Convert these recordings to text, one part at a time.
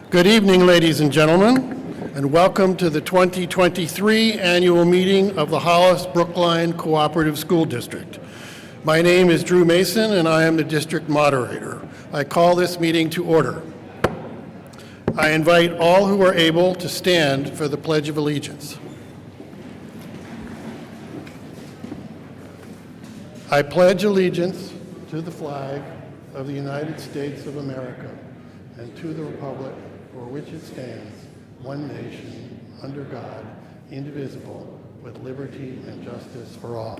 Good evening, ladies and gentlemen, and welcome to the 2023 annual meeting of the Hollis Brookline Cooperative School District. My name is Drew Mason, and I am the district moderator. I call this meeting to order. I invite all who are able to stand for the Pledge of Allegiance. I pledge allegiance to the flag of the United States of America and to the republic for which it stands, one nation, under God, indivisible, with liberty and justice for all.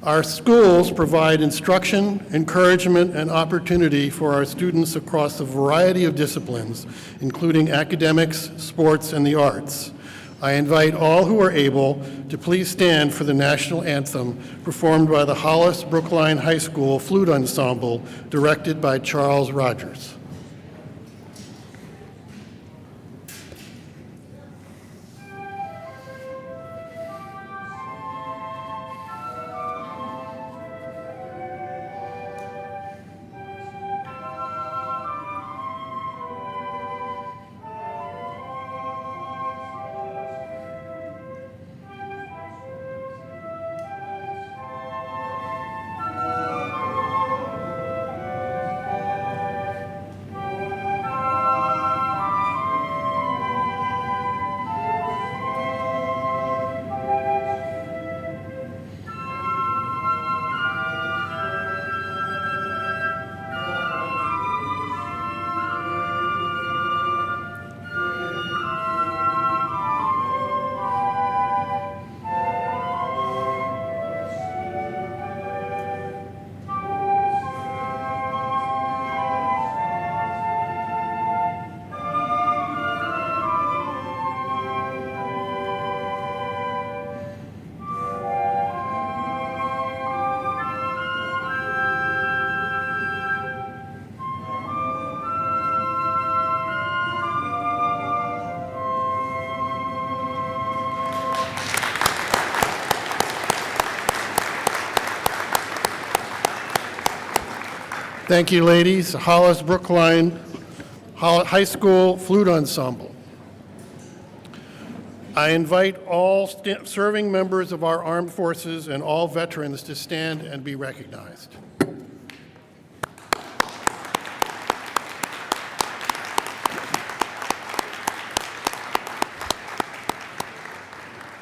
Our schools provide instruction, encouragement, and opportunity for our students across a variety of disciplines, including academics, sports, and the arts. I invite all who are able to please stand for the national anthem performed by the Hollis Brookline High School Flute Ensemble, directed by Charles Rogers. Thank you, ladies. Hollis Brookline High School Flute Ensemble. I invite all serving members of our armed forces and all veterans to stand and be recognized.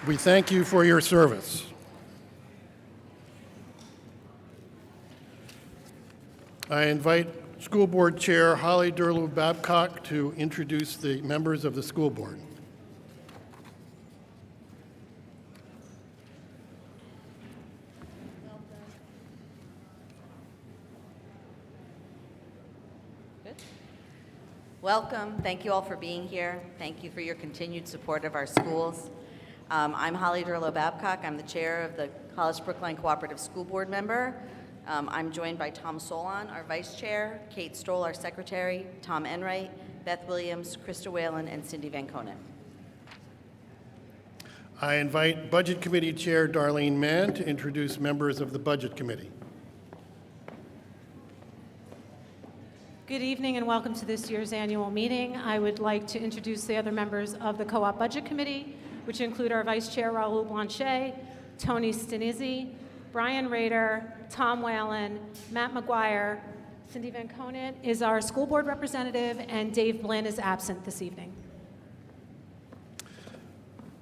We thank you for your service. I invite School Board Chair Holly Durlow-Babcock to introduce the members of the school board. Good. Welcome. Thank you all for being here. Thank you for your continued support of our schools. I'm Holly Durlow-Babcock. I'm the chair of the Hollis Brookline Cooperative School Board member. I'm joined by Tom Solon, our vice chair, Kate Stoll, our secretary, Tom Enright, Beth Williams, Krista Whalen, and Cindy Van Konen. I invite Budget Committee Chair Darlene Mann to introduce members of the Budget Committee. Good evening and welcome to this year's annual meeting. I would like to introduce the other members of the Co-op Budget Committee, which include our Vice Chair Raul Blanchet, Tony Stanizzi, Brian Rader, Tom Whalen, Matt McGuire, Cindy Van Konen is our school board representative, and Dave Blinn is absent this evening.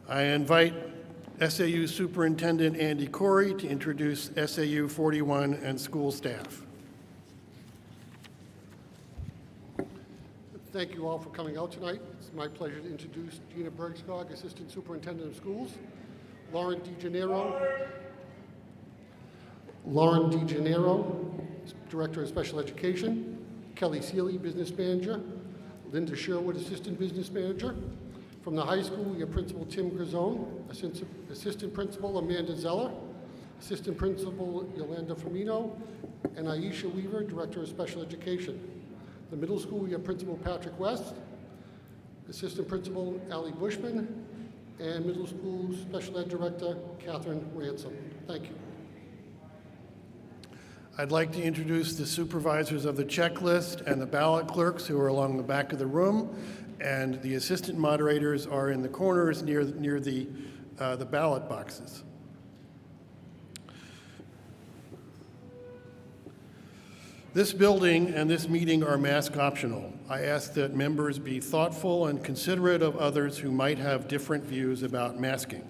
I invite SAU Superintendent Andy Corey to introduce SAU 41 and school staff. Thank you all for coming out tonight. It's my pleasure to introduce Gina Bergskog, Assistant Superintendent of Schools, Lauren DeGennaro, Director of Special Education, Kelly Seeley, Business Manager, Linda Sherwood, Assistant Business Manager. From the high school, we have Principal Tim Grisone, Assistant Principal Amanda Zeller, Assistant Principal Yolanda Firmino, and Aisha Weaver, Director of Special Education. The middle school, we have Principal Patrick West, Assistant Principal Allie Bushman, and Middle School Special Ed Director Catherine Ransom. Thank you. I'd like to introduce the supervisors of the checklist and the ballot clerks who are along the back of the room, and the assistant moderators are in the corners near the ballot boxes. This building and this meeting are mask optional. I ask that members be thoughtful and considerate of others who might have different views about masking.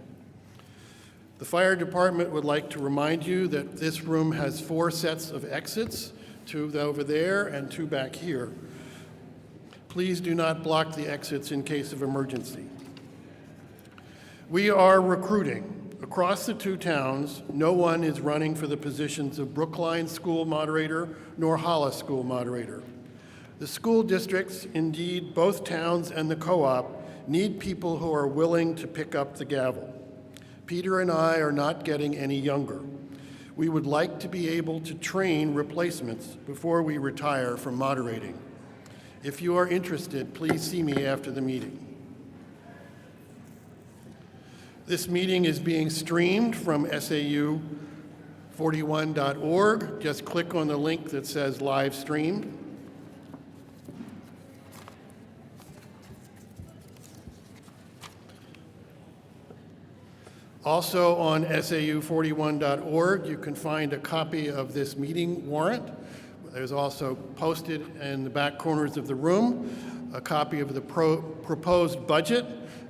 The fire department would like to remind you that this room has 4 sets of exits, 2 over there and 2 back here. Please do not block the exits in case of emergency. We are recruiting. Across the 2 towns, no one is running for the positions of Brookline School Moderator nor Hollis School Moderator. The school districts, indeed both towns and the co-op, need people who are willing to pick up the gavel. Peter and I are not getting any younger. We would like to be able to train replacements before we retire from moderating. If you are interested, please see me after the meeting. This meeting is being streamed from SAU41.org. Just click on the link that says live streamed. Also on SAU41.org, you can find a copy of this meeting warrant. There's also posted in the back corners of the room a copy of the proposed budget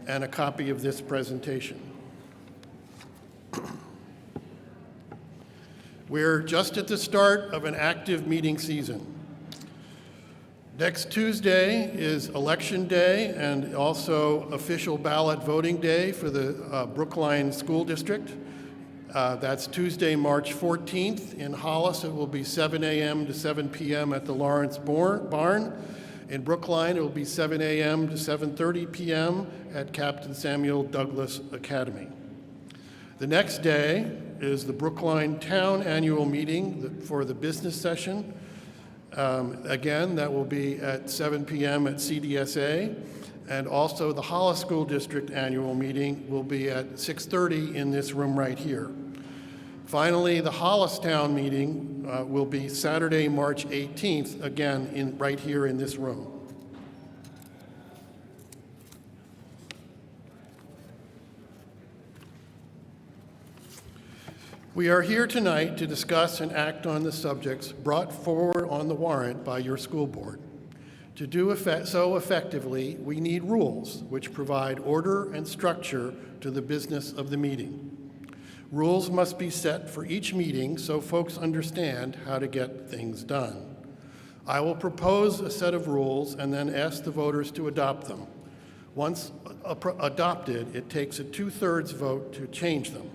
and a copy of this presentation. We're just at the start of an active meeting season. Next Tuesday is Election Day and also official ballot voting day for the Brookline School District. That's Tuesday, March 14th. In Hollis, it will be 7 a.m. to 7 p.m. at the Lawrence Barn. In Brookline, it will be 7 a.m. to 7:30 p.m. at Captain Samuel Douglas Academy. The next day is the Brookline Town Annual Meeting for the business session. Again, that will be at 7 p.m. at CDSA, and also the Hollis School District Annual Meeting will be at 6:30 in this room right here. Finally, the Hollis Town Meeting will be Saturday, March 18th, again right here in this room. We are here tonight to discuss and act on the subjects brought forward on the warrant by your school board. To do so effectively, we need rules which provide order and structure to the business of the meeting. Rules must be set for each meeting so folks understand how to get things done. I will propose a set of rules and then ask the voters to adopt them. Once adopted, it takes a 2/3 vote to change them.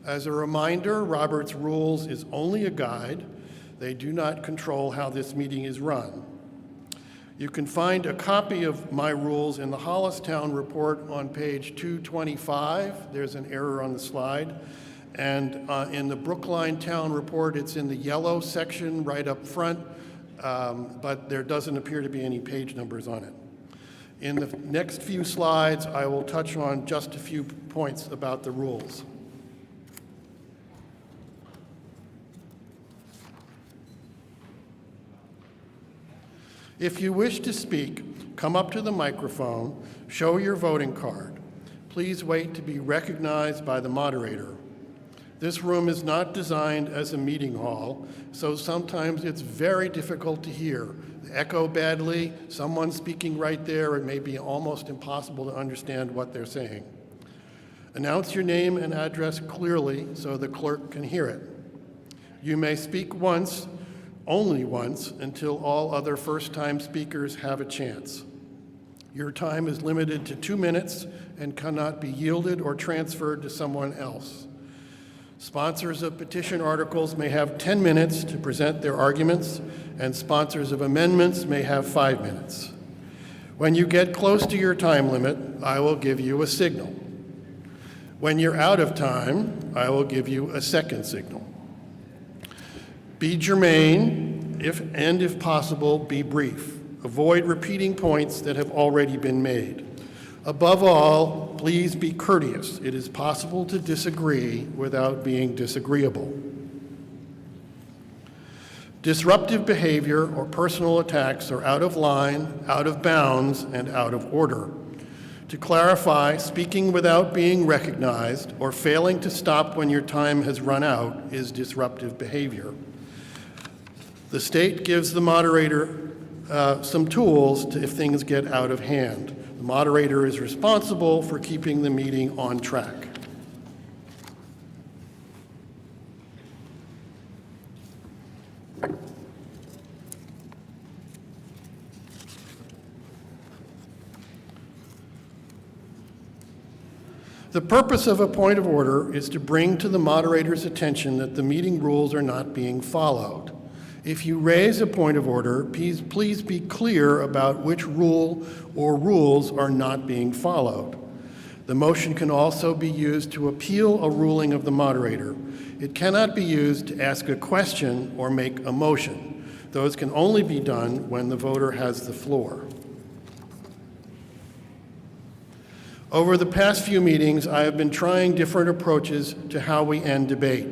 As a reminder, Robert's Rules is only a guide. They do not control how this meeting is run. You can find a copy of my rules in the Hollis Town Report on page 225. There's an error on the slide. And in the Brookline Town Report, it's in the yellow section right up front, but there doesn't appear to be any page numbers on it. In the next few slides, I will touch on just a few points about the rules. If you wish to speak, come up to the microphone, show your voting card. Please wait to be recognized by the moderator. This room is not designed as a meeting hall, so sometimes it's very difficult to hear. The echo badly, someone speaking right there, it may be almost impossible to understand what they're saying. Announce your name and address clearly so the clerk can hear it. You may speak once, only once, until all other first-time speakers have a chance. Your time is limited to 2 minutes and cannot be yielded or transferred to someone else. Sponsors of petition articles may have 10 minutes to present their arguments, and sponsors of amendments may have 5 minutes. When you get close to your time limit, I will give you a signal. When you're out of time, I will give you a second signal. Be germane, if possible, be brief. Avoid repeating points that have already been made. Above all, please be courteous. It is possible to disagree without being disagreeable. Disruptive behavior or personal attacks are out of line, out of bounds, and out of order. To clarify, speaking without being recognized or failing to stop when your time has run out is disruptive behavior. The state gives the moderator some tools if things get out of hand. The moderator is responsible for keeping the meeting on track. The purpose of a point of order is to bring to the moderator's attention that the meeting rules are not being followed. If you raise a point of order, please be clear about which rule or rules are not being followed. The motion can also be used to appeal a ruling of the moderator. It cannot be used to ask a question or make a motion. Those can only be done when the voter has the floor. Over the past few meetings, I have been trying different approaches to how we end debate.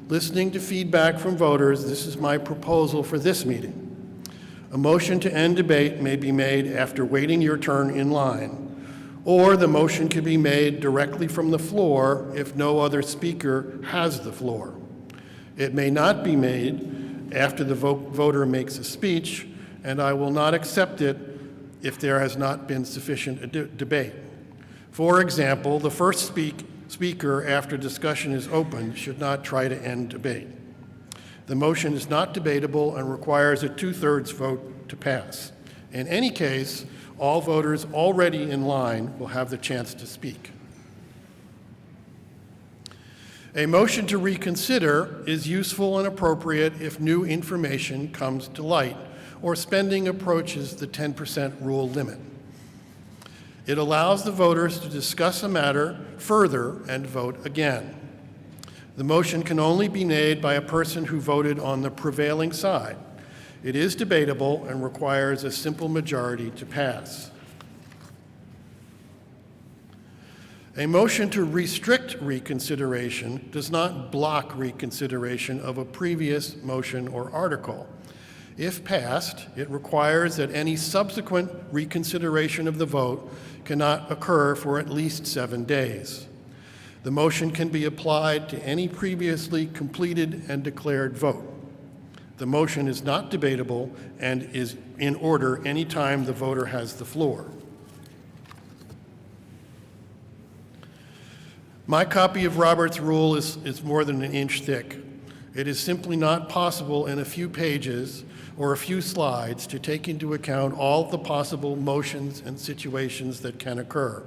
Listening to feedback from voters, this is my proposal for this meeting. A motion to end debate may be made after waiting your turn in line, or the motion can be made directly from the floor if no other speaker has the floor. It may not be made after the voter makes a speech, and I will not accept it if there has not been sufficient debate. For example, the first speaker after discussion is opened should not try to end debate. The motion is not debatable and requires a 2/3 vote to pass. In any case, all voters already in line will have the chance to speak. A motion to reconsider is useful and appropriate if new information comes to light or spending approaches the 10% rule limit. It allows the voters to discuss a matter further and vote again. The motion can only be made by a person who voted on the prevailing side. It is debatable and requires a simple majority to pass. A motion to restrict reconsideration does not block reconsideration of a previous motion or article. If passed, it requires that any subsequent reconsideration of the vote cannot occur for at least 7 days. The motion can be applied to any previously completed and declared vote. The motion is not debatable and is in order any time the voter has the floor. My copy of Robert's Rule is more than an inch thick. It is simply not possible in a few pages or a few slides to take into account all the possible motions and situations that can occur.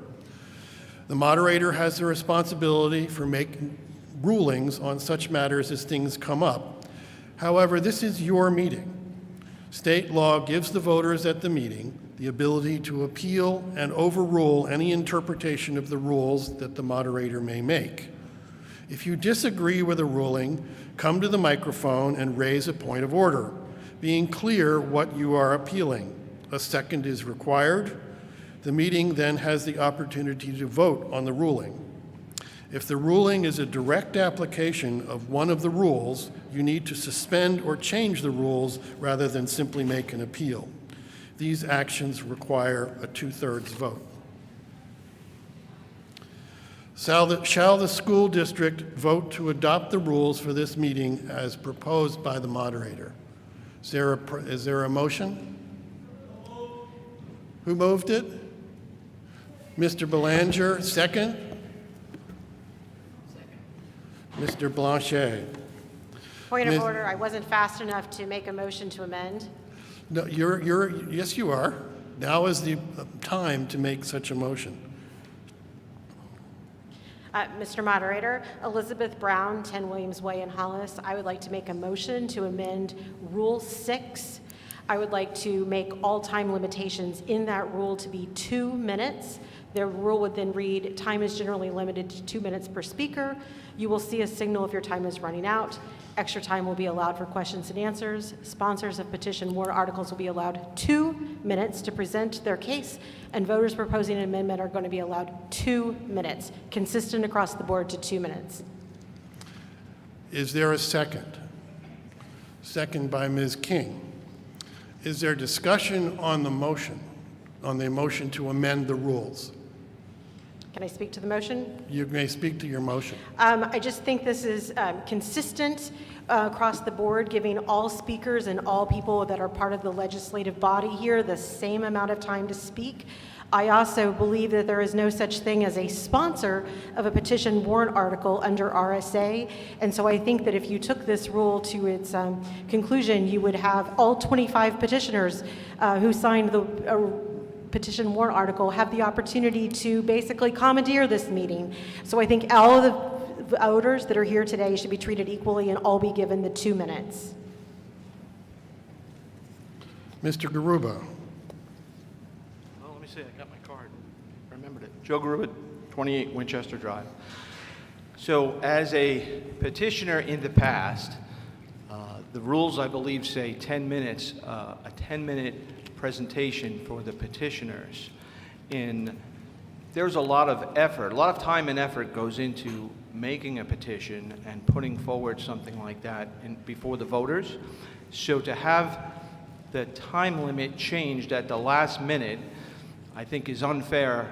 The moderator has the responsibility for making rulings on such matters as things come up. However, this is your meeting. State law gives the voters at the meeting the ability to appeal and overrule any interpretation of the rules that the moderator may make. If you disagree with a ruling, come to the microphone and raise a point of order, being clear what you are appealing. A second is required. The meeting then has the opportunity to vote on the ruling. If the ruling is a direct application of one of the rules, you need to suspend or change the rules rather than simply make an appeal. These actions require a 2/3 vote. Shall the school district vote to adopt the rules for this meeting as proposed by the moderator? Is there a motion? Who moved it? Mr. Belanger, second? Mr. Blanchet. Point of Ms. order, I wasn't fast enough to make a motion to amend. No, yes, you are. Now is the time to make such a motion. Mr. Moderator, Elizabeth Brown, 10 Williams Way in Hollis. I would like to make a motion to amend Rule 6. I would like to make all time limitations in that rule to be 2 minutes. The rule would then read, time is generally limited to 2 minutes per speaker. You will see a signal if your time is running out. Extra time will be allowed for questions and answers. Sponsors of petition warrant articles will be allowed 2 minutes to present their case, and voters proposing an amendment are going to be allowed 2 minutes, consistent across the board to 2 minutes. Is there a second? second by Ms. King. Is there discussion on the motion to amend the rules? Can I speak to the motion? You may speak to your motion. I just think this is consistent across the board, giving all speakers and all people that are part of the legislative body here the same amount of time to speak. I also believe that there is no such thing as a sponsor of a petition warrant article under RSA, and so I think that if you took this rule to its conclusion, you would have all 25 petitioners who signed the petition warrant article have the opportunity to basically commandeer this meeting. So I think all of the voters that are here today should be treated equally and all be given the 2 minutes. Mr. Garuba. Oh, let me see, I got my card. I remembered it. Joe Garuba, 28 Winchester Drive. So as a petitioner in the past, the rules, I believe, say 10 minutes, a 10-minute presentation for the petitioners. There's a lot of effort, a lot of time and effort goes into making a petition and putting forward something like that before the voters. So to have the time limit changed at the last minute, I think is unfair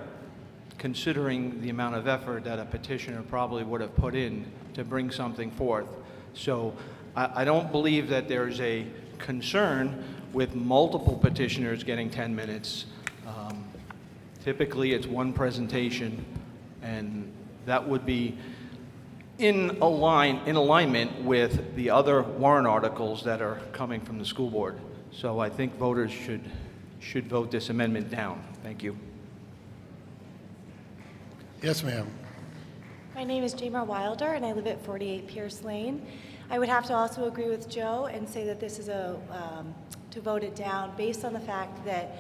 considering the amount of effort that a petitioner probably would have put in to bring something forth. So I don't believe that there's a concern with multiple petitioners getting 10 minutes. Typically, it's one presentation, and that would be in alignment with the other warrant articles that are coming from the school board. So I think voters should vote this amendment down. Thank you. Yes, ma'am. My name is Jamar Wilder, and I live at 48 Pierce Lane. I would have to also agree with Joe and say that this is to vote it down based on the fact that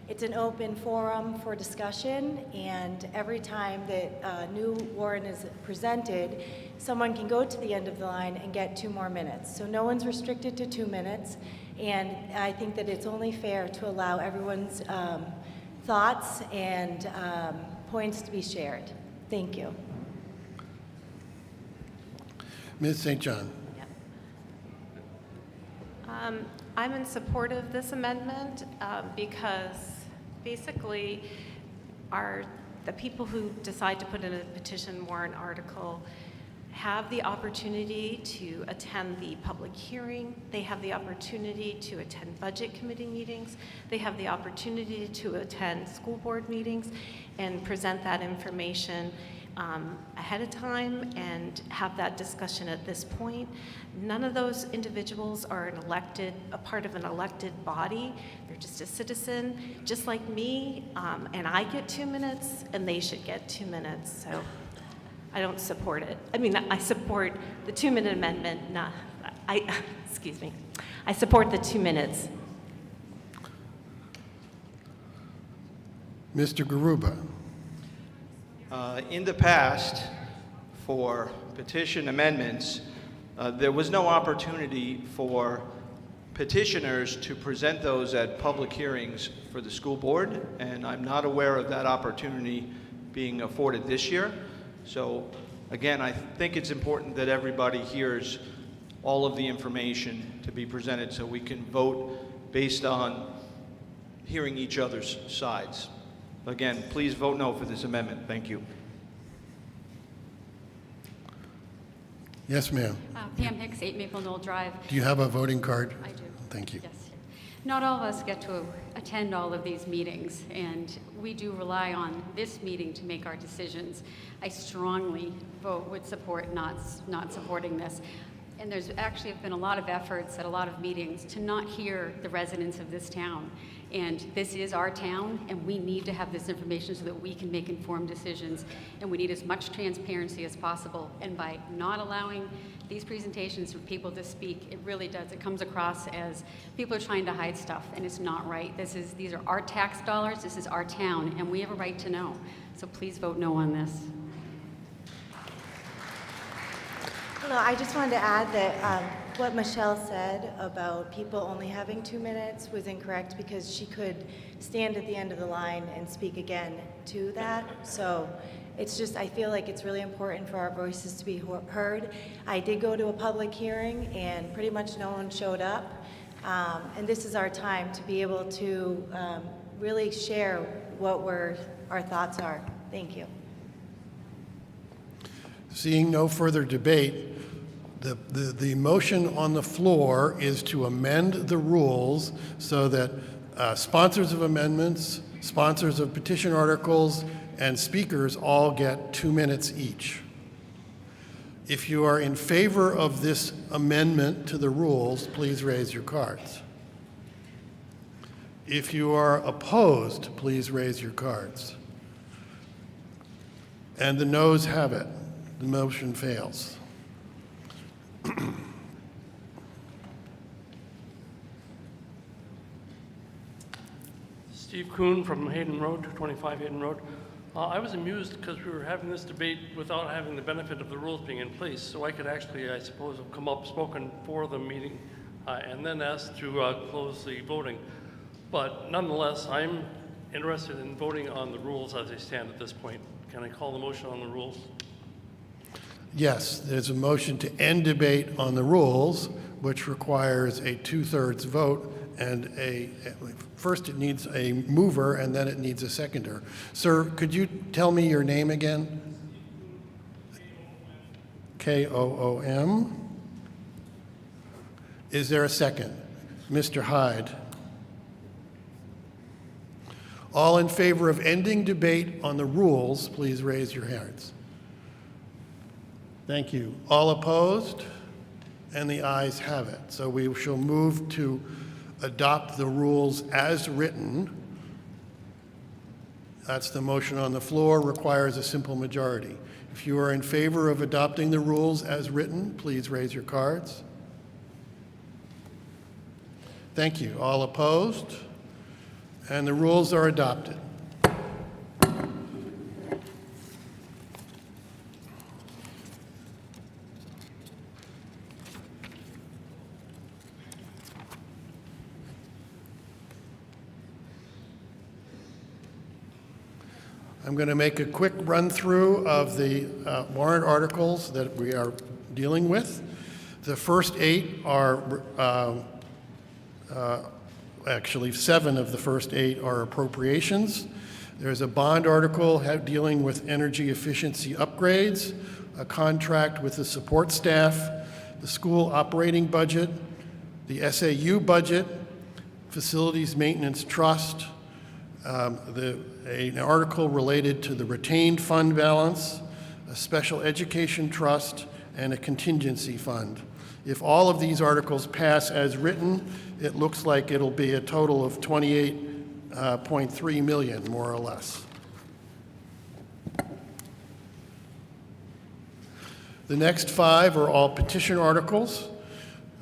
it's an open forum for discussion, and every time that a new warrant is presented, someone can go to the end of the line and get 2 more minutes. So no one's restricted to 2 minutes, and I think that it's only fair to allow everyone's thoughts and points to be shared. Thank you. Ms. St. John. I'm in support of this amendment because basically the people who decide to put in a petition warrant article have the opportunity to attend the public hearing. They have the opportunity to attend budget committee meetings. They have the opportunity to attend school board meetings and present that information ahead of time and have that discussion at this point. None of those individuals are a part of an elected body. They're just a citizen, just like me, and I get 2 minutes, and they should get 2 minutes. So I don't support it. I mean, I support the 2-minute amendment. Excuse me. I support the 2 minutes. Mr. Garuba. In the past, for petition amendments, there was no opportunity for petitioners to present those at public hearings for the school board, and I'm not aware of that opportunity being afforded this year. So again, I think it's important that everybody hears all of the information to be presented so we can vote based on hearing each other's sides. Again, please vote no for this amendment. Thank you. Yes, ma'am. Pam Hicks, 8 Maple Knoll Drive. Do you have a voting card? I do. Thank you. Yes. Not all of us get to attend all of these meetings, and we do rely on this meeting to make our decisions. I strongly would support not supporting this. And there's actually been a lot of efforts at a lot of meetings to not hear the residents of this town. And this is our town, and we need to have this information so that we can make informed decisions. And we need as much transparency as possible. And by not allowing these presentations for people to speak, it really does. It comes across as people are trying to hide stuff, and it's not right. These are our tax dollars. This is our town, and we have a right to know. So please vote no on this. Hello, I just wanted to add that what Michelle said about people only having 2 minutes was incorrect because she could stand at the end of the line and speak again to that. So it's just, I feel like it's really important for our voices to be heard. I did go to a public hearing and pretty much no one showed up. And this is our time to be able to really share what our thoughts are. Thank you. Seeing no further debate, the motion on the floor is to amend the rules so that sponsors of amendments, sponsors of petition articles, and speakers all get 2 minutes each. If you are in favor of this amendment to the rules, please raise your cards. If you are opposed, please raise your cards. And the noes have it. The motion fails. Steve Kuhn from Hayden Road, 225 Hayden Road. I was amused because we were having this debate without having the benefit of the rules being in place, so I could actually, I suppose, have come up, spoken for the meeting, and then asked to close the voting. But nonetheless, I'm interested in voting on the rules as they stand at this point. Can I call the motion on the rules? Yes, there's a motion to end debate on the rules, which requires a 2/3 vote, and first it needs a mover, and then it needs a seconder. Sir, could you tell me your name again? K-O-O-M. Is there a second? Mr. Hyde. All in favor of ending debate on the rules, please raise your hands. Thank you. All opposed? And the ayes have it. So we shall move to adopt the rules as written. That's the motion on the floor, requires a simple majority. If you are in favor of adopting the rules as written, please raise your cards. Thank you. All opposed? And the rules are adopted. I'm going to make a quick run through of the warrant articles that we are dealing with. The first 8 are, actually 7 of the first 8 are appropriations. There's a bond article dealing with energy efficiency upgrades, a contract with the support staff, the school operating budget, the SAU budget, facilities maintenance trust, an article related to the retained fund balance, a special education trust, and a contingency fund. If all of these articles pass as written, it looks like it'll be a total of $28.3 million, more or less. The next 5 are all petition articles.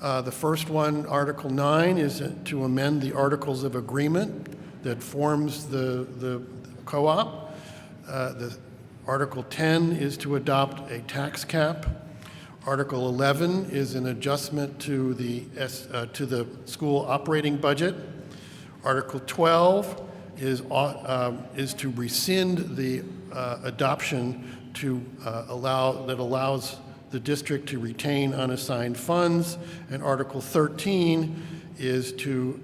The first one, Article 9, is to amend the Articles of Agreement that forms the co-op. The Article 10 is to adopt a tax cap. Article 11 is an adjustment to the school operating budget. Article 12 is to rescind the adoption that allows the district to retain unassigned funds. And Article 13 is to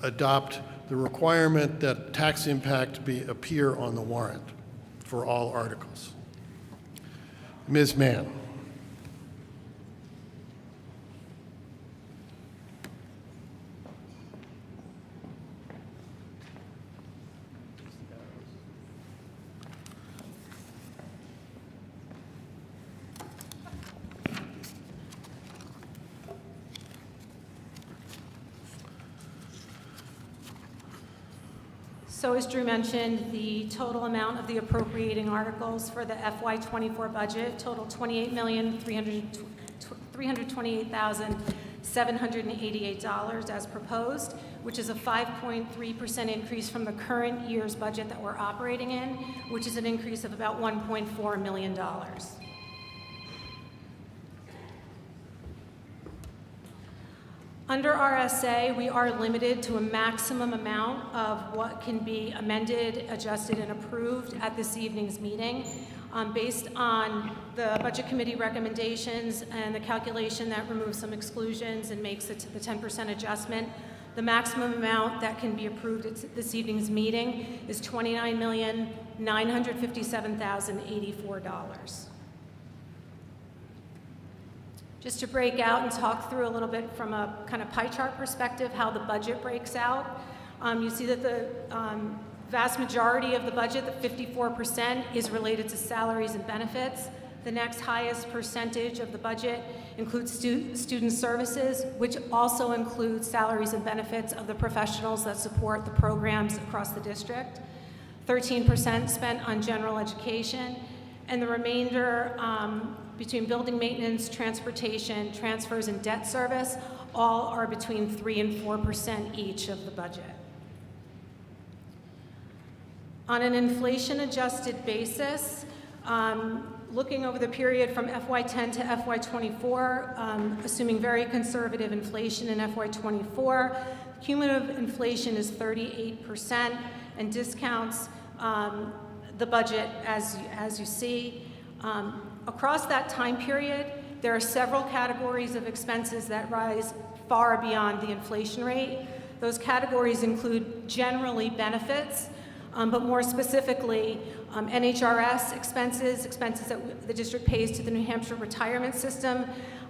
adopt the requirement that tax impact appear on the warrant for all articles. Ms. Mann. So as Drew mentioned, the total amount of the appropriating articles for the FY24 budget total $28,328,788 as proposed, which is a 5.3% increase from the current year's budget that we're operating in, which is an increase of about $1.4 million. Under RSA, we are limited to a maximum amount of what can be amended, adjusted, and approved at this evening's meeting. Based on the Budget Committee recommendations and the calculation that removes some exclusions and makes it to the 10% adjustment, the maximum amount that can be approved at this evening's meeting is $29,957,084. Just to break out and talk through a little bit from a kind of pie chart perspective how the budget breaks out, you see that the vast majority of the budget, the 54%, is related to salaries and benefits. The next highest percentage of the budget includes student services, which also includes salaries and benefits of the professionals that support the programs across the district. 13% spent on general education, and the remainder between building maintenance, transportation, transfers, and debt service, all are between 3% and 4% each of the budget. On an inflation-adjusted basis, looking over the period from FY10 to FY24, assuming very conservative inflation in FY24, cumulative inflation is 38% and discounts the budget as you see. Across that time period, there are several categories of expenses that rise far beyond the inflation rate. Those categories include generally benefits, but more specifically, NHRS expenses that the district pays to the New Hampshire retirement system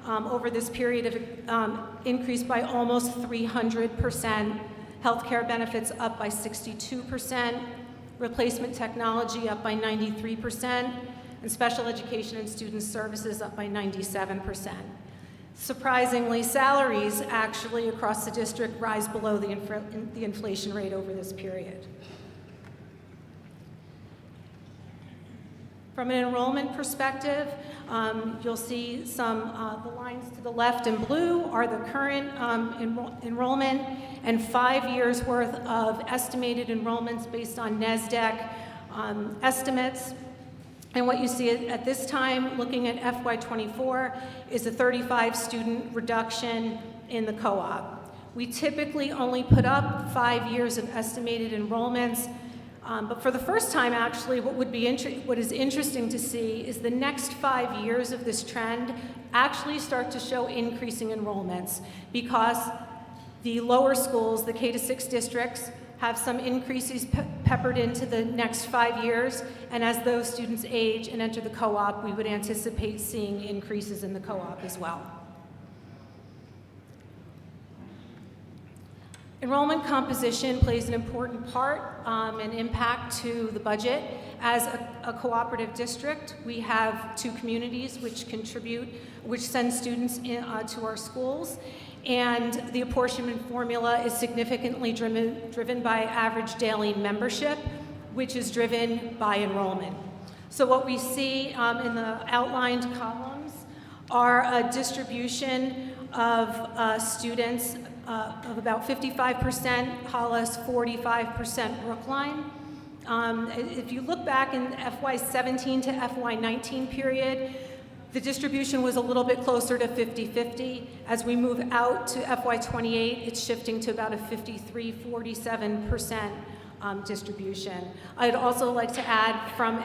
over this period have increased by almost 300%. Healthcare benefits up by 62%, replacement technology up by 93%, and special education and student services up by 97%. Surprisingly, salaries actually across the district rise below the inflation rate over this period. From an enrollment perspective, you'll see the lines to the left in blue are the current enrollment and 5 years worth of estimated enrollments based on NESDEC estimates. And what you see at this time, looking at FY24, is a 35 student reduction in the co-op. We typically only put up 5 years of estimated enrollments, but for the first time, actually, what is interesting to see is the next 5 years of this trend actually start to show increasing enrollments because the lower schools, the K-6 districts, have some increases peppered into the next 5 years, and as those students age and enter the co-op, we would anticipate seeing increases in the co-op as well. Enrollment composition plays an important part and impact to the budget. As a cooperative district, we have 2 communities which send students to our schools, and the apportionment formula is significantly driven by average daily membership, which is driven by enrollment. So what we see in the outlined columns are a distribution of students of about 55% Hollis, 45% Brookline. If you look back in the FY17 to FY19 period, the distribution was a little bit closer to 50-50. As we move out to FY28, it's shifting to about a 53-47% distribution. I'd also like to add from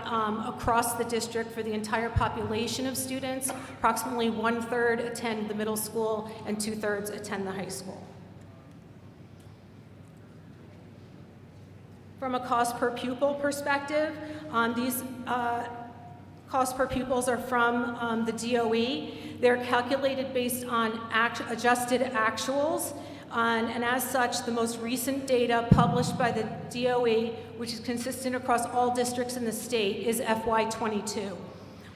across the district for the entire population of students, approximately 1/3 attend the middle school and 2/3 attend the high school. From a cost per pupil perspective, these cost per pupils are from the DOE. They're calculated based on adjusted actuals, and as such, the most recent data published by the DOE, which is consistent across all districts in the state, is FY22.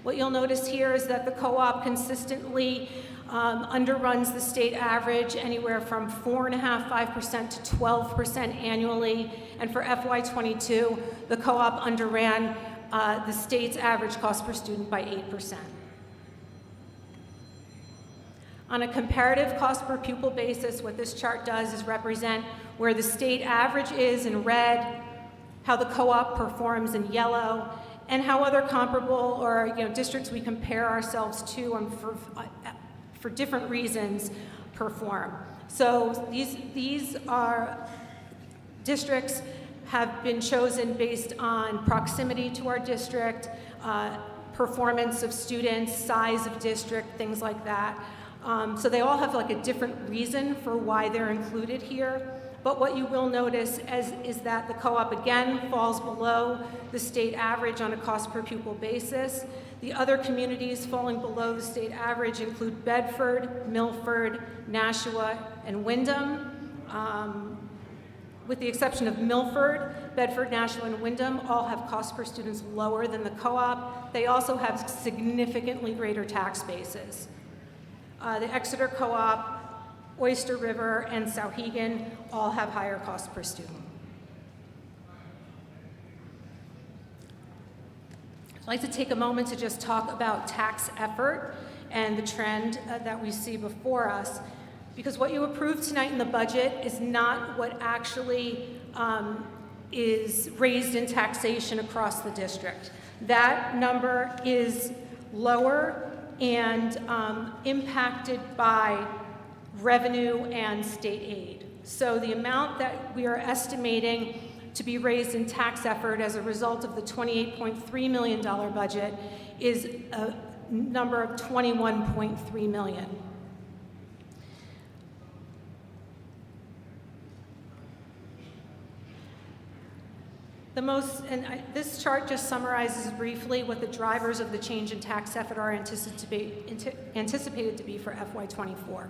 What you'll notice here is that the co-op consistently underruns the state average anywhere from 4.5% to 12% annually, and for FY22, the co-op underran the state's average cost per student by 8%. On a comparative cost per pupil basis, what this chart does is represent where the state average is in red, how the co-op performs in yellow, and how other comparable or districts we compare ourselves to for different reasons perform. So these are districts have been chosen based on proximity to our district, performance of students, size of district, things like that. So they all have like a different reason for why they're included here. But what you will notice is that the co-op again falls below the state average on a cost per pupil basis. The other communities falling below the state average include Bedford, Milford, Nashua, and Windham. With the exception of Milford, Bedford, Nashua, and Windham all have cost per students lower than the co-op. They also have significantly greater tax bases. The Exeter Co-op, Oyster River, and Sauhegan all have higher cost per student. I'd like to take a moment to just talk about tax effort and the trend that we see before us, because what you approved tonight in the budget is not what actually is raised in taxation across the district. That number is lower and impacted by revenue and state aid. So the amount that we are estimating to be raised in tax effort as a result of the $28.3 million budget is a number of $21.3 million. This chart just summarizes briefly what the drivers of the change in tax effort are anticipated to be for FY24.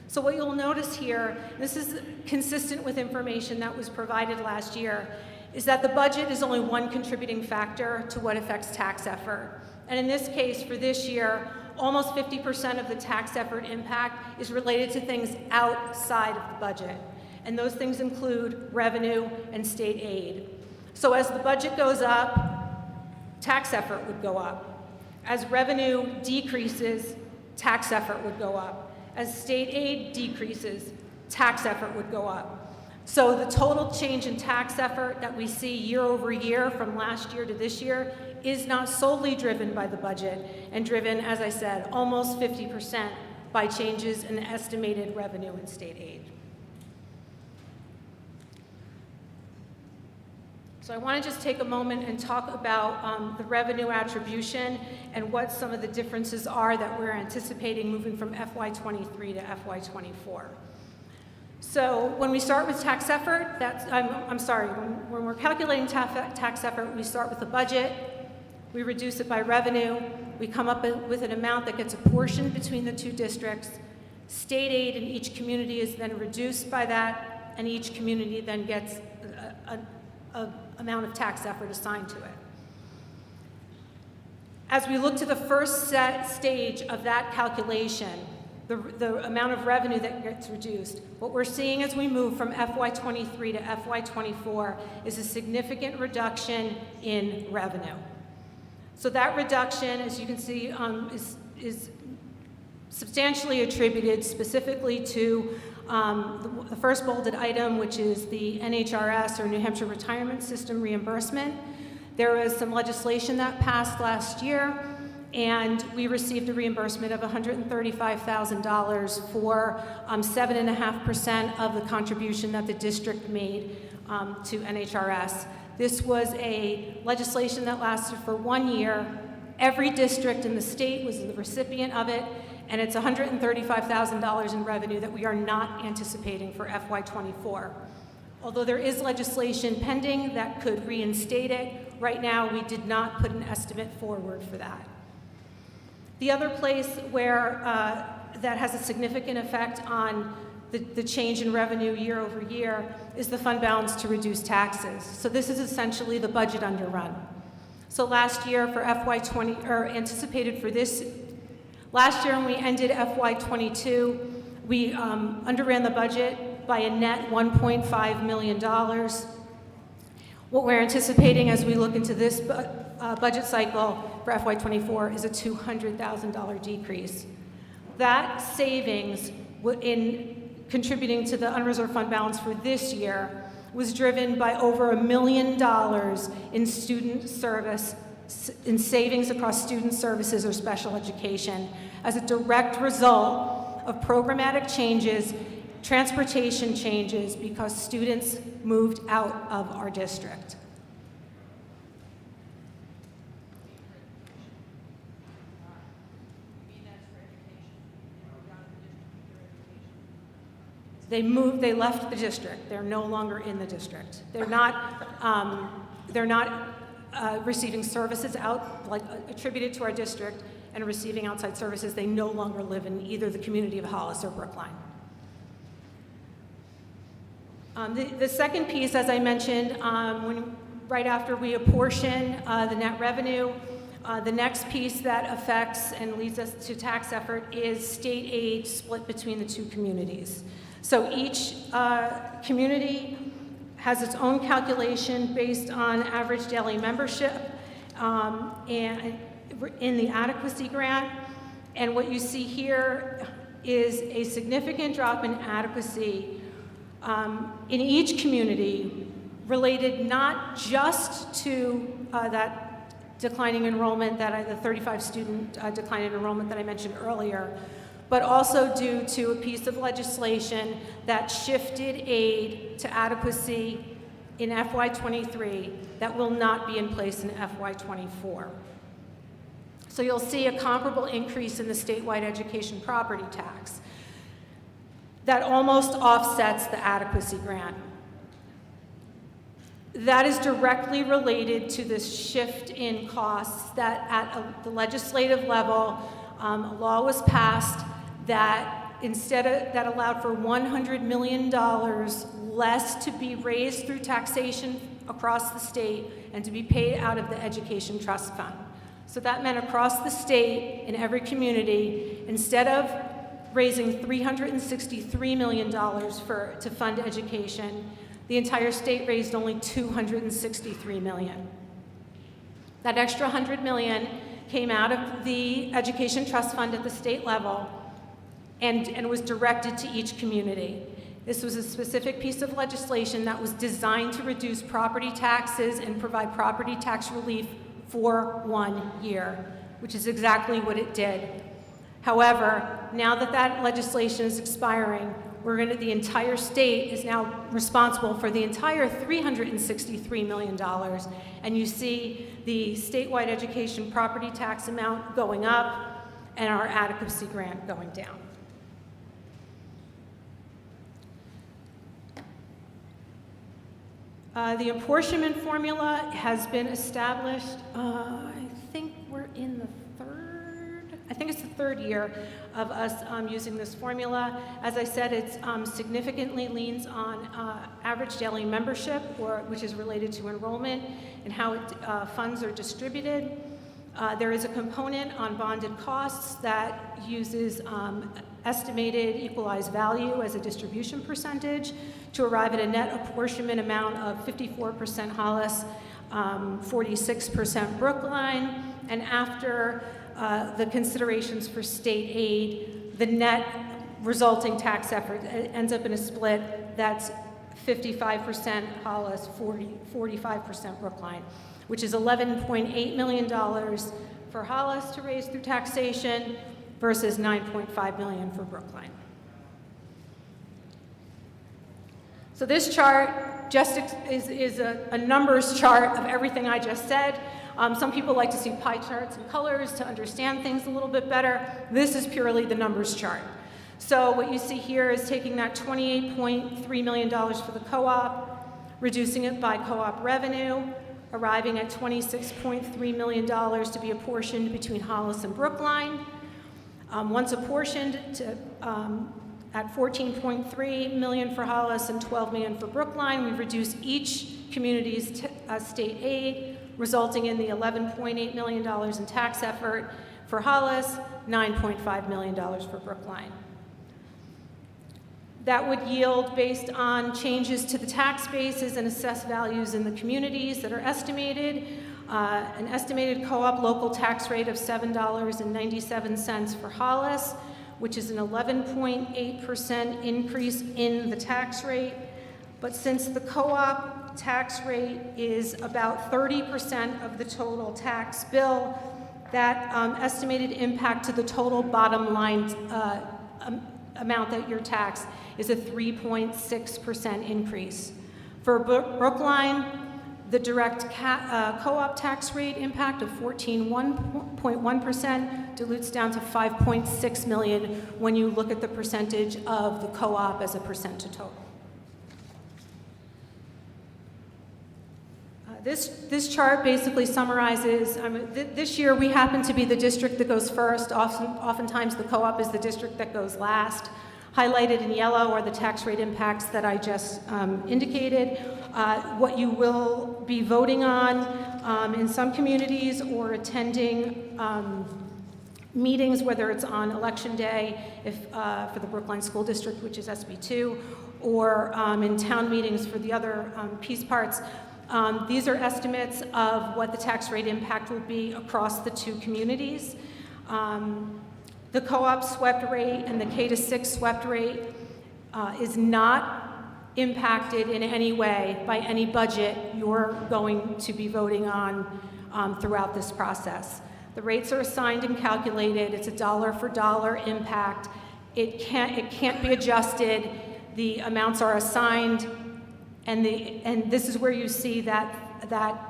So what you'll notice here, this is consistent with information that was provided last year, is that the budget is only one contributing factor to what affects tax effort. And in this case, for this year, almost 50% of the tax effort impact is related to things outside of the budget. And those things include revenue and state aid. So as the budget goes up, tax effort would go up. As revenue decreases, tax effort would go up. As state aid decreases, tax effort would go up. So the total change in tax effort that we see year over year from last year to this year is not solely driven by the budget and driven, as I said, almost 50% by changes in estimated revenue and state aid. So I want to just take a moment and talk about the revenue attribution and what some of the differences are that we're anticipating moving from FY23 to FY24. So when we start with tax effort, when we're calculating tax effort, we start with the budget, we reduce it by revenue, we come up with an amount that gets apportioned between the two districts. State aid in each community is then reduced by that, and each community then gets an amount of tax effort assigned to it. As we look to the first stage of that calculation, the amount of revenue that gets reduced, what we're seeing as we move from FY23 to FY24 is a significant reduction in revenue. So that reduction, as you can see, is substantially attributed specifically to the first bolded item, which is the NHRS, or New Hampshire Retirement System reimbursement. There was some legislation that passed last year, and we received a reimbursement of $135,000 for 7.5% of the contribution that the district made to NHRS. This was a legislation that lasted for 1 year. Every district in the state was the recipient of it, and it's $135,000 in revenue that we are not anticipating for FY24. Although there is legislation pending that could reinstate it, right now we did not put an estimate forward for that. The other place where that has a significant effect on the change in revenue year over year is the fund balance to reduce taxes. So this is essentially the budget underrun. So last year for FY20, or anticipated for this, last year when we ended FY22, we underran the budget by a net $1.5 million. What we're anticipating as we look into this budget cycle for FY24 is a $200,000 decrease. That savings in contributing to the unreserved fund balance for this year was driven by over $1 million in student service, in savings across student services or special education as a direct result of programmatic changes transportation changes because students moved out of our district. They left the district. They're no longer in the district. They're not receiving services attributed to our district and receiving outside services. They no longer live in either the community of Hollis or Brookline. The second piece, as I mentioned, right after we apportion the net revenue, the next piece that affects and leads us to tax effort is state aid split between the two communities. So each community has its own calculation based on average daily membership and in the adequacy grant. And what you see here is a significant drop in adequacy in each community related not just to that declining enrollment, the 35 student decline in enrollment that I mentioned earlier, but also due to a piece of legislation that shifted aid to adequacy in FY23 that will not be in place in FY24. So you'll see a comparable increase in the statewide education property tax that almost offsets the adequacy grant. That is directly related to this shift in costs that at the legislative level, a law was passed that that allowed for $100 million less to be raised through taxation across the state and to be paid out of the Education Trust Fund. So that meant across the state, in every community, instead of raising $363 million to fund education, the entire state raised only $263 million. That extra $100 million came out of the Education Trust Fund at the state level and was directed to each community. This was a specific piece of legislation that was designed to reduce property taxes and provide property tax relief for 1 year, which is exactly what it did. However, now that that legislation is expiring, the entire state is now responsible for the entire $363 million, and you see the statewide education property tax amount going up and our adequacy grant going down. The apportionment formula has been established, I think we're in the it's the third year of us using this formula. As I said, it significantly leans on average daily membership, which is related to enrollment and how funds are distributed. There is a component on bonded costs that uses estimated equalized value as a distribution percentage to arrive at a net apportionment amount of 54% Hollis, 46% Brookline, and after the considerations for state aid, the net resulting tax effort ends up in a split that's 55% Hollis, 45% Brookline, which is $11.8 million for Hollis to raise through taxation versus $9.5 million for Brookline. So this chart just is a numbers chart of everything I just said. Some people like to see pie charts and colors to understand things a little bit better. This is purely the numbers chart. So what you see here is taking that $28.3 million for the co-op, reducing it by co-op revenue, arriving at $26.3 million to be apportioned between Hollis and Brookline. Once apportioned at $14.3 million for Hollis and $12 million for Brookline, we reduce each community's state aid, resulting in the $11.8 million in tax effort for Hollis, $9.5 million for Brookline. That would yield, based on changes to the tax bases and assessed values in the communities that are estimated, an estimated co-op local tax rate of $7.97 for Hollis, which is an 11.8% increase in the tax rate. But since the co-op tax rate is about 30% of the total tax bill, that estimated impact to the total bottom line amount that you're taxed is a 3.6% increase. For Brookline, the direct co-op tax rate impact of 14.1% dilutes down to $5.6 million when you look at the percentage of the co-op as a percent to total. This chart basically summarizes, this year we happen to be the district that goes first. Oftentimes the co-op is the district that goes last. Highlighted in yellow are the tax rate impacts that I just indicated. What you will be voting on in some communities or attending meetings, whether it's on election day for the Brookline School District, which is SB2, or in town meetings for the other piece parts. These are estimates of what the tax rate impact will be across the two communities. The co-op swept rate and the K-6 swept rate is not impacted in any way by any budget you're going to be voting on throughout this process. The rates are assigned and calculated. It's a dollar for dollar impact. It can't be adjusted. The amounts are assigned, and this is where you see that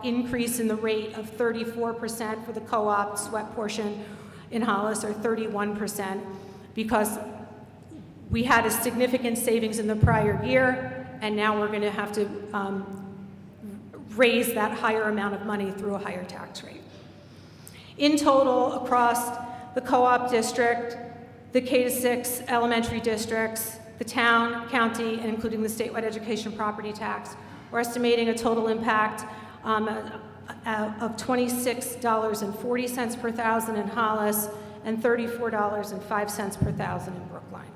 increase in the rate of 34% for the co-op swept portion in Hollis, or 31%, because we had a significant savings in the prior year, and now we're going to have to raise that higher amount of money through a higher tax rate. In total, across the co-op district, the K-6 elementary districts, the town, county, and including the statewide education property tax, we're estimating a total impact of $26.40 per thousand in Hollis and $34.05 per thousand in Brookline.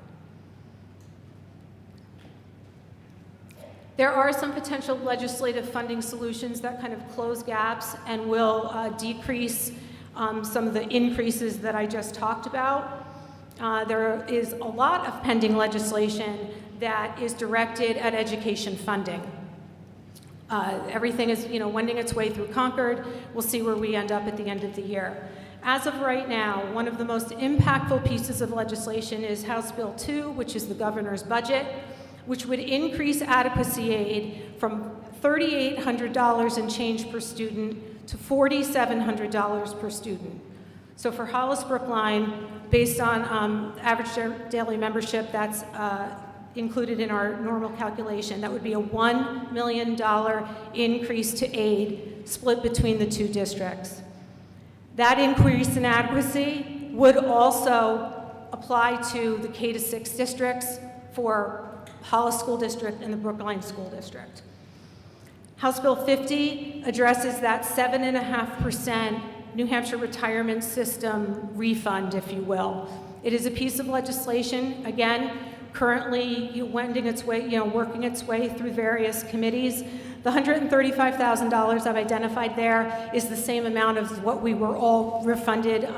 There are some potential legislative funding solutions that kind of close gaps and will decrease some of the increases that I just talked about. There is a lot of pending legislation that is directed at education funding. Everything is, wending its way through Concord. We'll see where we end up at the end of the year. As of right now, one of the most impactful pieces of legislation is House Bill 2, which is the governor's budget, which would increase adequacy aid from $3,800 and change per student to $4,700 per student. So for Hollis Brookline, based on average daily membership, that's included in our normal calculation, that would be a $1 million increase to aid split between the two districts. That increase in adequacy would also apply to the K-6 districts for Hollis School District and the Brookline School District. House Bill 50 addresses that 7.5% New Hampshire retirement system refund, if you will. It is a piece of legislation, again, currently working its way through various committees. The $135,000 I've identified there is the same amount of what we were all refunded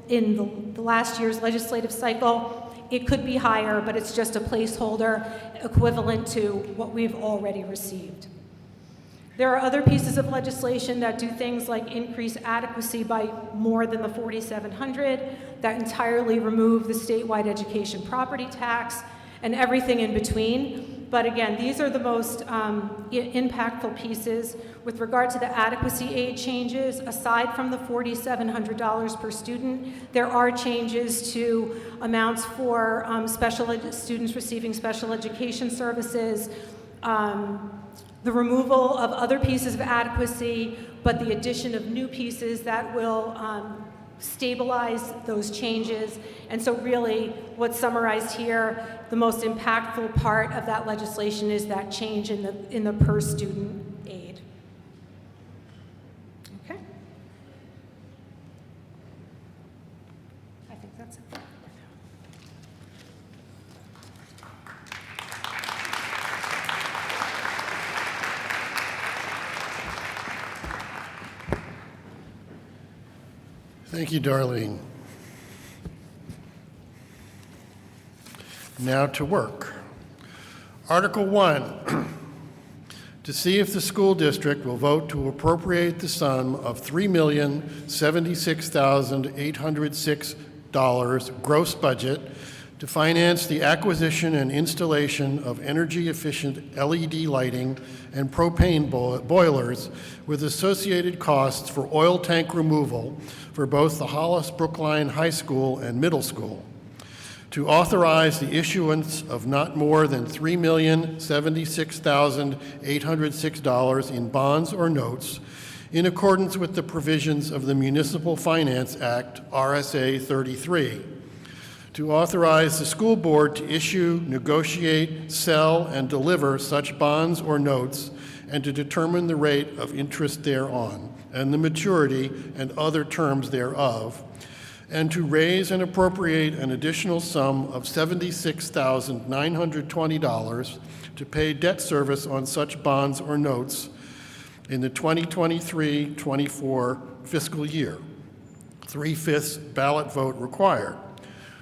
in the last year's legislative cycle. It could be higher, but it's just a placeholder equivalent to what we've already received. There are other pieces of legislation that do things like increase adequacy by more than the $4,700, that entirely remove the statewide education property tax, and everything in between. But again, these are the most impactful pieces. With regard to the adequacy aid changes, aside from the $4,700 per student, there are changes to amounts for students receiving special education services, the removal of other pieces of adequacy, but the addition of new pieces that will stabilize those changes. And so really what's summarized here, the most impactful part of that legislation is that change in the per student aid. Okay. I think that's it. Thank you, Darlene. Now to work. Article 1, to see if the school district will vote to appropriate the sum of $3,076,806 gross budget to finance the acquisition and installation of energy-efficient LED lighting and propane boilers with associated costs for oil tank removal for both the Hollis Brookline High School and Middle School, to authorize the issuance of not more than $3,076,806 in bonds or notes in accordance with the provisions of the Municipal Finance Act, RSA 33, to authorize the school board to issue, negotiate, sell, and deliver such bonds or notes, and to determine the rate of interest thereon, and the maturity and other terms thereof, and to raise and appropriate an additional sum of $76,920 to pay debt service on such bonds or notes in the 2023-24 fiscal year. 3/5 ballot vote required.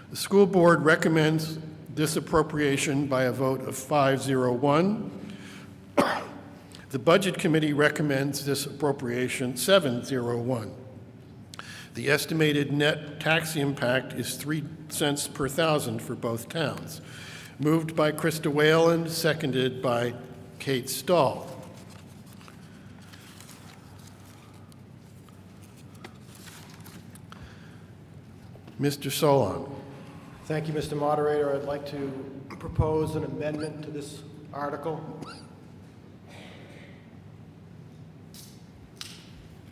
The school board recommends this appropriation by a vote of 501. The Budget Committee recommends this appropriation 701. The estimated net tax impact is 3 cents per thousand for both towns. Moved by Krista Whalen, seconded by Kate Stahl. Mr. Solon. Thank you, Mr. Moderator. I'd like to propose an amendment to this article.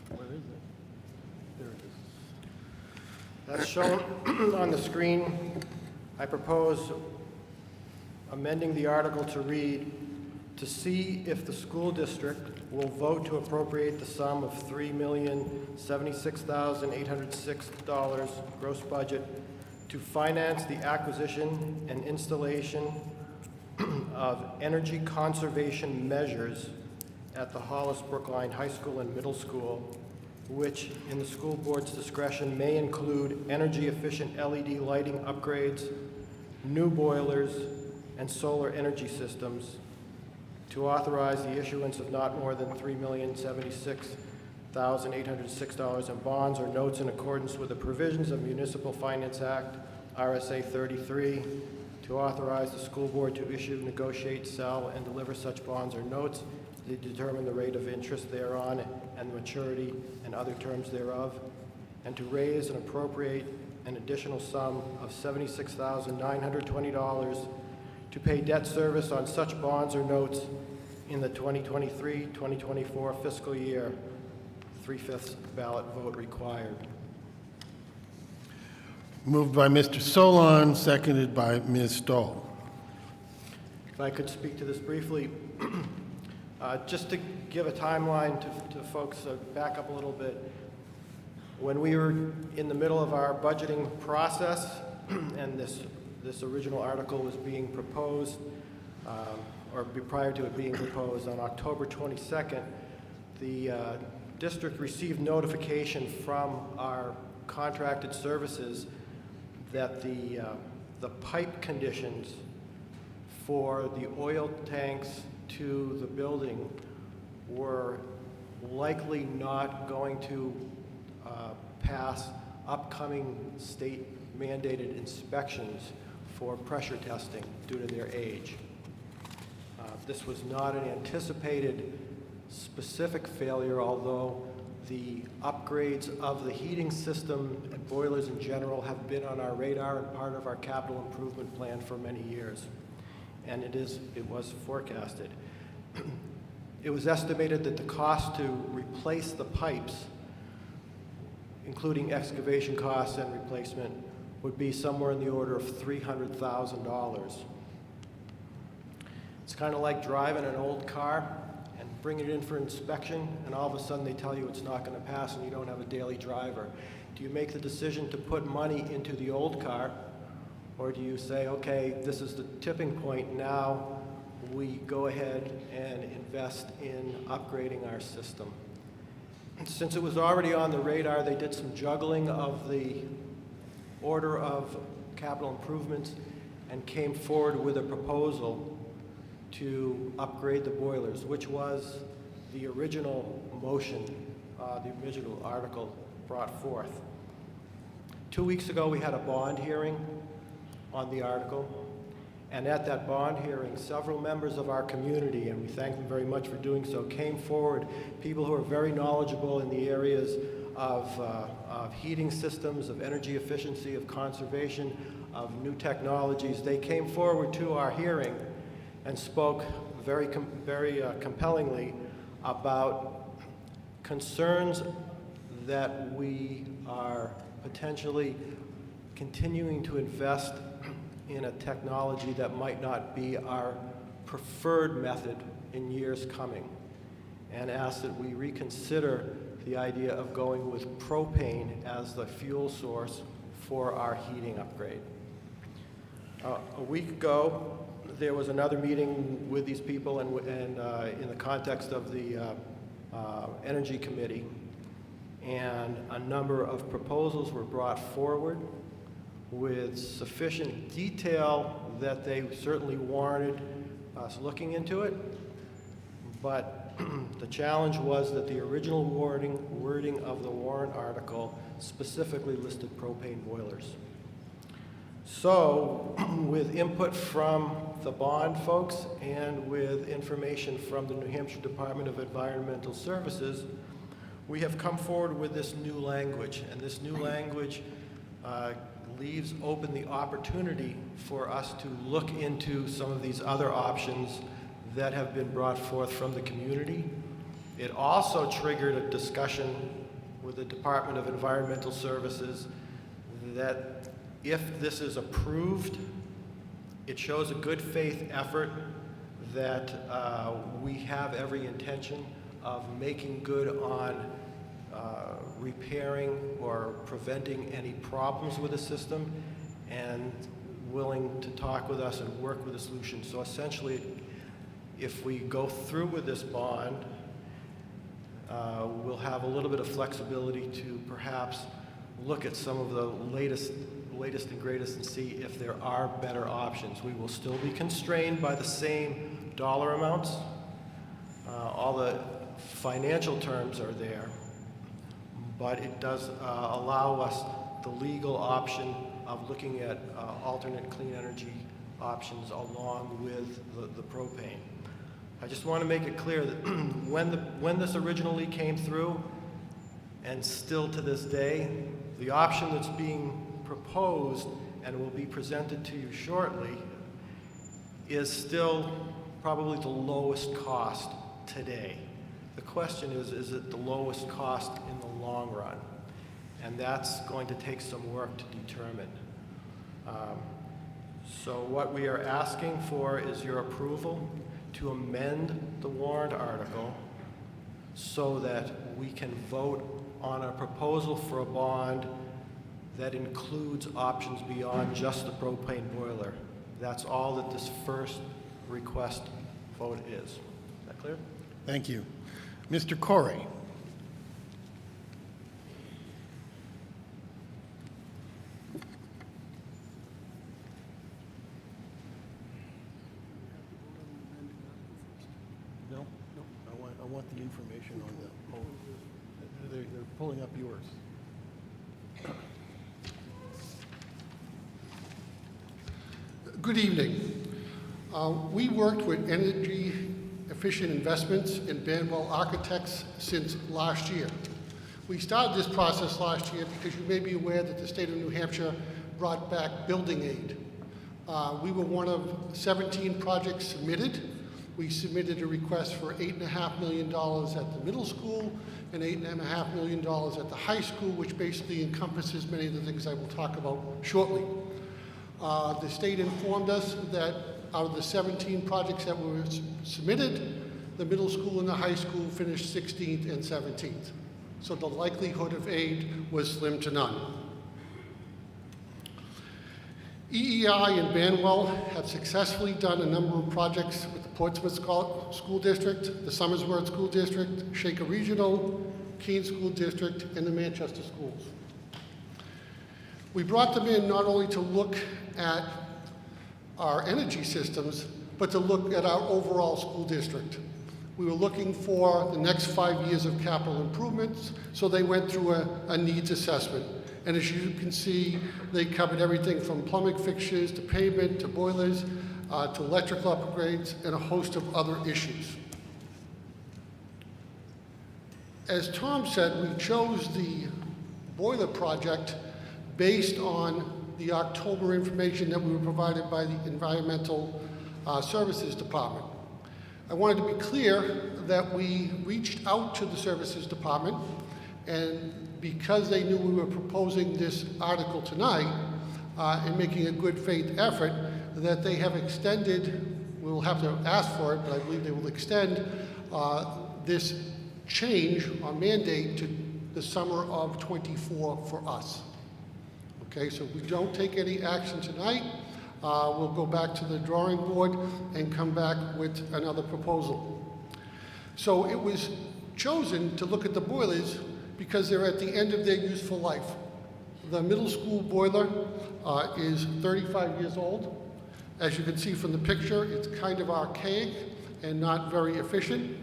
Where is it? There it is. As shown on the screen, I propose amending the article to read, to see if the school district will vote to appropriate the sum of $3,076,806 gross budget to finance the acquisition and installation of energy conservation measures at the Hollis Brookline High School and Middle School, which in the school board's discretion may include energy-efficient LED lighting upgrades, new boilers, and solar energy systems, to authorize the issuance of not more than $3,076,806 in bonds or notes in accordance with the provisions of Municipal Finance Act, RSA 33, to authorize the school board to issue, negotiate, sell, and deliver such bonds or notes, to determine the rate of interest thereon and the maturity and other terms thereof, and to raise and appropriate an additional sum of $76,920 to pay debt service on such bonds or notes in the 2023-2024 fiscal year. 3/5 ballot vote required. Moved by Mr. Solon, seconded by Ms. Stoll. If I could speak to this briefly, just to give a timeline to folks, back up a little bit. When we were in the middle of our budgeting process and this original article was being proposed, or prior to it being proposed, on October 22nd, the district received notification from our contracted services that the pipe conditions for the oil tanks to the building were likely not going to pass upcoming state mandated inspections for pressure testing due to their age. This was not an anticipated specific failure, although the upgrades of the heating system and boilers in general have been on our radar and part of our capital improvement plan for many years. And it was forecasted. It was estimated that the cost to replace the pipes, including excavation costs and replacement, would be somewhere in the order of $300,000. It's kind of like driving an old car and bringing it in for inspection, and all of a sudden they tell you it's not going to pass and you don't have a daily driver. Do you make the decision to put money into the old car, or do you say, okay, this is the tipping point, now we go ahead and invest in upgrading our system? Since it was already on the radar, they did some juggling of the order of capital improvements and came forward with a proposal to upgrade the boilers, which was the original motion, the original article brought forth. 2 weeks ago, we had a bond hearing on the article. And at that bond hearing, several members of our community, and we thank them very much for doing so, came forward, people who are very knowledgeable in the areas of heating systems, of energy efficiency, of conservation, of new technologies. They came forward to our hearing and spoke very compellingly about concerns that we are potentially continuing to invest in a technology that might not be our preferred method in years coming, and asked that we reconsider the idea of going with propane as the fuel source for our heating upgrade. A week ago, there was another meeting with these people and in the context of the Energy Committee, and a number of proposals were brought forward with sufficient detail that they certainly warranted us looking into it. But the challenge was that the original wording of the Warrant article specifically listed propane boilers. So, with input from the bond folks and with information from the New Hampshire Department of Environmental Services, we have come forward with this new language. And this new language leaves open the opportunity for us to look into some of these other options that have been brought forth from the community. It also triggered a discussion with the Department of Environmental Services that if this is approved, it shows a good faith effort that we have every intention of making good on repairing or preventing any problems with the system, and willing to talk with us and work with a solution. So essentially, if we go through with this bond, we'll have a little bit of flexibility to perhaps look at some of the latest and greatest and see if there are better options. We will still be constrained by the same dollar amounts. All the financial terms are there, but it does allow us the legal option of looking at alternate clean energy options along with the propane. I just want to make it clear that when this originally came through, and still to this day, the option that's being proposed and will be presented to you shortly is still probably the lowest cost today. The question is it the lowest cost in the long run? And that's going to take some work to determine. So what we are asking for is your approval to amend the warrant article so that we can vote on a proposal for a bond that includes options beyond just the propane boiler. That's all that this first request vote is. Is that clear? Thank you. Mr. Corey. No, I want the information on the poll. They're pulling up yours. Good evening. We worked with energy efficient investments and Banwell Architects since last year. We started this process last year because you may be aware that the state of New Hampshire brought back building aid. We were one of 17 projects submitted. We submitted a request for $8.5 million at the middle school and $8.5 million at the high school, which basically encompasses many of the things I will talk about shortly. The state informed us that out of the 17 projects that were submitted, the middle school and the high school finished 16th and 17th. So the likelihood of aid was slim to none. EEI and Banwell have successfully done a number of projects with the Portsmouth School District, the Somersworth School District, Shaker Regional, Keene School District, and the Manchester Schools. We brought them in not only to look at our energy systems, but to look at our overall school district. We were looking for the next 5 years of capital improvements, so they went through a needs assessment. And as you can see, they covered everything from plumbing fixtures to pavement to boilers to electrical upgrades and a host of other issues. As Tom said, we chose the boiler project based on the October information that we were provided by the Environmental Services Department. I wanted to be clear that we reached out to the Services Department, and because they knew we were proposing this article tonight and making a good faith effort, that they have extended, we'll have to ask for it, but I believe they will extend this change or mandate to the summer of '24 for us. Okay, so if we don't take any action tonight, we'll go back to the drawing board and come back with another proposal. So it was chosen to look at the boilers because they're at the end of their useful life. The middle school boiler is 35 years old. As you can see from the picture, it's kind of archaic and not very efficient.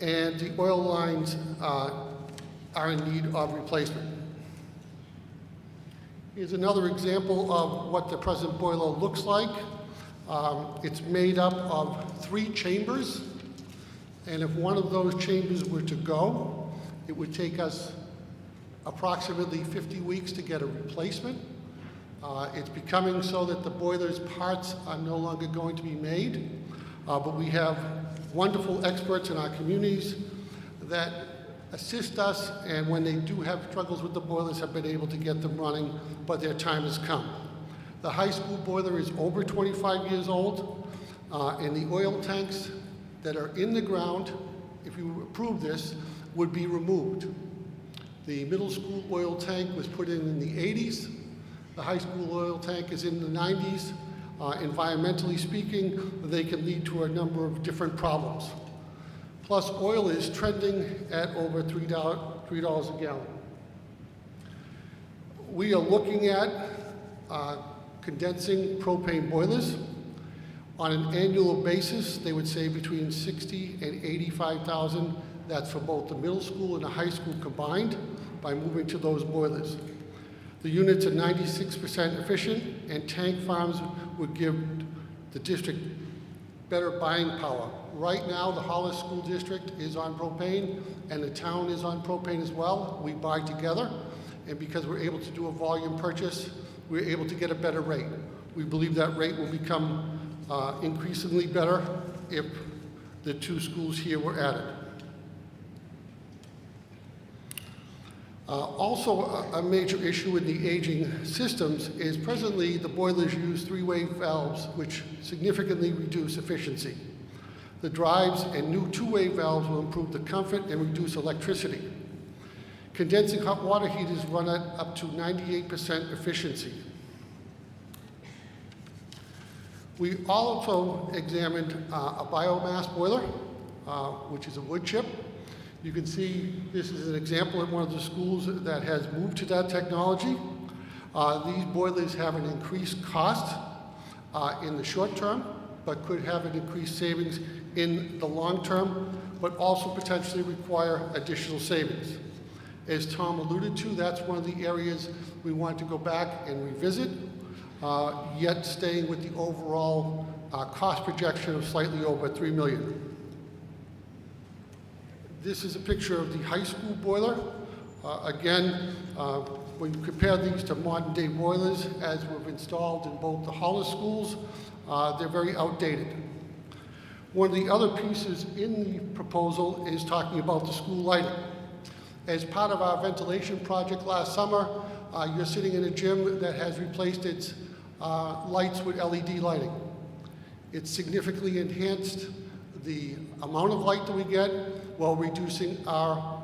And the oil lines are in need of replacement. Here's another example of what the present boiler looks like. It's made up of 3 chambers, and if one of those chambers were to go, it would take us approximately 50 weeks to get a replacement. It's becoming so that the boiler's parts are no longer going to be made, but we have wonderful experts in our communities that assist us, and when they do have struggles with the boilers, have been able to get them running, but their time has come. The high school boiler is over 25 years old, and the oil tanks that are in the ground, if you approve this, would be removed. The middle school oil tank was put in the 80s. The high school oil tank is in the 90s. Environmentally speaking, they can lead to a number of different problems. Plus, oil is trending at over $3 a gallon. We are looking at condensing propane boilers. On an annual basis, they would save between $60,000 and $85,000. That's for both the middle school and the high school combined by moving to those boilers. The units are 96% efficient, and tank farms would give the district better buying power. Right now, the Hollis School District is on propane, and the town is on propane as well. We buy together, and because we're able to do a volume purchase, we're able to get a better rate. We believe that rate will become increasingly better if the 2 schools here were added. Also, a major major in the aging systems is presently the boilers use 3-way valves, which significantly reduce efficiency. The drives and new 2-way valves will improve the comfort and reduce electricity. Condensing hot water heaters run at up to 98% efficiency. We also examined a biomass boiler, which is a wood chip. You can see this is an example at one of the schools that has moved to that technology. These boilers have an increased cost in the short term, but could have an increased savings in the long term, but also potentially require additional savings. As Tom alluded to, that's one of the areas we want to go back and revisit, yet staying with the overall cost projection of slightly over $3 million. This is a picture of the high school boiler. Again, when you compare these to modern day boilers as we've installed in both the Hollis schools, they're very outdated. One of the other pieces in the proposal is talking about the school lighting. As part of our ventilation project last summer, you're sitting in a gym that has replaced its lights with LED lighting. It's significantly enhanced the amount of light that we get while reducing our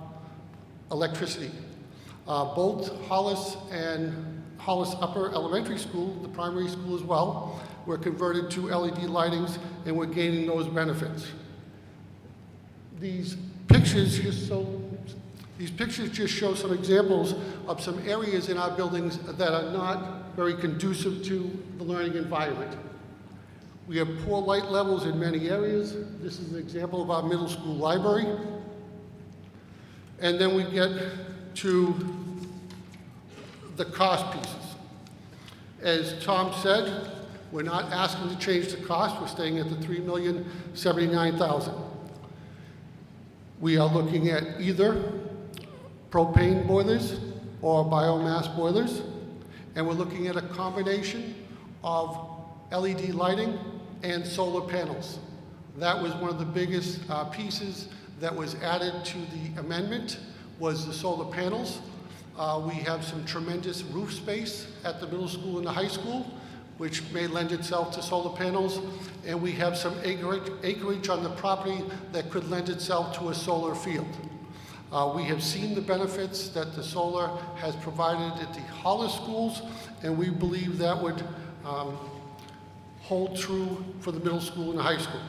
electricity. Both Hollis and Hollis Upper Elementary School, the primary school as well, were converted to LED lightings, and we're gaining those benefits. These pictures just show some examples of some areas in our buildings that are not very conducive to the learning environment. We have poor light levels in many areas. This is an example of our middle school library. And then we get to the cost pieces. As Tom said, we're not asking to change the cost. We're staying at the $3,079,000. We are looking at either propane boilers or biomass boilers, and we're looking at a combination of LED lighting and solar panels. That was one of the biggest pieces that was added to the amendment, was the solar panels. We have some tremendous roof space at the middle school and the high school, which may lend itself to solar panels, and we have some acreage on the property that could lend itself to a solar field. We have seen the benefits that the solar has provided at the Hollis schools, and we believe that would hold true for the middle school and the high school.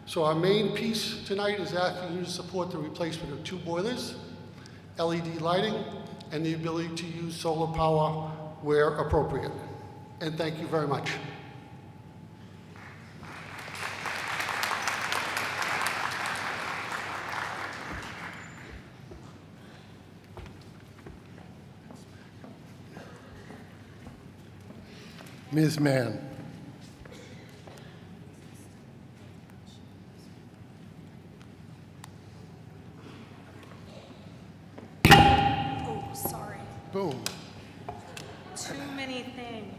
So our main piece tonight is asking you to support the replacement of 2 boilers, LED lighting, and the ability to use solar power where appropriate. And thank you very much. Ms. Mann. Oh, sorry. Boom. Too many things.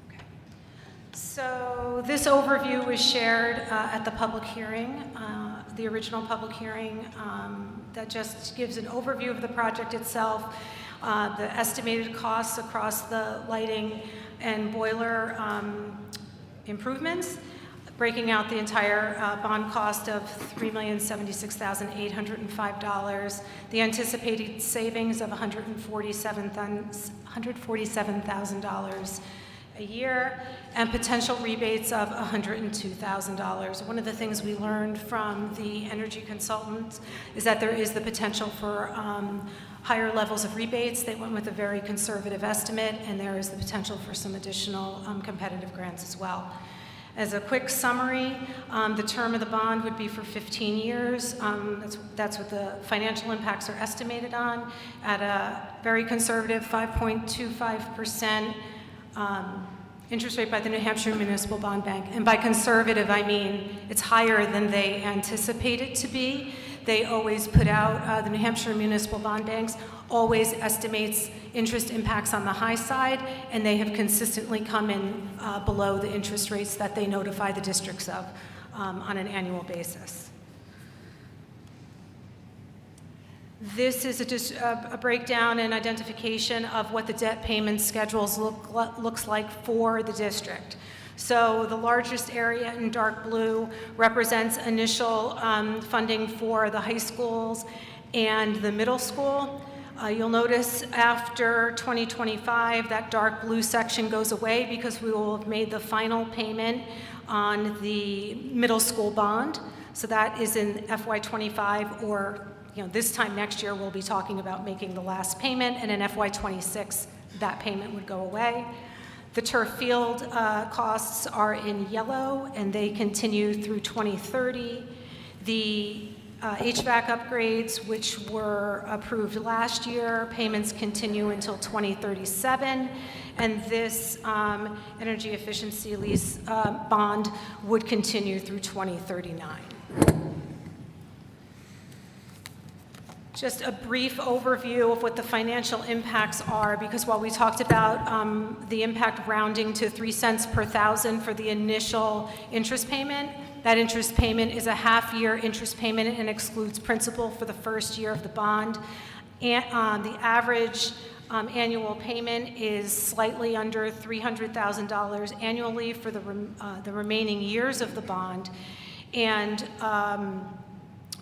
Okay. So this overview was shared at the public hearing, the original public hearing, that just gives an overview of the project itself, the estimated costs across the lighting and boiler improvements, breaking out the entire bond cost of $3,076,805, the anticipated savings of $147,000 a year, and potential rebates of $102,000. One of the things we learned from the energy consultants is that there is the potential for higher levels of rebates. They went with a very conservative estimate, and there is the potential for some additional competitive grants as well. As a quick summary, the term of the bond would be for 15 years. That's what the financial impacts are estimated on, at a very conservative 5.25% interest rate by the New Hampshire Municipal Bond Bank. And by conservative, I mean it's higher than they anticipate it to be. They always put out, the New Hampshire Municipal Bond Banks always estimates interest impacts on the high side, and they have consistently come in below the interest rates that they notify the districts of on an annual basis. This is a breakdown and identification of what the debt payment schedules looks like for the district. So the largest area in dark blue represents initial funding for the high schools and the middle school. You'll notice after 2025, that dark blue section goes away because we will have made the final payment on the middle school bond. So that is in FY25, or this time next year, we'll be talking about making the last payment, and in FY26, that payment would go away. The turf field costs are in yellow, and they continue through 2030. The HVAC upgrades, which were approved last year, payments continue until 2037, and this energy efficiency lease bond would continue through 2039. Just a brief overview of what the financial impacts are, because while we talked about the impact rounding to 3 cents per thousand for the initial interest payment, that interest payment is a half-year interest payment and excludes principal for the first year of the bond. And the average annual payment is slightly under $300,000 annually for the remaining years of the bond. And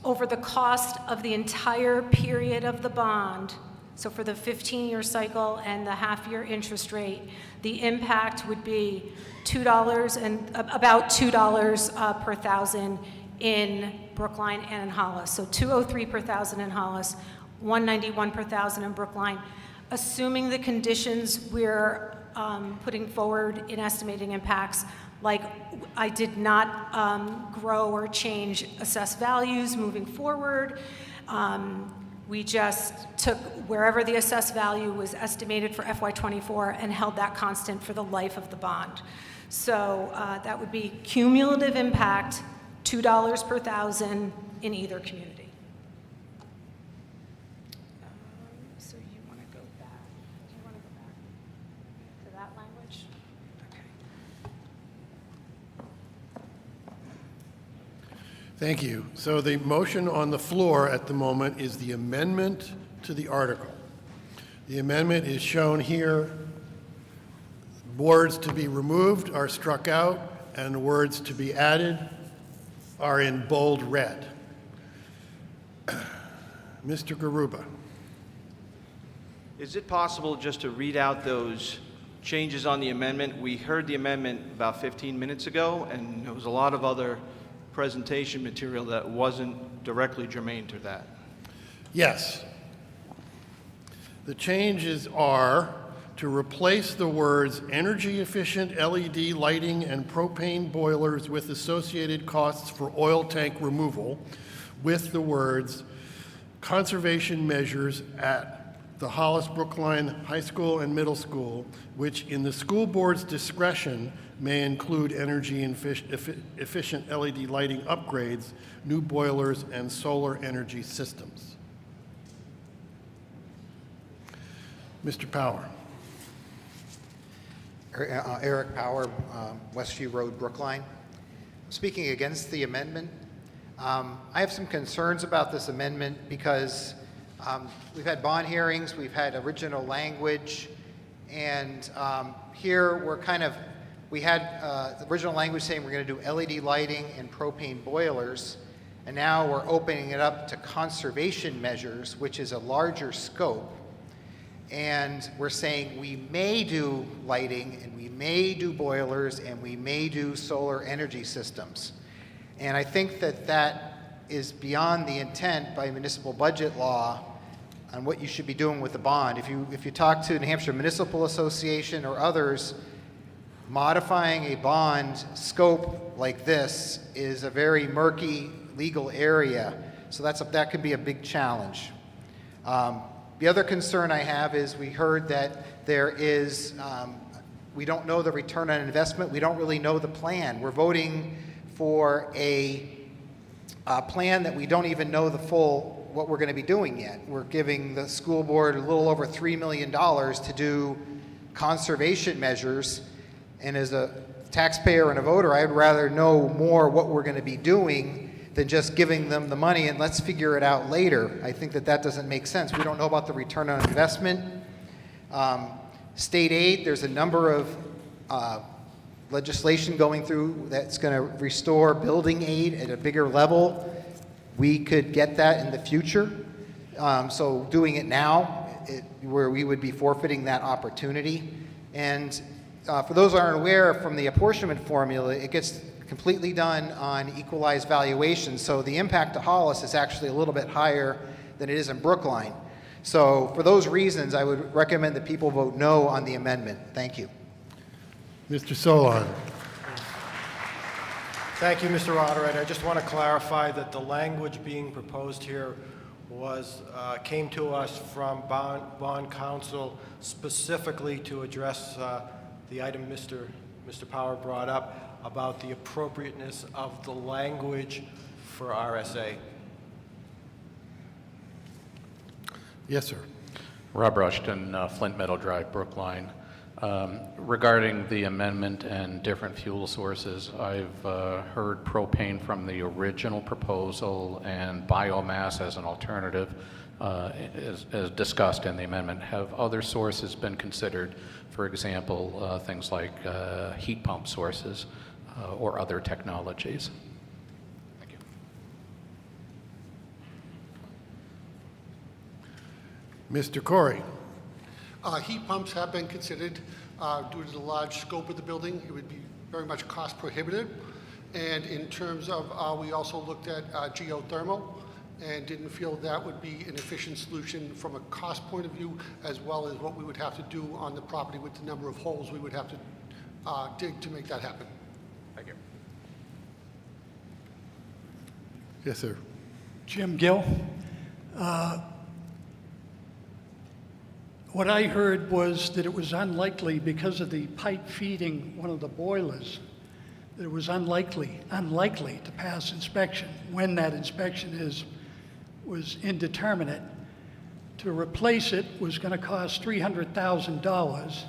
over the cost of the entire period of the bond, so for the 15-year cycle and the half-year interest rate, the impact would be about $2 per thousand in Brookline and in Hollis. So 203 per thousand in Hollis, 191 per thousand in Brookline. Assuming the conditions we're putting forward in estimating impacts, like I did not grow or change assessed values moving forward. We just took wherever the assessed value was estimated for FY24 and held that constant for the life of the bond. So that would be cumulative impact, $2 per thousand in either community. So you want to go back? Do you want to go back to that language? Okay. Thank you. So the motion on the floor at the moment is the amendment to the article. The amendment is shown here. Words to be removed are struck out, and words to be added are in bold red. Mr. Garuba. Is it possible just to read out those changes on the amendment? We heard the amendment about 15 minutes ago, and there was a lot of other presentation material that wasn't directly germane to that. Yes. The changes are to replace the words energy-efficient LED lighting and propane boilers with associated costs for oil tank removal with the words conservation measures at the Hollis Brookline High School and Middle School, which in the school board's discretion may include energy-efficient LED lighting upgrades, new boilers, and solar energy systems. Mr. Power. Eric Power, Westview Road, Brookline. Speaking against the amendment, I have some concerns about this amendment because we've had bond hearings, we've had original language, and here we had original language saying we're going to do LED lighting and propane boilers, and now we're opening it up to conservation measures, which is a larger scope. And we're saying we may do lighting, and we may do boilers, and we may do solar energy systems. And I think that that is beyond the intent by municipal budget law on what you should be doing with the bond. If you talk to New Hampshire Municipal Association or others, modifying a bond scope like this is a very murky legal area. So that could be a big challenge. The other concern I have is we heard that there is, we don't know the return on investment. We don't really know the plan. We're voting for a plan that we don't even know the full, what we're going to be doing yet. We're giving the school board a little over $3 million to do conservation measures. And as a taxpayer and a voter, I'd rather know more what we're going to be doing than just giving them the money and let's figure it out later. I think that doesn't make sense. We don't know about the return on investment. State aid, there's a number of legislation going through that's going to restore building aid at a bigger level. We could get that in the future. So doing it now, where we would be forfeiting that opportunity. And for those who aren't aware, from the apportionment formula, it gets completely done on equalized valuation. So the impact to Hollis is actually a little bit higher than it is in Brookline. So for those reasons, I would recommend that people vote no on the amendment. Thank you. Mr. Solon. Thank you, Mr. Moderator. I just want to clarify that the language being proposed here came to us from bond counsel specifically to address the item Mr. Power brought up about the appropriateness of the language for RSA. Yes, sir. Rob Rushton, Flint Meadow Drive, Brookline. Regarding the amendment and different fuel sources, I've heard propane from the original proposal and biomass as an alternative, as discussed in the amendment. Have other sources been considered? For example, things like heat pump sources or other technologies? Thank you. Mr. Corey. Heat pumps have been considered due to the large scope of the building. It would be very much cost prohibitive. And in terms of, we also looked at geothermal and didn't feel that would be an efficient solution from a cost point of view, as well as what we would have to do on the property with the number of holes we would have to dig to make that happen. Thank you. Yes, sir. Jim Gill. What I heard was that it was unlikely, because of the pipe feeding one of the boilers, that it was unlikely to pass inspection when that inspection was indeterminate. To replace it was going to cost $300,000.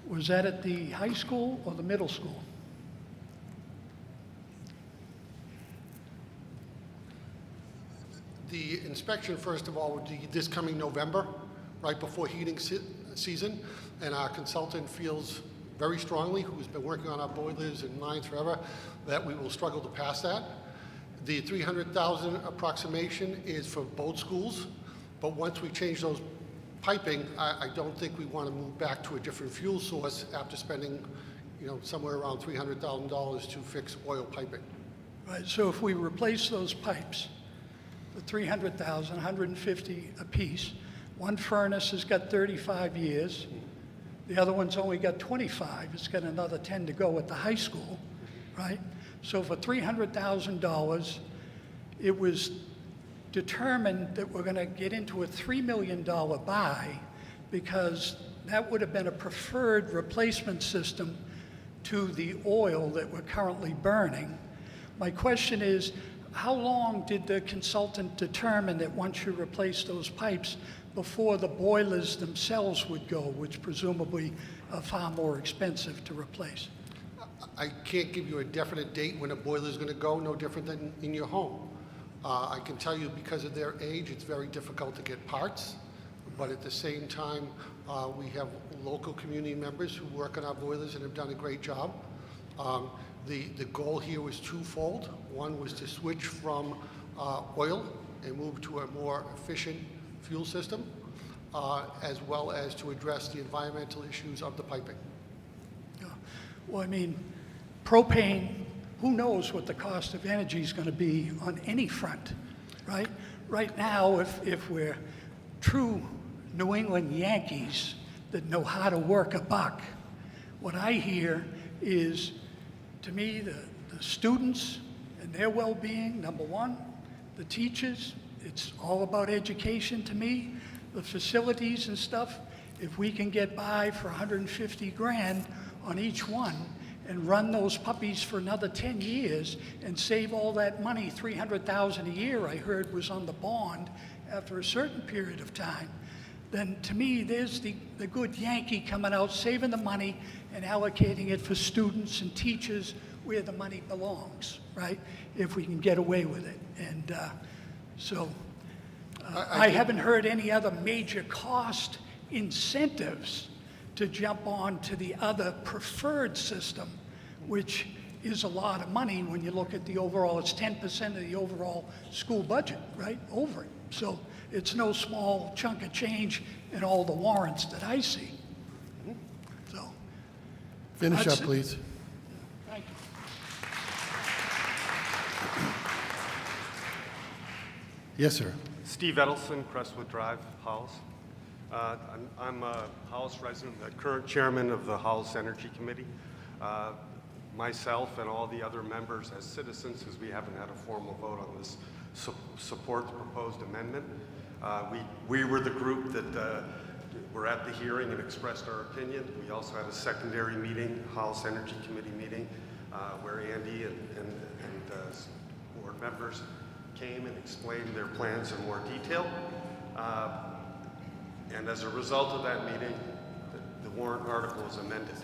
Was that at the high school or the middle school? The inspection, first of all, would be this coming November, right before heating season, and our consultant feels very strongly, who's been working on our boilers and lines forever, that we will struggle to pass that. The 300,000 approximation is for both schools, but once we change those piping, I don't think we want to move back to a different fuel source after spending, somewhere around $300,000 to fix oil piping. Right, so if we replace those pipes, the 300,000, 150 apiece, one furnace has got 35 years, the other one's only got 25, it's got another 10 to go at the high school, right? So for $300,000, it was determined that we're gonna get into a $3 million buy, because that would have been a preferred replacement system to the oil that we're currently burning. My question is, how long did the consultant determine that once you replace those pipes before the boilers themselves would go, which presumably are far more expensive to replace? I can't give you a definite date when a boiler is going to go, no different than in your home. I can tell you because of their age, it's very difficult to get parts, but at the same time, we have local community members who work on our boilers and have done a great job. The goal here was twofold. One was to switch from oil and move to a more efficient fuel system, as well as to address the environmental issues of the piping. Well, I mean, propane, who knows what the cost of energy is going to be on any front, right? Right now, if we're true New England Yankees that know how to work a buck, what I hear is, to me, the students and their well-being, number one, the teachers, it's all about education to me, the facilities and stuff. If we can get by for 150 grand on each one and run those puppies for another 10 years and save all that money, $300,000 a year I heard was on the bond after a certain period of time, then to me, there's the good Yankee coming out, saving the money and allocating it for students and teachers where the money belongs, right? If we can get away with it. And I haven't heard any other major cost incentives to jump on to the other preferred system, which is a lot of money when you look at the overall, it's 10% of the overall school budget, right? Over it. So it's no small chunk of change in all the warrants that I see. So. Finish up, please. Thank you. Yes, sir. Steve Edelson, Crestwood Drive, Hollis. I'm a Hollis resident, the current chairman of the Hollis Energy Committee. Myself and all the other members as citizens, because we haven't had a formal vote on this, support the proposed amendment. We were the group that were at the hearing and expressed our opinion. We also had a secondary meeting, Hollis Energy Committee meeting, where Andy and board members came and explained their plans in more detail. And as a result of that meeting, the warrant article is amended.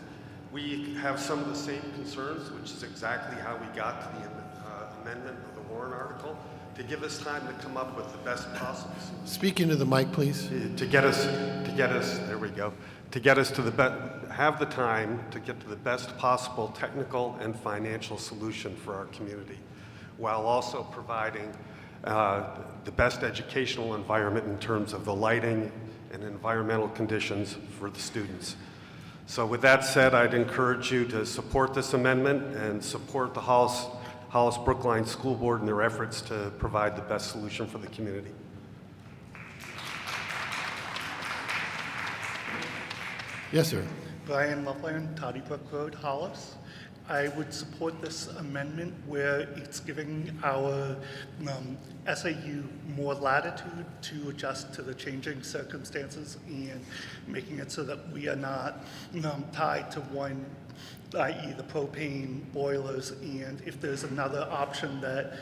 We have some of the same concerns, which is exactly how we got to the amendment of the warrant article, to give us time to come up with the best possible solution. Speak into the mic, please. To get us, there we go, to get us to have the time to get to the best possible technical and financial solution for our community, while also providing the best educational environment in terms of the lighting and environmental conditions for the students. So with that said, I'd encourage you to support this amendment and support the Hollis Hollis Brookline School Board in their efforts to provide the best solution for the community. Yes, sir. Brian Loveland, Toddy Brook Road, Hollis. I would support this amendment where it's giving our SAU more latitude to adjust to the changing circumstances and making it so that we are not tied to one, i.e. the propane boilers, and if there's another option that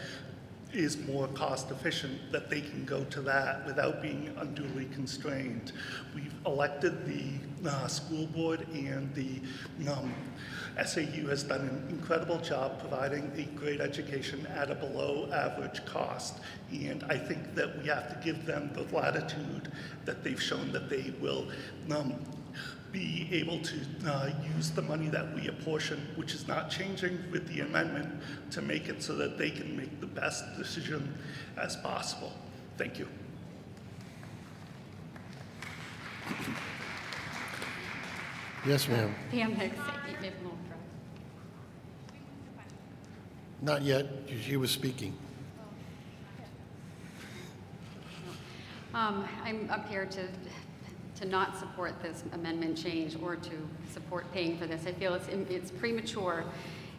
is more cost efficient, that they can go to that without being unduly constrained. We've elected the school board, and the SAU has done an incredible job providing a great education at a below average cost. And I think that we have to give them the latitude that they've shown that they will be able to use the money that we apportion, which is not changing with the amendment, to make it so that they can make the best decision as possible. Thank you. Yes, ma'am. Pam Hicks, 8 Maple Knoll Drive. Not yet. She was speaking. I'm up here to not support this amendment change or to support paying for this. I feel it's premature,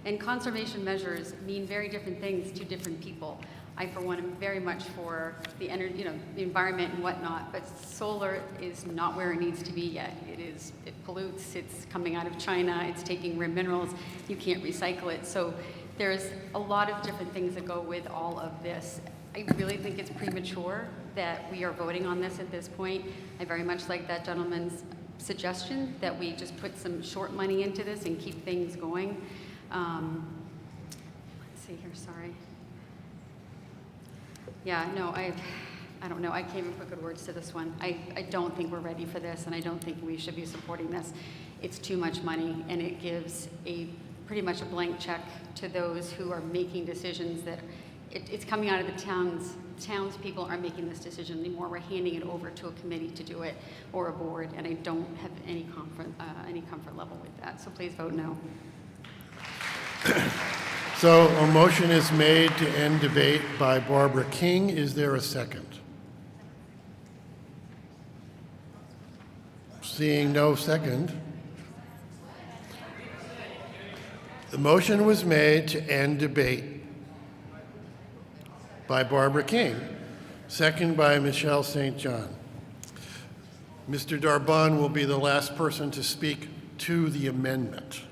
and conservation measures mean very different things to different people. I, for one, am very much for the energy, the environment and whatnot, but solar is not where it needs to be yet. It pollutes, it's coming out of China, it's taking rare minerals, you can't recycle it. So there's a lot of different things that go with all of this. I really think it's premature that we are voting on this at this point. I very much like that gentleman's suggestion that we just put some short money into this and keep things going. Let's see here, sorry. Yeah, no, I don't know. I can't even put good words to this one. I don't think we're ready for this, and I don't think we should be supporting this. It's too much money, and it gives pretty much a blank check to those who are making decisions that it's coming out of the townspeople aren't making this decision anymore. We're handing it over to a committee to do it, or a board, and I don't have any comfort level with that. So please vote no. So a motion is made to end debate by Barbara King. Is there a second? Seeing no second. The motion was made to end debate by Barbara King, second by Michelle St. John. Mr. Darbon will be the last person to speak to the amendment.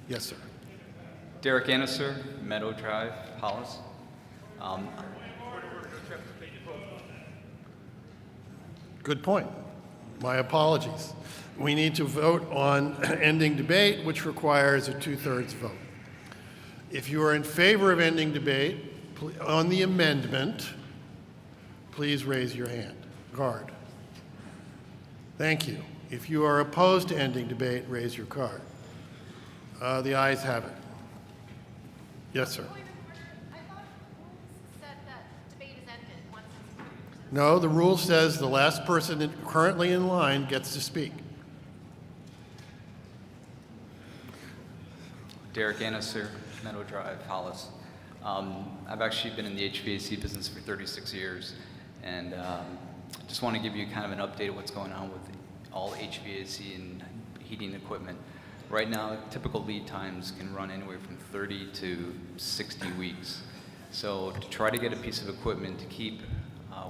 Yes, sir. Derek Anniser, Meadow Drive, Hollis. Good point. My apologies. We need to vote on ending debate, which requires a 2/3 vote. If you are in favor of ending debate on the amendment, please raise your hand. Card. Thank you. If you are opposed to ending debate, raise your card. The ayes have it. Yes, sir. No, the rule says the last person currently in line gets to speak. Derek Anniser, Meadow Drive, Hollis. I've actually been in the HVAC business for 36 years, and just want to give you kind of an update of what's going on with all HVAC and heating equipment. Right now, typical lead times can run anywhere from 30 to 60 weeks. So to try to get a piece of equipment to keep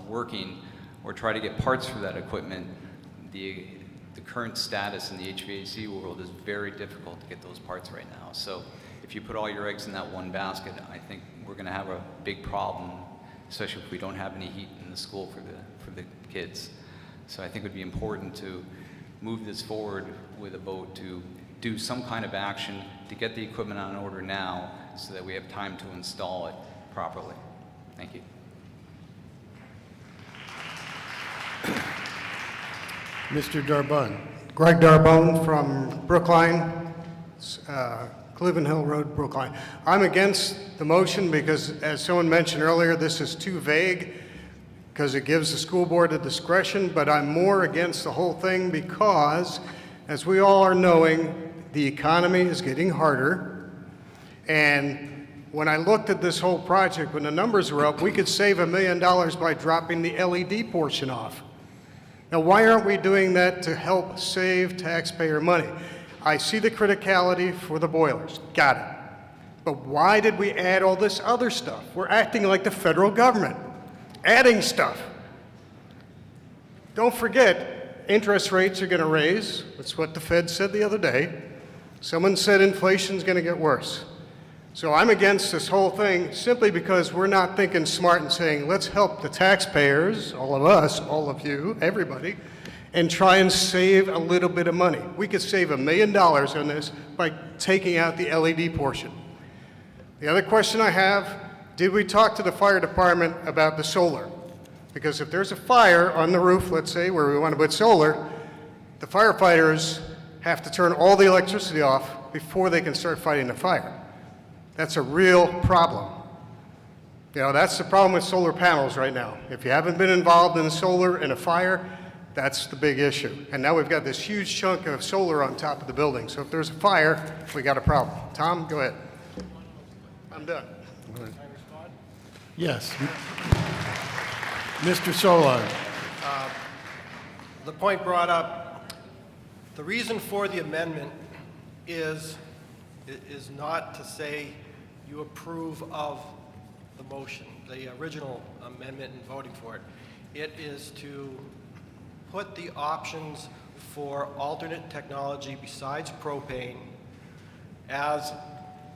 working, or try to get parts for that equipment, the current status in the HVAC world is very difficult to get those parts right now. So if you put all your eggs in that one basket, I think we're going to have a big problem, especially if we don't have any heat in the school for the kids. So I think it would be important to move this forward with a vote to do some kind of action to get the equipment on order now so that we have time to install it properly. Thank you. Mr. Darbon. Greg Darbone from Brookline, Cleveland Hill Road, Brookline. I'm against the motion because, as someone mentioned earlier, this is too vague because it gives the school board the discretion, but I'm more against the whole thing because, as we all are knowing, the economy is getting harder, and when I looked at this whole project, when the numbers were up, we could save $1 million by dropping the LED portion off. Now, why aren't we doing that to help save taxpayer money? I see the criticality for the boilers, got it. But why did we add all this other stuff? We're acting like the federal government, adding stuff. Don't forget, interest rates are going to raise. That's what the Fed said the other day. Someone said inflation's going to get worse. So I'm against this whole thing simply because we're not thinking smart and saying, let's help the taxpayers, all of us, all of you, everybody, and try and save a little bit of money. We could save $1 million on this by taking out the LED portion. The other question I have, did we talk to the fire department about the solar? Because if there's a fire on the roof, let's say, where we want to put solar, the firefighters have to turn all the electricity off before they can start fighting the fire. That's a real problem. You know, that's the problem with solar panels right now. If you haven't been involved in solar in a fire, that's the big issue. And now we've got this huge chunk of solar on top of the building. So if there's a fire, we got a problem. Tom, go ahead. I'm done. Yes. Mr. Solon. The point brought up, the reason for the amendment is not to say you approve of the motion, the original amendment and voting for it. It is to put the options for alternate technology besides propane as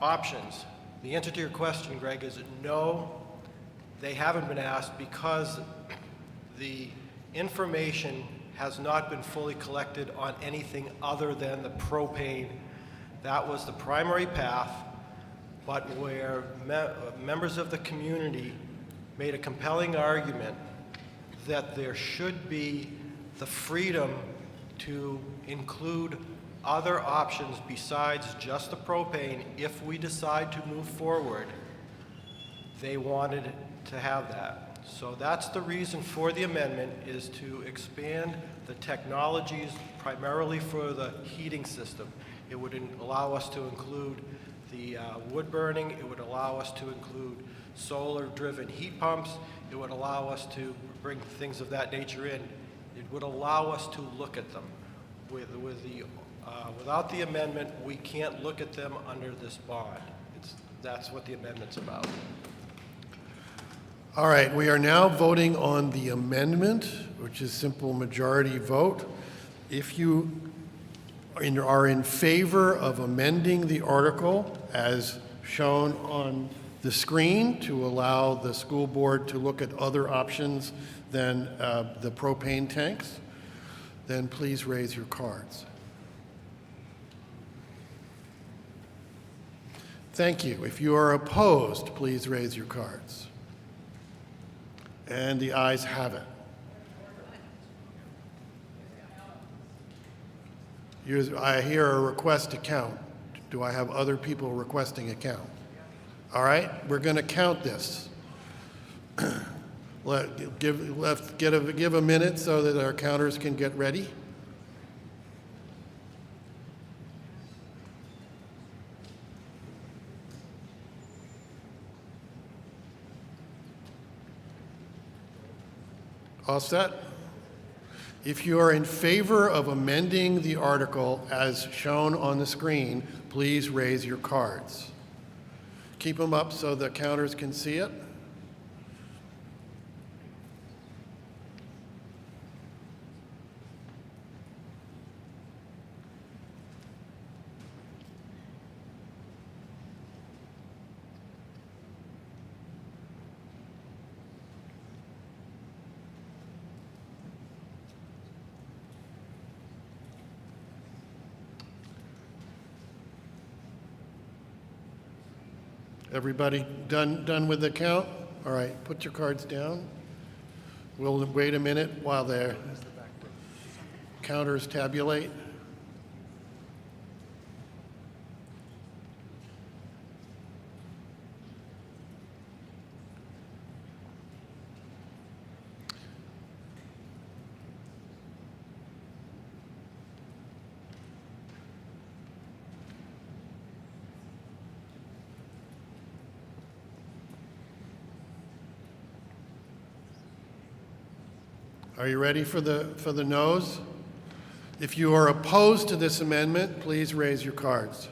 options. The answer to your question, Greg, is no, they haven't been asked because the information has not been fully collected on anything other than the propane. That was the primary path, but where members of the community made a compelling argument that there should be the freedom to include other options besides just the propane if we decide to move forward, they wanted to have that. So that's the reason for the amendment, is to expand the technologies primarily for the heating system. It would allow us to include the wood burning. It would allow us to include solar-driven heat pumps. It would allow us to bring things of that nature in. It would allow us to look at them. Without the amendment, we can't look at them under this bond. That's what the amendment's about. All right, we are now voting on the amendment, which is simple majority vote. If you are in favor of amending the article as shown on the screen to allow the school board to look at other options than the propane tanks, then please raise your cards. Thank you. If you are opposed, please raise your cards. And the ayes have it. I hear a request to count. Do I have other people requesting a count? All right, we're going to count this. Give a minute so that our counters can get ready. All set? If you are in favor of amending the article as shown on the screen, please raise your cards. Keep them up so the counters can see it. Everybody done with the count? All right, put your cards down. We'll wait a minute while their counters tabulate. Are you ready for the noes? If you are opposed to this amendment, please raise your cards.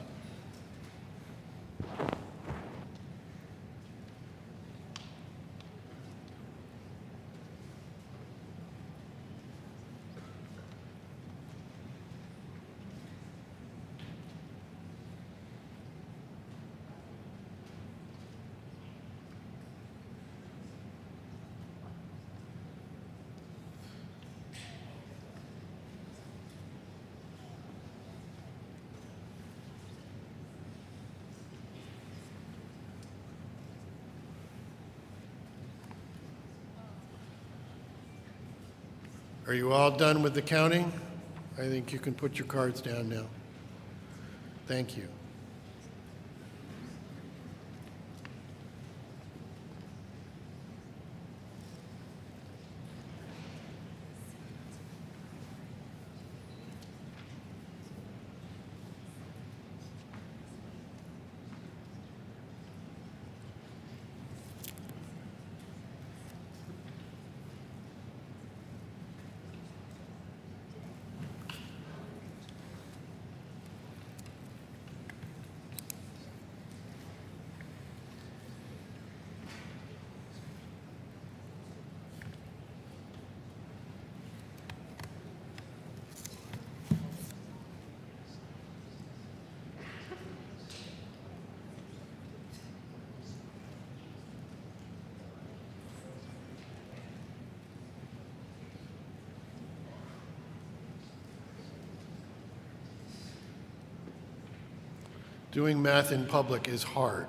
Are you all done with the counting? I think you can put your cards down now. Thank you. Doing math in public is hard.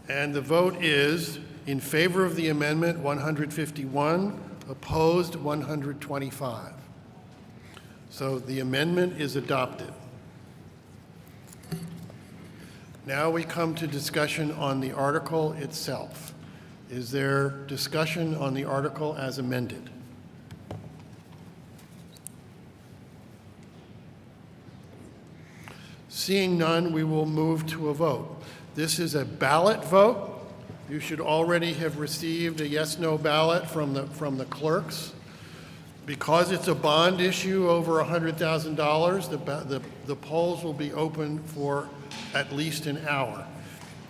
And the vote is in favor of the amendment, 151, opposed, 125. So the amendment is adopted. Now we come to discussion on the article itself. Is there discussion on the article as amended? Seeing none, we will move to a vote. This is a ballot vote. You should already have received a yes/no ballot from the clerks. Because it's a bond issue over $100,000, the polls will be open for at least an hour.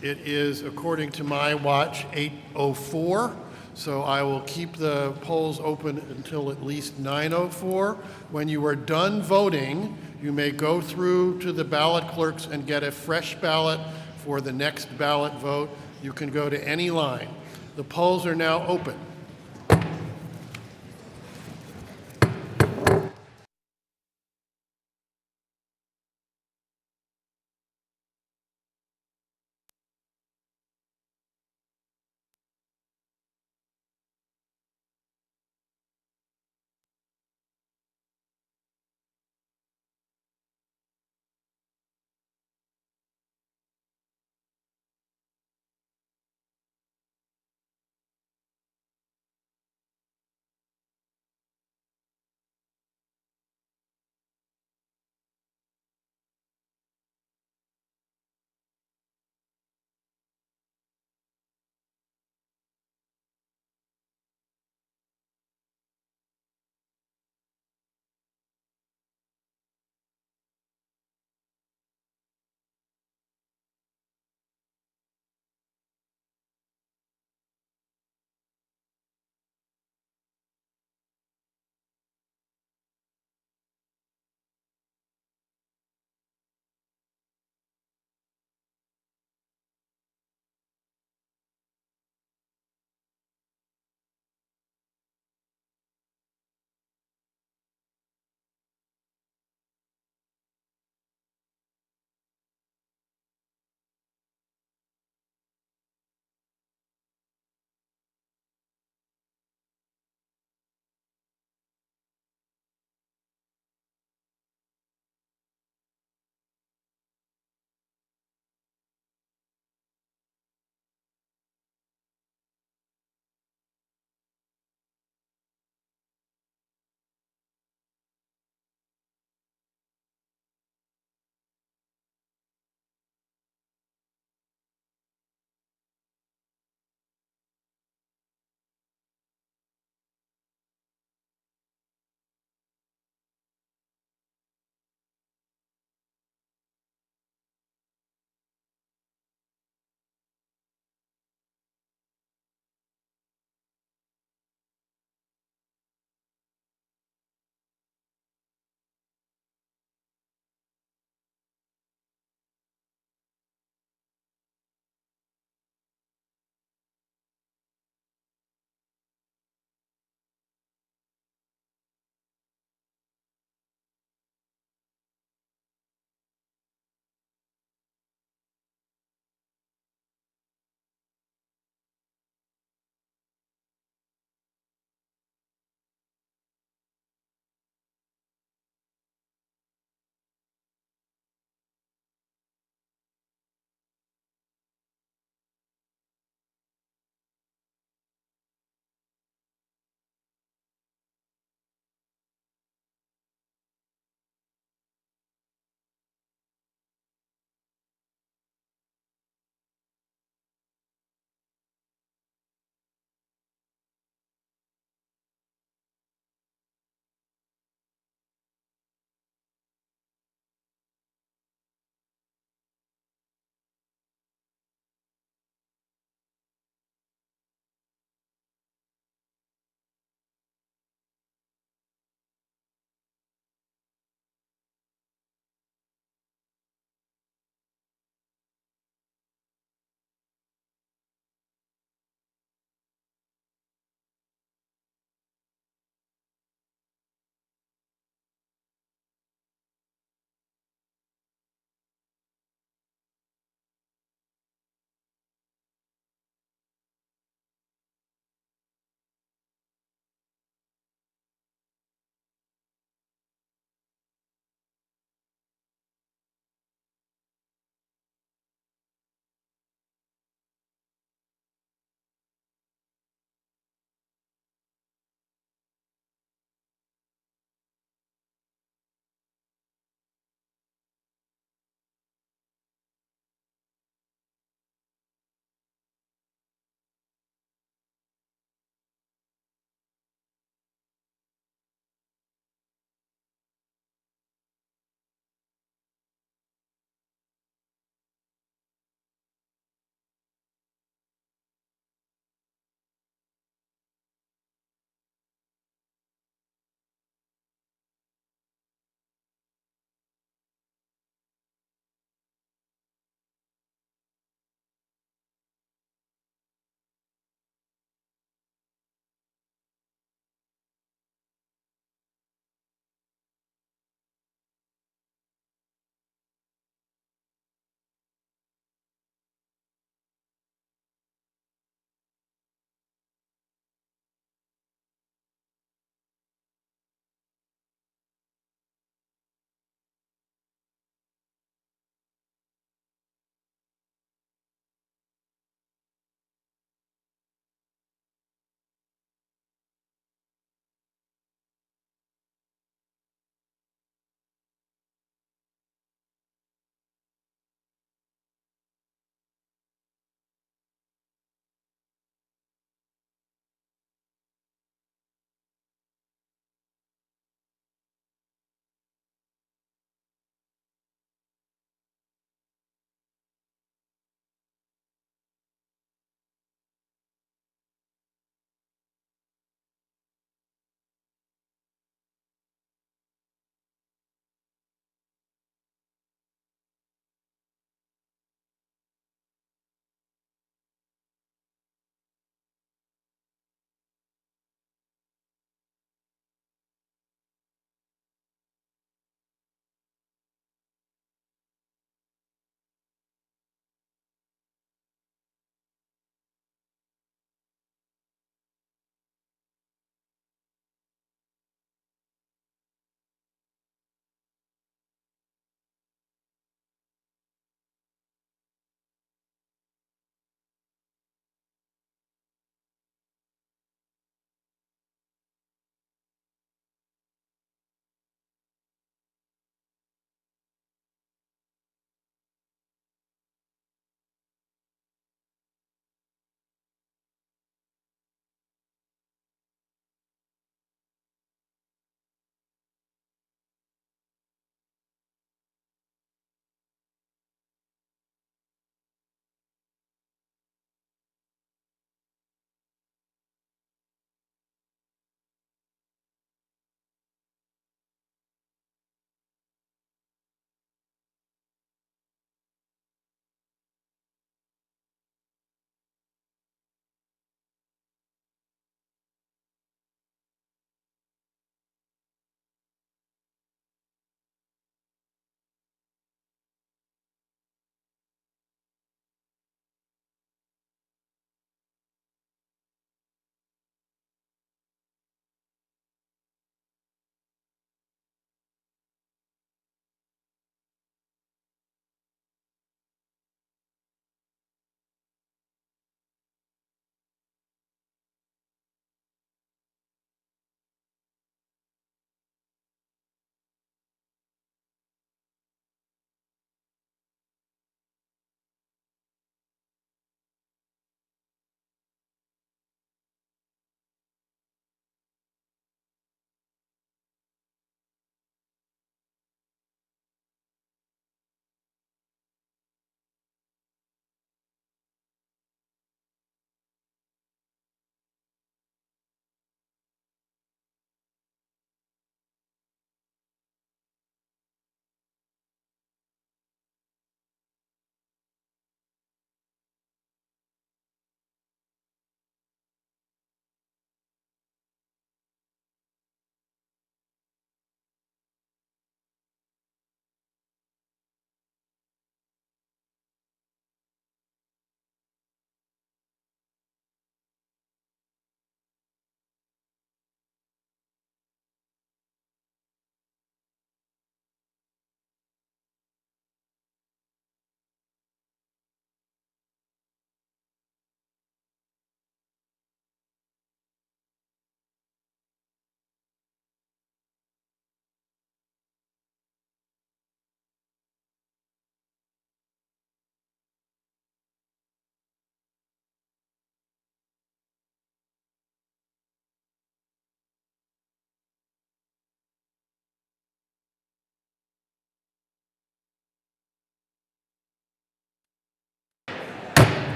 It is, according to my watch, 8:04, so I will keep the polls open until at least 9:04. When you are done voting, you may go through to the ballot clerks and get a fresh ballot for the next ballot vote. You can go to any line. The polls are now open.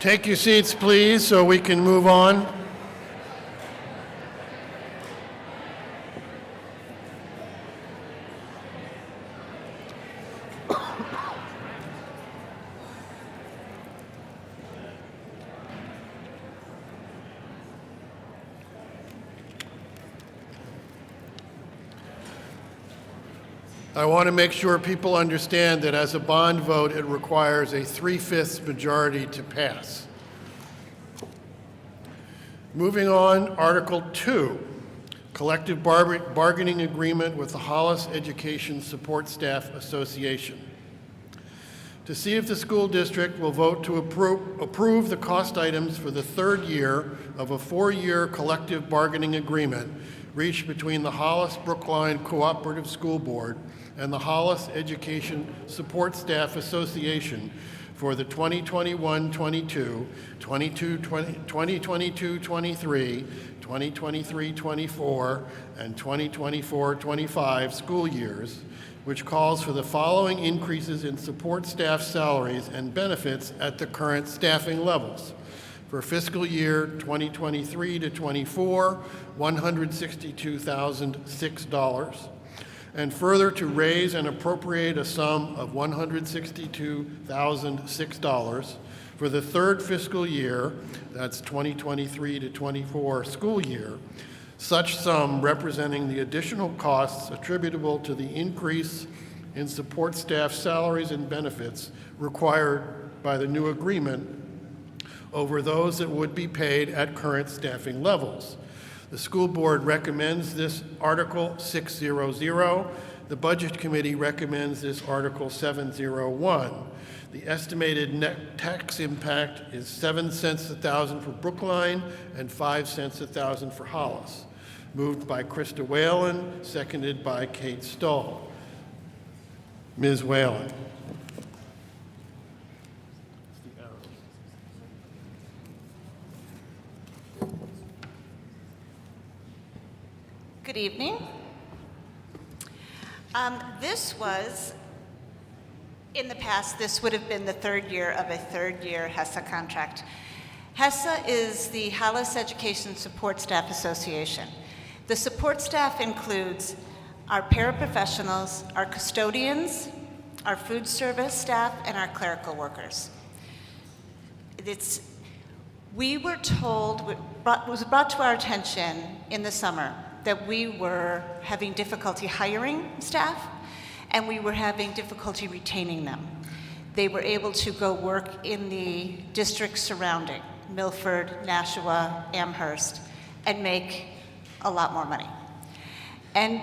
Take your seats, please, so we can move on. I want to make sure people understand that as a bond vote, it requires a 3/5 majority to pass. Moving on, Article 2, collective bargaining agreement with the Hollis Education Support Staff Association. To see if the school district will vote to approve the cost items for the third year of a 4-year collective bargaining agreement reached between the Hollis Brookline Cooperative School Board and the Hollis Education Support Staff Association for the 2021-22, 2022-23, 2023-24, and 2024-25 school years, which calls for the following increases in support staff salaries and benefits at the current staffing levels. For fiscal year 2023 to 24, $162,006. And further to raise and appropriate a sum of $162,006 for the third fiscal year, that's 2023 to 24 school year, such sum representing the additional costs attributable to the increase in support staff salaries and benefits required by the new agreement over those that would be paid at current staffing levels. The school board recommends this Article 600. The Budget Committee recommends this Article 701. The estimated net tax impact is 7 cents a thousand for Brookline and 5 cents a thousand for Hollis. Moved by Krista Whalen, seconded by Kate Stoll. Ms. Whalen. Good evening. This was, in the past, this would have been the third year of a third-year HESA contract. HESA is the Hollis Education Support Staff Association. The support staff includes our paraprofessionals, our custodians, our food service staff, and our clerical workers. We were told, it was brought to our attention in the summer that we were having difficulty hiring staff and we were having difficulty retaining them. They were able to go work in the districts surrounding, Milford, Nashua, Amherst, and make a lot more money. And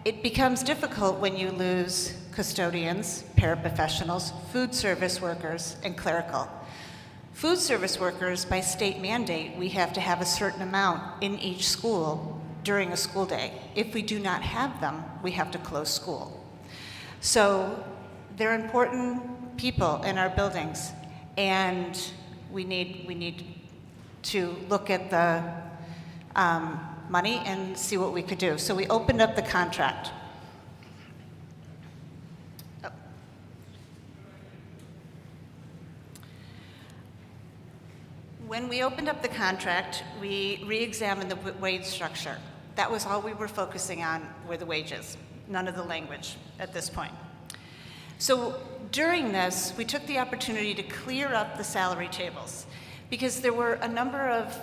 it becomes difficult when you lose custodians, paraprofessionals, food service workers, and clerical. Food service workers, by state mandate, we have to have a certain amount in each school during a school day. If we do not have them, we have to close school. So they're important people in our buildings, and we need to look at the money and see what we could do. So we opened up the contract. When we opened up the contract, we re-examined the wage structure. That was all we were focusing on, were the wages, none of the language at this point. So during this, we took the opportunity to clear up the salary tables because there were a number of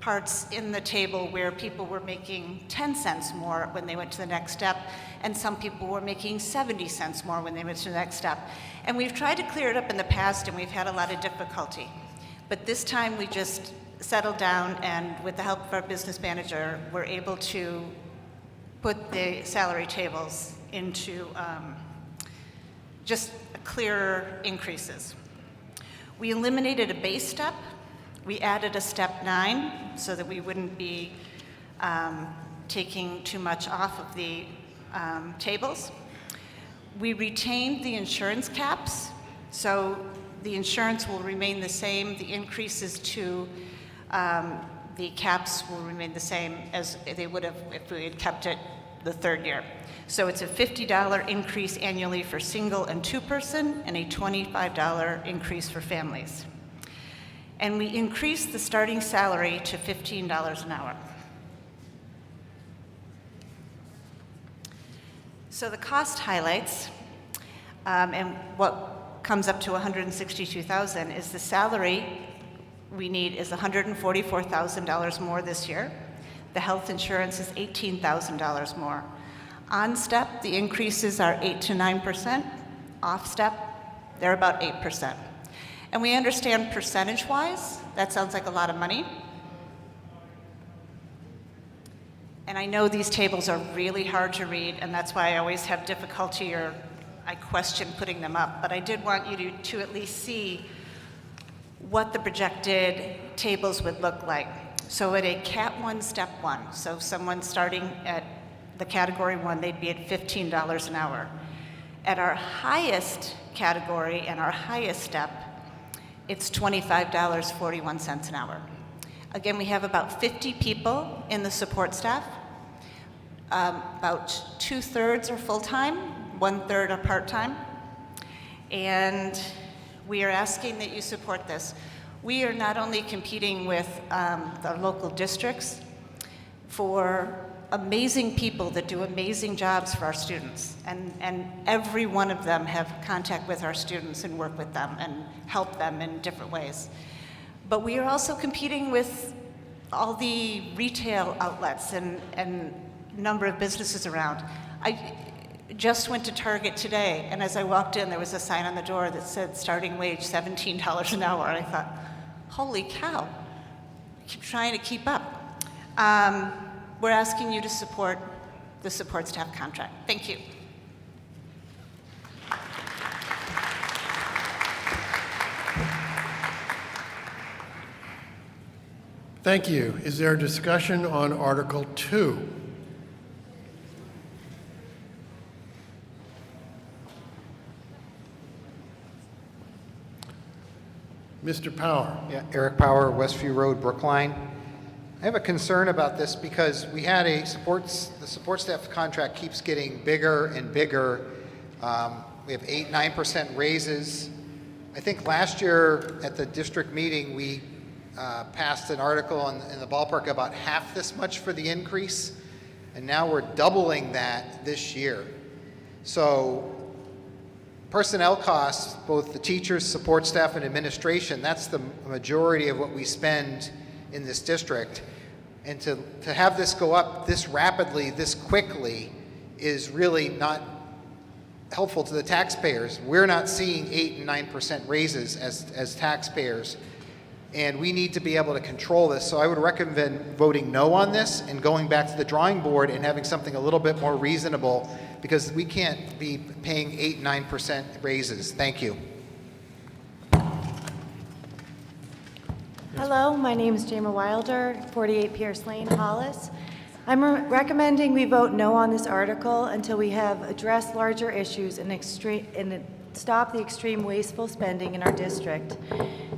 parts in the table where people were making 10 cents more when they went to the next step, and some people were making 70 cents more when they went to the next step. And we've tried to clear it up in the past, and we've had a lot of difficulty. But this time we just settled down, and with the help of our business manager, we're able to put the salary tables into just clearer increases. We eliminated a base step. We added a step 9 so that we wouldn't be taking too much off of the tables. We retained the insurance caps, so the insurance will remain the same. The increases to the caps will remain the same as they would have if we had kept it the third year. So it's a $50 increase annually for single and two-person and a $25 increase for families. and we increased the starting salary to $15 an hour. So the cost highlights, and what comes up to $162,000 is the salary we need is $144,000 more this year. The health insurance is $18,000 more. On step, the increases are 8 to 9%. Off step, they're about 8%. And we understand percentage-wise, that sounds like a lot of money. And I know these tables are really hard to read, and that's why I always have difficulty or I question putting them up. But I did want you to at least see what the projected tables would look like. So at a Cat 1, Step 1, so someone starting at the Category 1, they'd be at $15 an hour. At our highest category and our highest step, it's $25.41 an hour. Again, we have about 50 people in the support staff. About 2/3 are full-time, 1/3 are part-time. And we are asking that you support this. We are not only competing with the local districts for amazing people that do amazing jobs for our students, and every one of them have contact with our students and work with them and help them in different ways. But we are also competing with all the retail outlets and number of businesses around. I just went to Target today, and as I walked in, there was a sign on the door that said starting wage $17 an hour, and I thought, holy cow, I keep trying to keep up. We're asking you to support the support staff contract. Thank you. Thank you. Is there a discussion on Article 2? Mr. Power. Yeah, Eric Power, Westview Road, Brookline. I have a concern about this because we had the support staff contract keeps getting bigger and bigger. We have 8, 9% raises. I think last year at the district meeting, we passed an article in the ballpark about half this much for the increase, and now we're doubling that this year. So personnel costs, both the teachers, support staff, and administration, that's the majority of what we spend in this district. And to have this go up this rapidly, this quickly, is really not helpful to the taxpayers. We're not seeing 8 and 9% raises as taxpayers, and we need to be able to control this. So I would recommend voting no on this and going back to the drawing board and having something a little bit more reasonable, because we can't be paying 8, 9% raises. Thank you. Hello, my name is Jamer Wilder, 48 Pierce Lane, Hollis. I'm recommending we vote no on this article until we have addressed larger issues and stop the extreme wasteful spending in our district.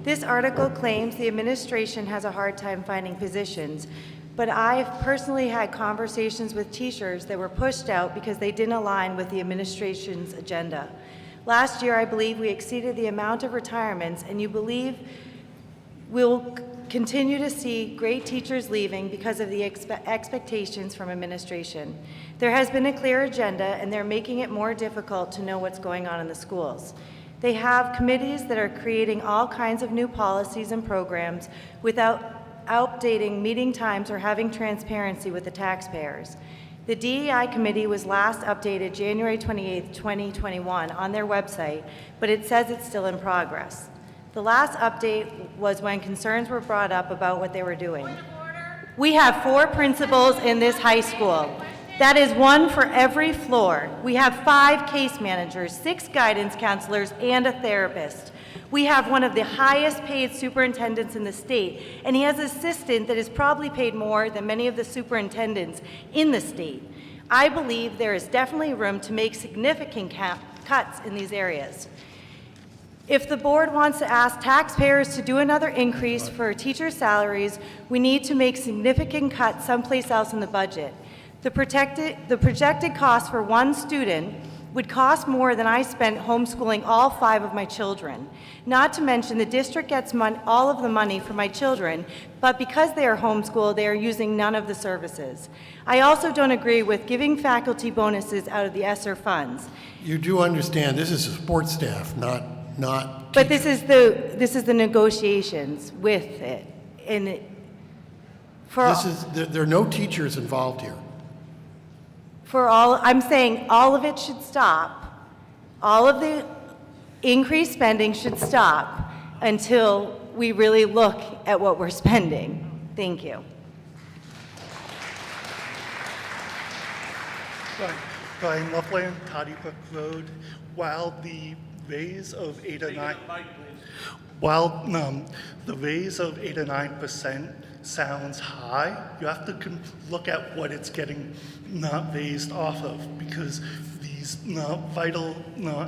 This article claims the administration has a hard time finding positions, but I've personally had conversations with teachers that were pushed out because they didn't align with the administration's agenda. Last year, I believe we exceeded the amount of retirements, and you believe we'll continue to see great teachers leaving because of the expectations from administration. There has been a clear agenda, and they're making it more difficult to know what's going on in the schools. They have committees that are creating all kinds of new policies and programs without updating meeting times or having transparency with the taxpayers. The DEI committee was last updated January 28, 2021 on their website, but it says it's still in progress. The last update was when concerns were brought up about what they were doing. We have 4 principals in this high school. That is 1 for every floor. We have 5 case managers, 6 guidance counselors, and a therapist. We have one of the highest paid superintendents in the state, and he has an assistant that is probably paid more than many of the superintendents in the state. I believe there is definitely room to make significant cuts in these areas. If the board wants to ask taxpayers to do another increase for teacher salaries, we need to make significant cuts someplace else in the budget. The projected cost for one student would cost more than I spent homeschooling all 5 of my children. Not to mention the district gets all of the money for my children, but because they are homeschooled, they are using none of the services. I also don't agree with giving faculty bonuses out of the ESSER funds. You do understand this is support staff, not But this is the negotiations with it, and there are no teachers involved here. I'm saying all of it should stop. All of the increased spending should stop until we really look at what we're spending. Thank you. Brian Loveland, Toddy Brook Road. While the raise of 8 or 9, the raise of 8 or 9% sounds high, you have to look at what it's getting not raised off of, because these vital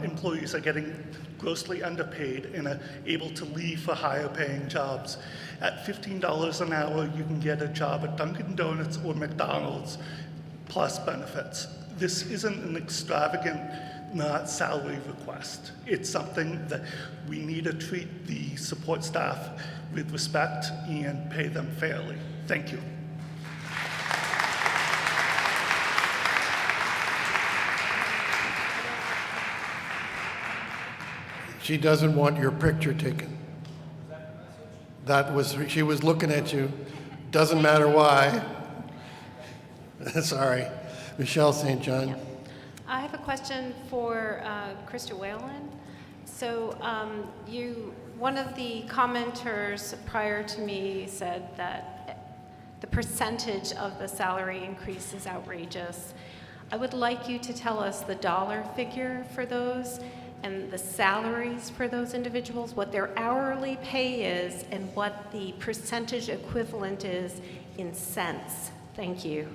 employees are getting grossly underpaid and are able to leave for higher paying jobs. At $15 an hour, you can get a job at Dunkin' Donuts or McDonald's plus benefits. This isn't an extravagant salary request. It's something that we need to treat the support staff with respect and pay them fairly. Thank you. She doesn't want your picture taken. She was looking at you. Doesn't matter why. Sorry. Michelle St. John. Yeah. I have a question for Krista Whalen. So one of the commenters prior to me said that the percentage of the salary increase is outrageous. I would like you to tell us the dollar figure for those and the salaries for those individuals, what their hourly pay is, and what the percentage equivalent is in cents. Thank you.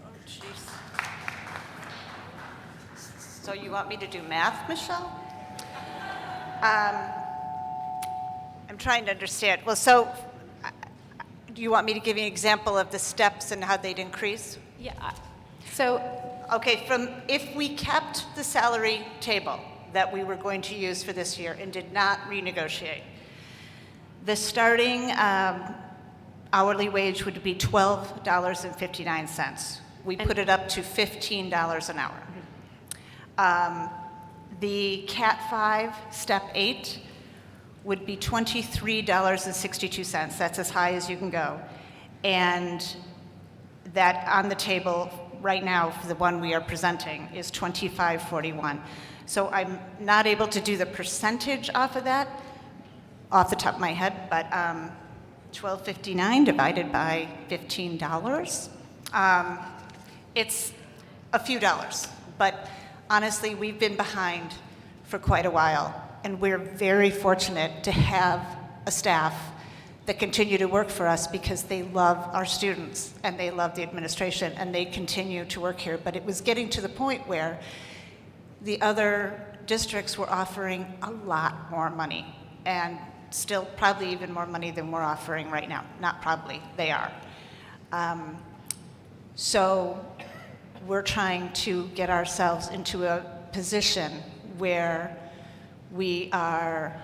Oh, jeez. So you want me to do math, Michelle? I'm trying to understand. Well, so do you want me to give you an example of the steps and how they'd increase? Yeah. Okay, if we kept the salary table that we were going to use for this year and did not renegotiate, the starting hourly wage would be $12.59. We put it up to $15 an hour. The Cat 5, Step 8, would be $23.62. That's as high as you can go. And that on the table right now for the one we are presenting is $25.41. So I'm not able to do the percentage off of that off the top of my head, but $12.59 divided by $15, it's a few dollars. But honestly, we've been behind for quite a while, and we're very fortunate to have a staff that continue to work for us because they love our students and they love the administration and they continue to work here. But it was getting to the point where the other districts were offering a lot more money, and still probably even more money than we're offering right now. Not probably, they are. So we're trying to get ourselves into a position where we are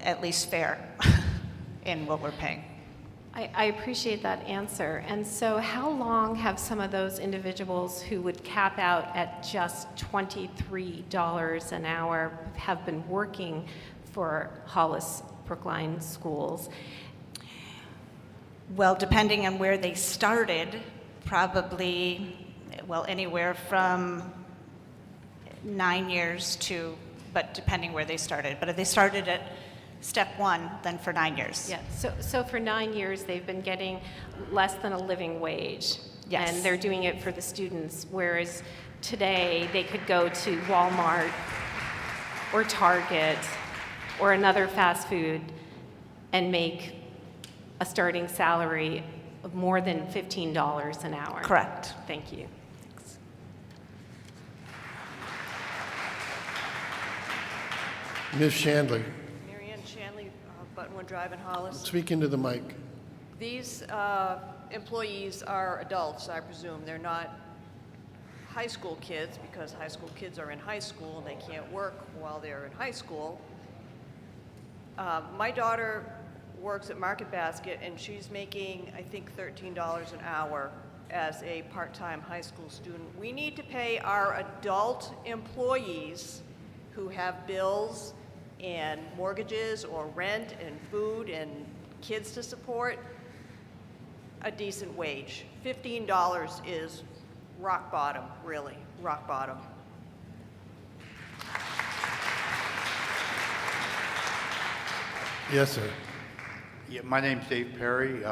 at least fair in what we're paying. I appreciate that answer. And so how long have some of those individuals who would cap out at just $23 an hour have been working for Hollis Brookline schools? Well, depending on where they started, probably, well, anywhere from 9 years to, but depending where they started. But if they started at step 1, then for 9 years. Yeah, so for 9 years, they've been getting less than a living wage. Yes. And they're doing it for the students, whereas today they could go to Walmart or Target or another fast food and make a starting salary of more than $15 an hour. Correct. Thank you. Ms. Shandley, Marianne Shanley, Buttonwood Drive in Hollis. speak into the mic. These employees are adults, I presume. They're not high school kids, because high school kids are in high school and they can't work while they're in high school. My daughter works at Market Basket, and she's making, I think, $13 an hour as a part-time high school student. We need to pay our adult employees who have bills and mortgages or rent and food and kids to support a decent wage. $15 is rock bottom, really, rock bottom. Yes, sir. Yeah, my name's Dave Perry,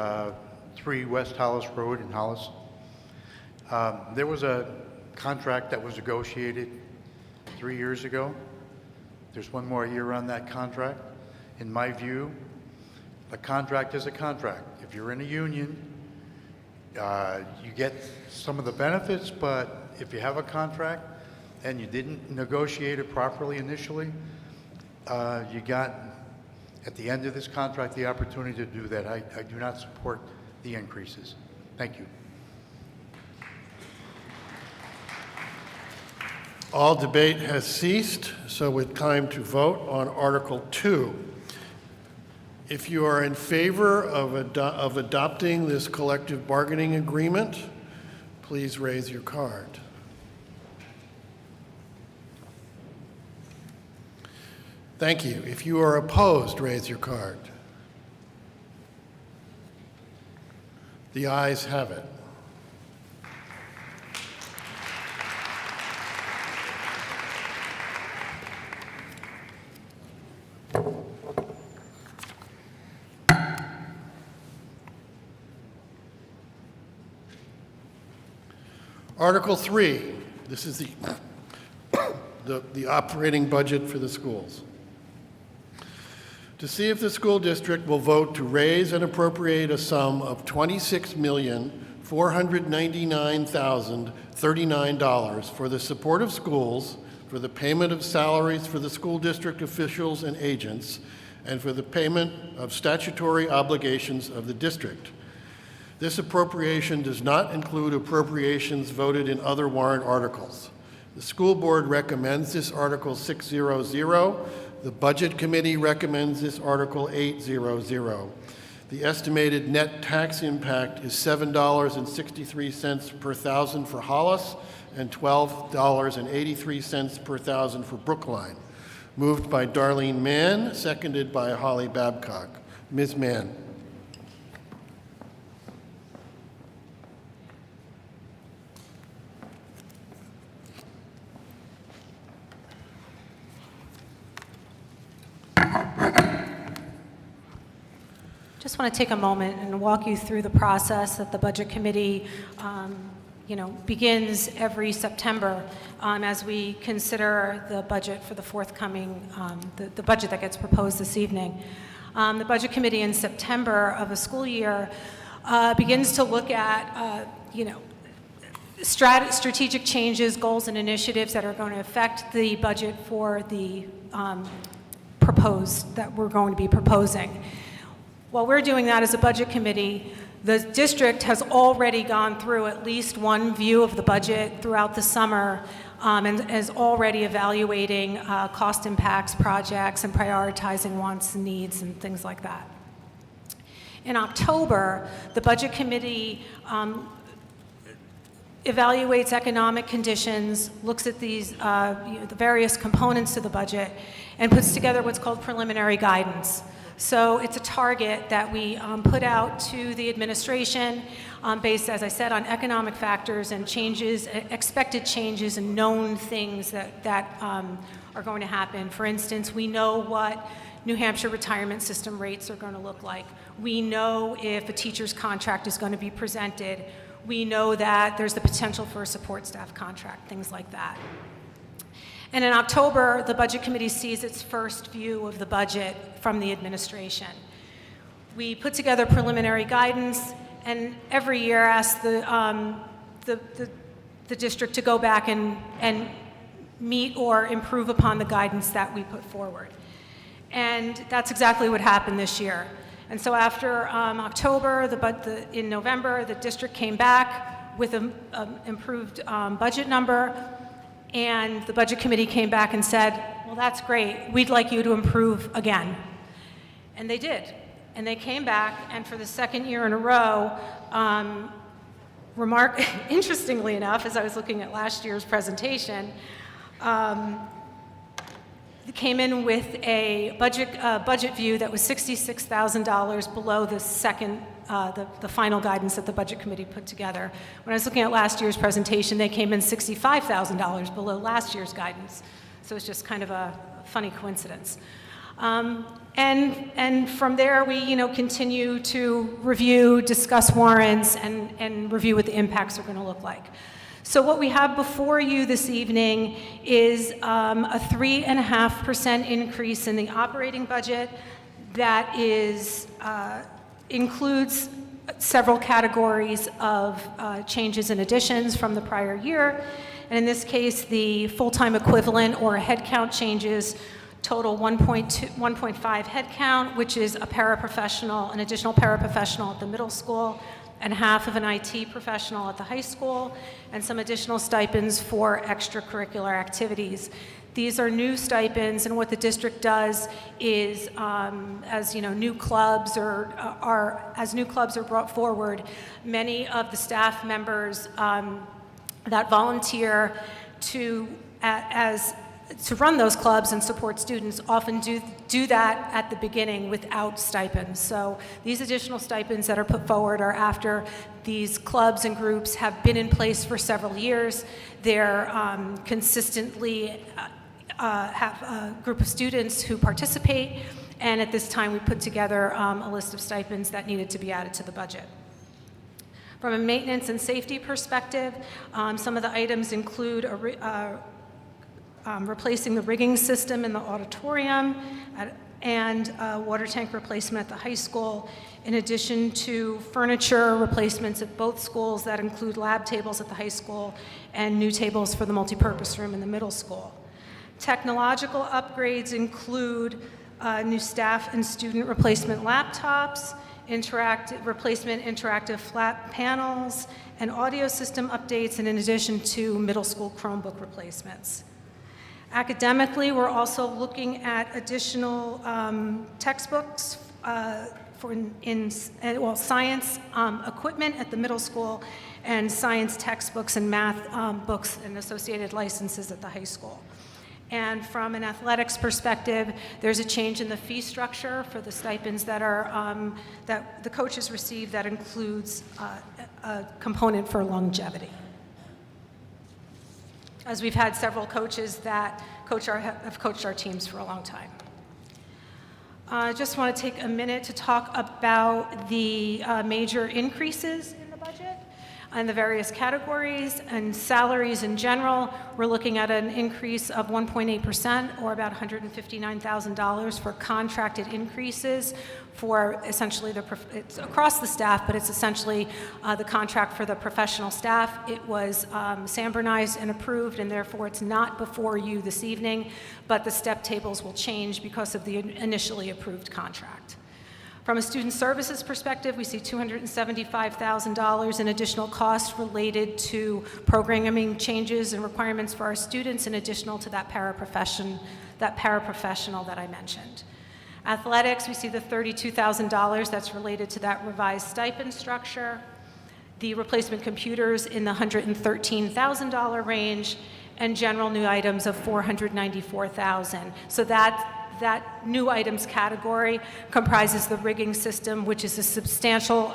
3 West Hollis Road in Hollis. There was a contract that was negotiated 3 years ago. There's 1 more year on that contract. In my view, a contract is a contract. If you're in a union, you get some of the benefits, but if you have a contract and you didn't negotiate it properly initially, you got, at the end of this contract, the opportunity to do that. I do not support the increases. Thank you. All debate has ceased, so it's time to vote on Article 2. If you are in favor of adopting this collective bargaining agreement, please raise your card. Thank you. If you are opposed, raise your card. The ayes have it. Article 3, this is the operating budget for the schools. To see if the school district will vote to raise and appropriate a sum of $26,499,039 for the support of schools, for the payment of salaries for the school district officials and agents, and for the payment of statutory obligations of the district. This appropriation does not include appropriations voted in other warrant articles. The school board recommends this Article 600. The Budget Committee recommends this Article 800. The estimated net tax impact is $7.63 per thousand for Hollis and $12.83 per thousand for Brookline. Moved by Darlene Mann, seconded by Holly Babcock. Ms. Mann. Just want to take a moment and walk you through the process that the Budget Committee begins every September as we consider the budget for the forthcoming, the budget that gets proposed this evening. The Budget Committee in September of a school year begins to look at, strategic changes, goals, and initiatives that are going to affect the budget for the that we're going to be proposing. While we're doing that as a Budget Committee, the district has already gone through at least one view of the budget throughout the summer and is already evaluating cost impacts, projects, and prioritizing wants and needs and things like that. In October, the Budget Committee evaluates economic conditions, looks at these the various components of the budget, and puts together what's called preliminary guidance. So it's a target that we put out to the administration based, as I said, on economic factors and changes, expected changes and known things that are going to happen. For instance, we know what New Hampshire retirement system rates are going to look like. We know if a teacher's contract is going to be presented. We know that there's the potential for a support staff contract, things like that. And in October, the Budget Committee sees its first view of the budget from the administration. We put together preliminary guidance, and every year ask the district to go back and meet or improve upon the guidance that we put forward. And that's exactly what happened this year. And so after October, in November, the district came back with an improved budget number, and the Budget Committee came back and said, well, that's great, we'd like you to improve again. And they did. And they came back, and for the second year in a row, interestingly enough, as I was looking at last year's presentation, they came in with a budget view that was $66,000 below the the final guidance that the Budget Committee put together. When I was looking at last year's presentation, they came in $65,000 below last year's guidance. So it's just kind of a funny coincidence. And from there, we continue to review, discuss warrants, and review what the impacts are going to look like. So what we have before you this evening is a 3.5% increase in the operating budget that includes several categories of changes and additions from the prior year. And in this case, the full-time equivalent or headcount changes total 1.5 headcount, which is an additional paraprofessional at the middle school, and half of an IT professional at the high school, and some additional stipends for extracurricular activities. These are new stipends, and what the district does is, as new clubs are brought forward, many of the staff members that volunteer to run those clubs and support students often do that at the beginning without stipends. So these additional stipends that are put forward are after these clubs and groups have been in place for several years. They're consistently have a group of students who participate, and at this time we put together a list of stipends that needed to be added to the budget. From a maintenance and safety perspective, some of the items include replacing the rigging system in the auditorium and water tank replacement at the high school, in addition to furniture replacements at both schools that include lab tables at the high school and new tables for the multipurpose room in the middle school. Technological upgrades include new staff and student replacement laptops, interactive flat panels, and audio system updates, and in addition to middle school Chromebook replacements. Academically, we're also looking at additional textbooks for science equipment at the middle school, and science textbooks and math books and associated licenses at the high school. And from an athletics perspective, there's a change in the fee structure for the stipends that the coaches receive that includes a component for longevity, as we've had several coaches that have coached our teams for a long time. I just want to take a minute to talk about the major increases in the budget and the various categories. And salaries in general, we're looking at an increase of 1.8%, or about $159,000 for contracted increases for essentially it's across the staff, but it's essentially the contract for the professional staff. It was Sanbornized and approved, and therefore it's not before you this evening, but the step tables will change because of the initially approved contract. From a student services perspective, we see $275,000 in additional costs related to programming changes and requirements for our students, in addition to that paraprofessional that I mentioned. Athletics, we see the $32,000 that's related to that revised stipend structure. The replacement computers in the $113,000 range, and general new items of $494,000. So that new items category comprises the rigging system, which is a substantial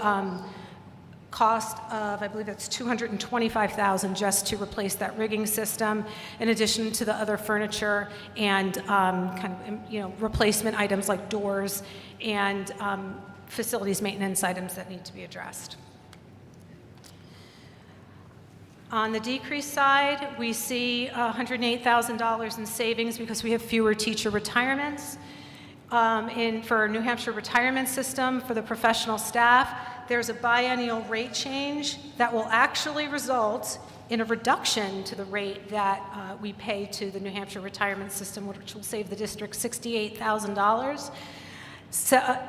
cost of, I believe that's $225,000 just to replace that rigging system, in addition to the other furniture and replacement items like doors and facilities maintenance items that need to be addressed. On the decrease side, we see $108,000 in savings because we have fewer teacher retirements. For New Hampshire retirement system, for the professional staff, there's a biennial rate change that will actually result in a reduction to the rate that we pay to the New Hampshire retirement system, which will save the district $68,000.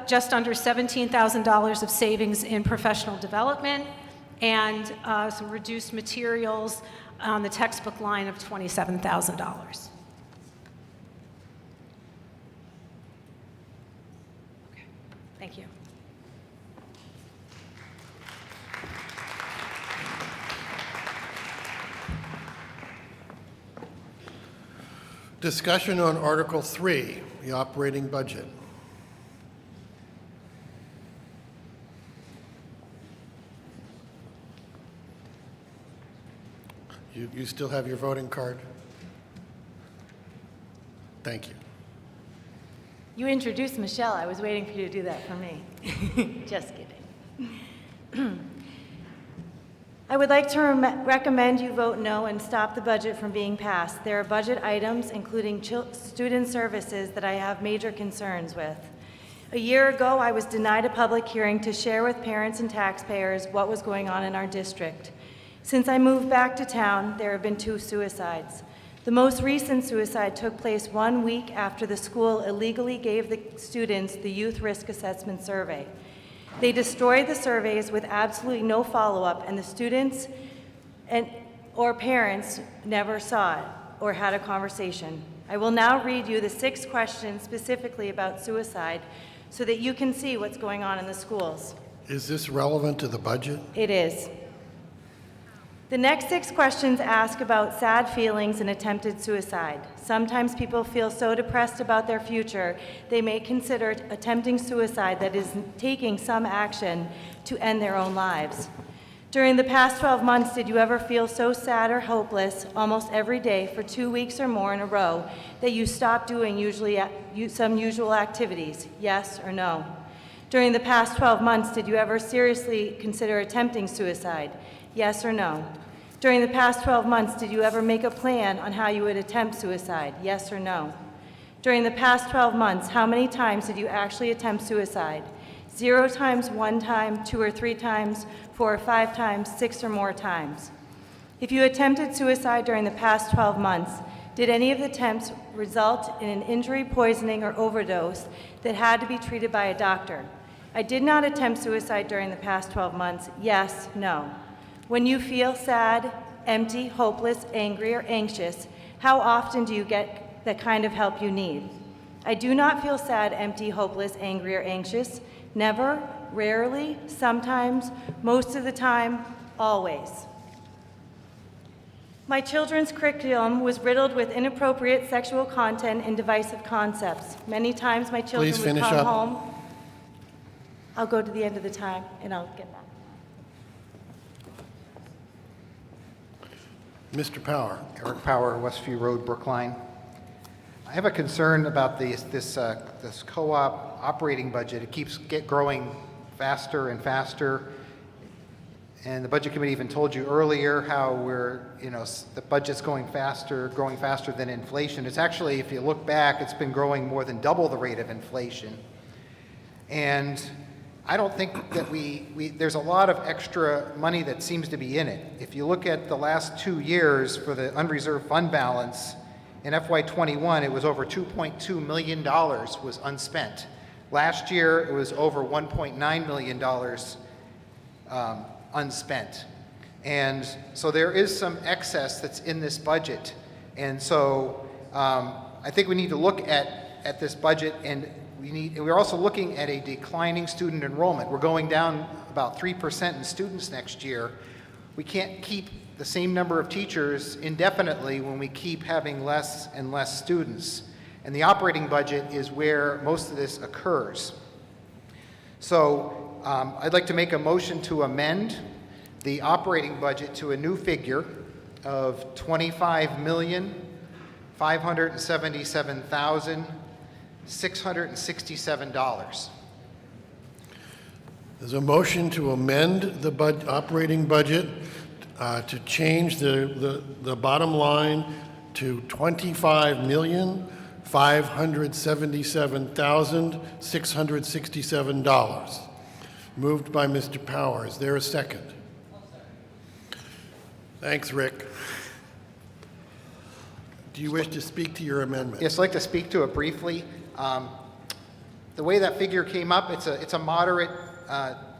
Just under $17,000 of savings in professional development, and some reduced materials on the textbook line of $27,000. Thank you. Discussion on Article 3, the operating budget. You still have your voting card? Thank you. You introduced Michelle. I was waiting for you to do that for me. Just kidding. I would like to recommend you vote no and stop the budget from being passed. There are budget items, including student services, that I have major concerns with. A year ago, I was denied a public hearing to share with parents and taxpayers what was going on in our district. Since I moved back to town, there have been 2 suicides. The most recent suicide took place 1 week after the school illegally gave the students the Youth Risk Assessment Survey. They destroyed the surveys with absolutely no follow-up, and the students or parents never saw it or had a conversation. I will now read you the 6 questions specifically about suicide so that you can see what's going on in the schools. Is this relevant to the budget? It is. The next 6 questions ask about sad feelings and attempted suicide. Sometimes people feel so depressed about their future, they may consider attempting suicide, that is, taking some action to end their own lives. During the past 12 months, did you ever feel so sad or hopeless almost every day for 2 weeks or more in a row that you stopped doing some usual activities? Yes or no? During the past 12 months, did you ever seriously consider attempting suicide? Yes or no? During the past 12 months, did you ever make a plan on how you would attempt suicide? Yes or no? During the past 12 months, how many times did you actually attempt suicide? 0 times, 1 time, 2 or 3 times, 4 or 5 times, 6 or more times? If you attempted suicide during the past 12 months, did any of the attempts result in an injury, poisoning, or overdose that had to be treated by a doctor? I did not attempt suicide during the past 12 months. Yes, no. When you feel sad, empty, hopeless, angry, or anxious, how often do you get the kind of help you need? I do not feel sad, empty, hopeless, angry, or anxious. Never, rarely, sometimes, most of the time, always. My children's curriculum was riddled with inappropriate sexual content and divisive concepts. Many times my children would come home. I'll go to the end of the time and I'll get back. Mr. Power. Eric Power, Westview Road, Brookline. I have a concern about this co-op operating budget. It keeps growing faster and faster. And the Budget Committee even told you earlier how the budget's growing faster than inflation. It's actually, if you look back, it's been growing more than double the rate of inflation. And I don't think that there's a lot of extra money that seems to be in it. If you look at the last 2 years for the unreserved fund balance, in FY21, it was over $2.2 million was unspent. Last year, it was over $1.9 million unspent. And so there is some excess that's in this budget. And so I think we need to look at this budget, and we're also looking at a declining student enrollment. We're going down about 3% in students next year. We can't keep the same number of teachers indefinitely when we keep having less and less students. And the operating budget is where most of this occurs. So I'd like to make a motion to amend the operating budget to a new figure of $25,577,667. There's a motion to amend the operating budget to change the bottom line to $25,577,667. Moved by Mr. Power. Is there a second? Thanks, Rick. Do you wish to speak to your amendment? Yes, I'd like to speak to it briefly. The way that figure came up, it's a moderate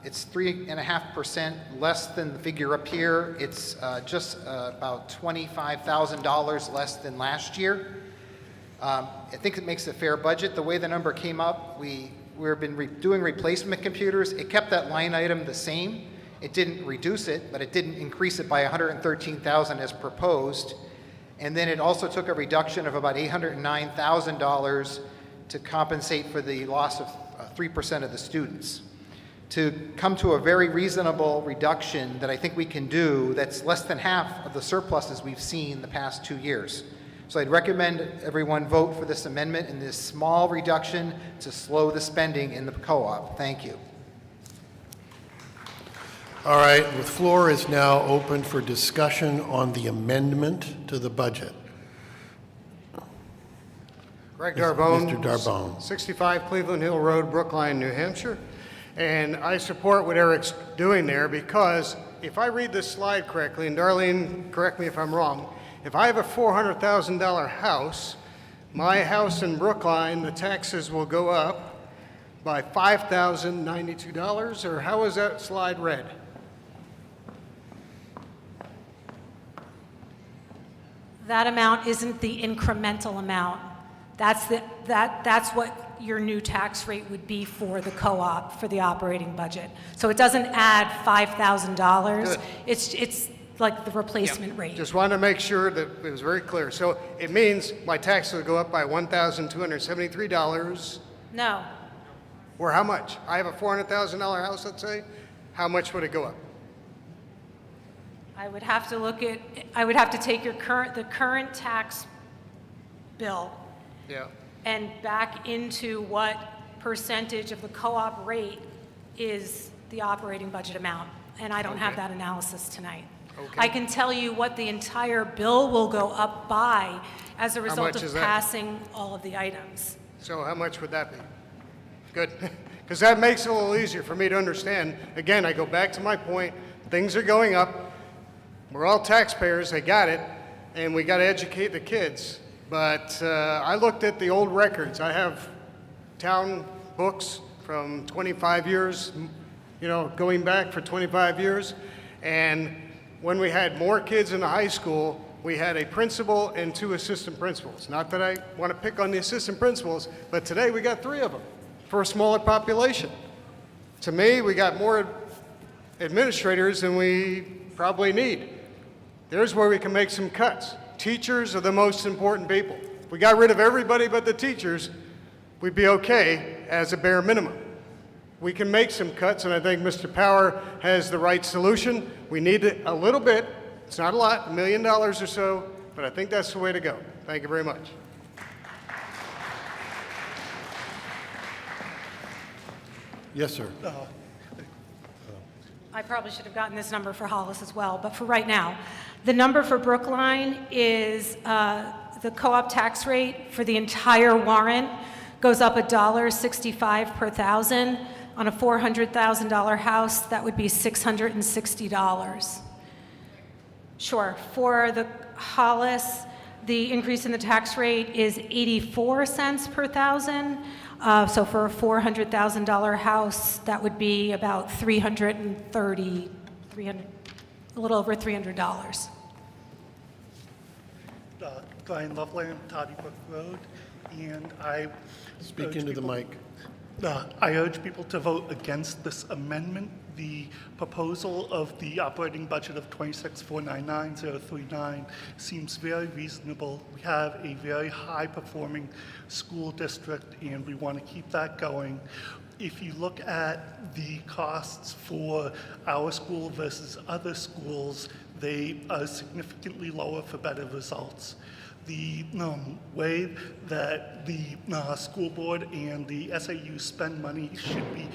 It's 3.5% less than the figure up here. It's just about $25,000 less than last year. I think it makes a fair budget. The way the number came up, we've been doing replacement computers. It kept that line item the same. It didn't reduce it, but it didn't increase it by $113,000 as proposed. And then it also took a reduction of about $809,000 to compensate for the loss of 3% of the students. To come to a very reasonable reduction that I think we can do, that's less than half of the surpluses we've seen the past 2 years. So I'd recommend everyone vote for this amendment and this small reduction to slow the spending in the co-op. Thank you. All right, the floor is now open for discussion on the amendment to the budget. Greg Darbone. Mr. Darbone. 65 Cleveland Hill Road, Brookline, New Hampshire. And I support what Eric's doing there because if I read this slide correctly, and Darlene, correct me if I'm wrong, if I have a $400,000 house, my house in Brookline, the taxes will go up by $5,092, or how is that slide read? That amount isn't the incremental amount. That's what your new tax rate would be for the co-op, for the operating budget. So it doesn't add $5,000. It's like the replacement rate. Just wanted to make sure that it was very clear. So it means my taxes will go up by $1,273. No. Or how much? I have a $400,000 house, let's say. How much would it go up? I would have to take the current tax bill Yeah. and back into what percentage of the co-op rate is the operating budget amount. And I don't have that analysis tonight. Okay. I can tell you what the entire bill will go up by as a result much of is that? passing all of the items. So how much would that be? Good. Because that makes it a little easier for me to understand. Again, I go back to my point. Things are going up. We're all taxpayers. I got it. And we got to educate the kids. But I looked at the old records. I have town books from 25 years, going back for 25 years. And when we had more kids in the high school, we had a principal and 2 assistant principals. Not that I want to pick on the assistant principals, but today we got 3 of them for a smaller population. To me, we got more administrators than we probably need. There's where we can make some cuts. Teachers are the most important people. If we got rid of everybody but the teachers, we'd be okay as a bare minimum. We can make some cuts, and I think Mr. Power has the right solution. We need it a little bit. It's not a lot, $1 million or so, but I think that's the way to go. Thank you very much. Yes, sir. I probably should have gotten this number for Hollis as well, but for right now, the number for Brookline is the co-op tax rate for the entire warrant goes up $1.65 per thousand. On a $400,000 house, that would be $660. Sure. For the Hollis, the increase in the tax rate is 84 cents per thousand. So for a $400,000 house, that would be about a little over $300. Brian Loveland, Toddy Brook Road, and I Speak into the mic. I urge people to vote against this amendment. The proposal of the operating budget of $26,499,039 seems very reasonable. We have a very high-performing school district, and we want to keep that going. If you look at the costs for our school versus other schools, they are significantly lower for better results. The way that the school board and the SAU spend money should be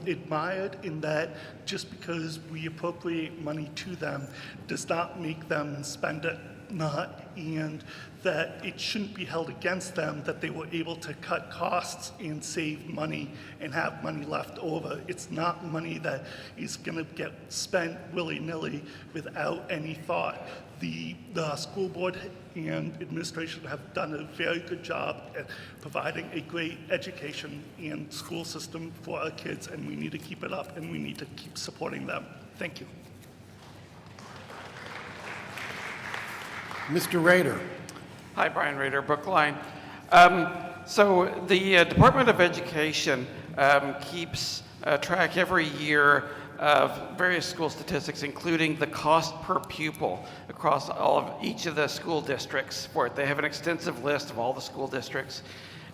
admired, in that just because we appropriate money to them does not make them spend it and that it shouldn't be held against them that they were able to cut costs and save money and have money left over. It's not money that is going to get spent willy-nilly without any thought. The school board and administration have done a very good job at providing a great education and school system for our kids, and we need to keep it up, and we need to keep supporting them. Thank you. Mr. Rader. Hi, Brian Rader, Brookline. So the Department of Education keeps track every year of various school statistics, including the cost per pupil across each of the school districts for it. They have an extensive list of all the school districts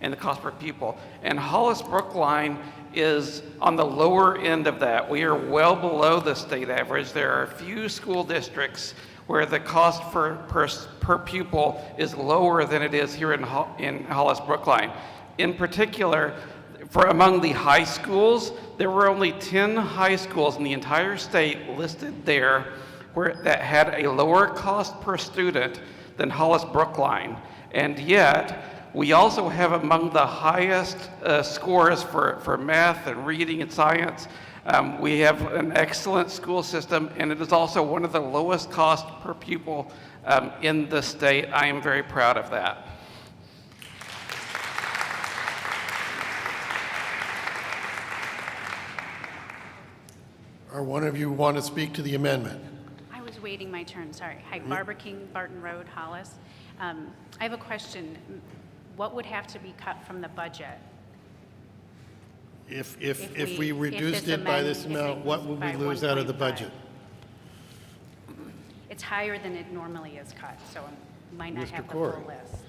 and the cost per pupil. And Hollis Brookline is on the lower end of that. We are well below the state average. There are a few school districts where the cost per pupil is lower than it is here in Hollis Brookline. In particular, among the high schools, there were only 10 high schools in the entire state listed there that had a lower cost per student than Hollis Brookline. And yet, we also have among the highest scores for math and reading and science. We have an excellent school system, and it is also one of the lowest cost per pupil in the state. I am very proud of that. Or one of you want to speak to the amendment? I was waiting my turn, sorry. Hi, Barbara King, Barton Road, Hollis. I have a question. What would have to be cut from the budget? If we reduced it by this amount, what would we lose out of the budget? It's higher than it normally is cut, so I might not have the full list.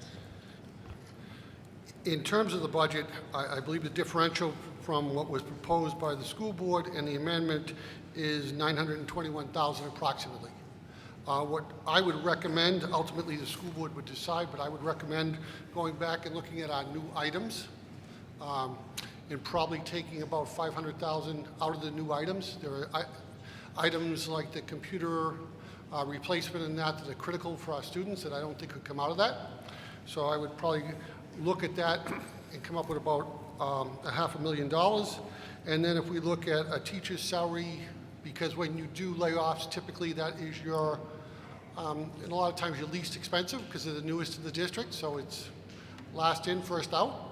In terms of the budget, I believe the differential from what was proposed by the school board and the amendment is $921,000 approximately. What I would recommend, ultimately the school board would decide, but I would recommend going back and looking at our new items and probably taking about $500,000 out of the new items. There are items like the computer replacement and that are critical for our students that I don't think could come out of that. So I would probably look at that and come up with about $500,000. And then if we look at a teacher's salary, because when you do layoffs, typically that is your, and a lot of times your least expensive because they're the newest in the district, so it's last in, first out.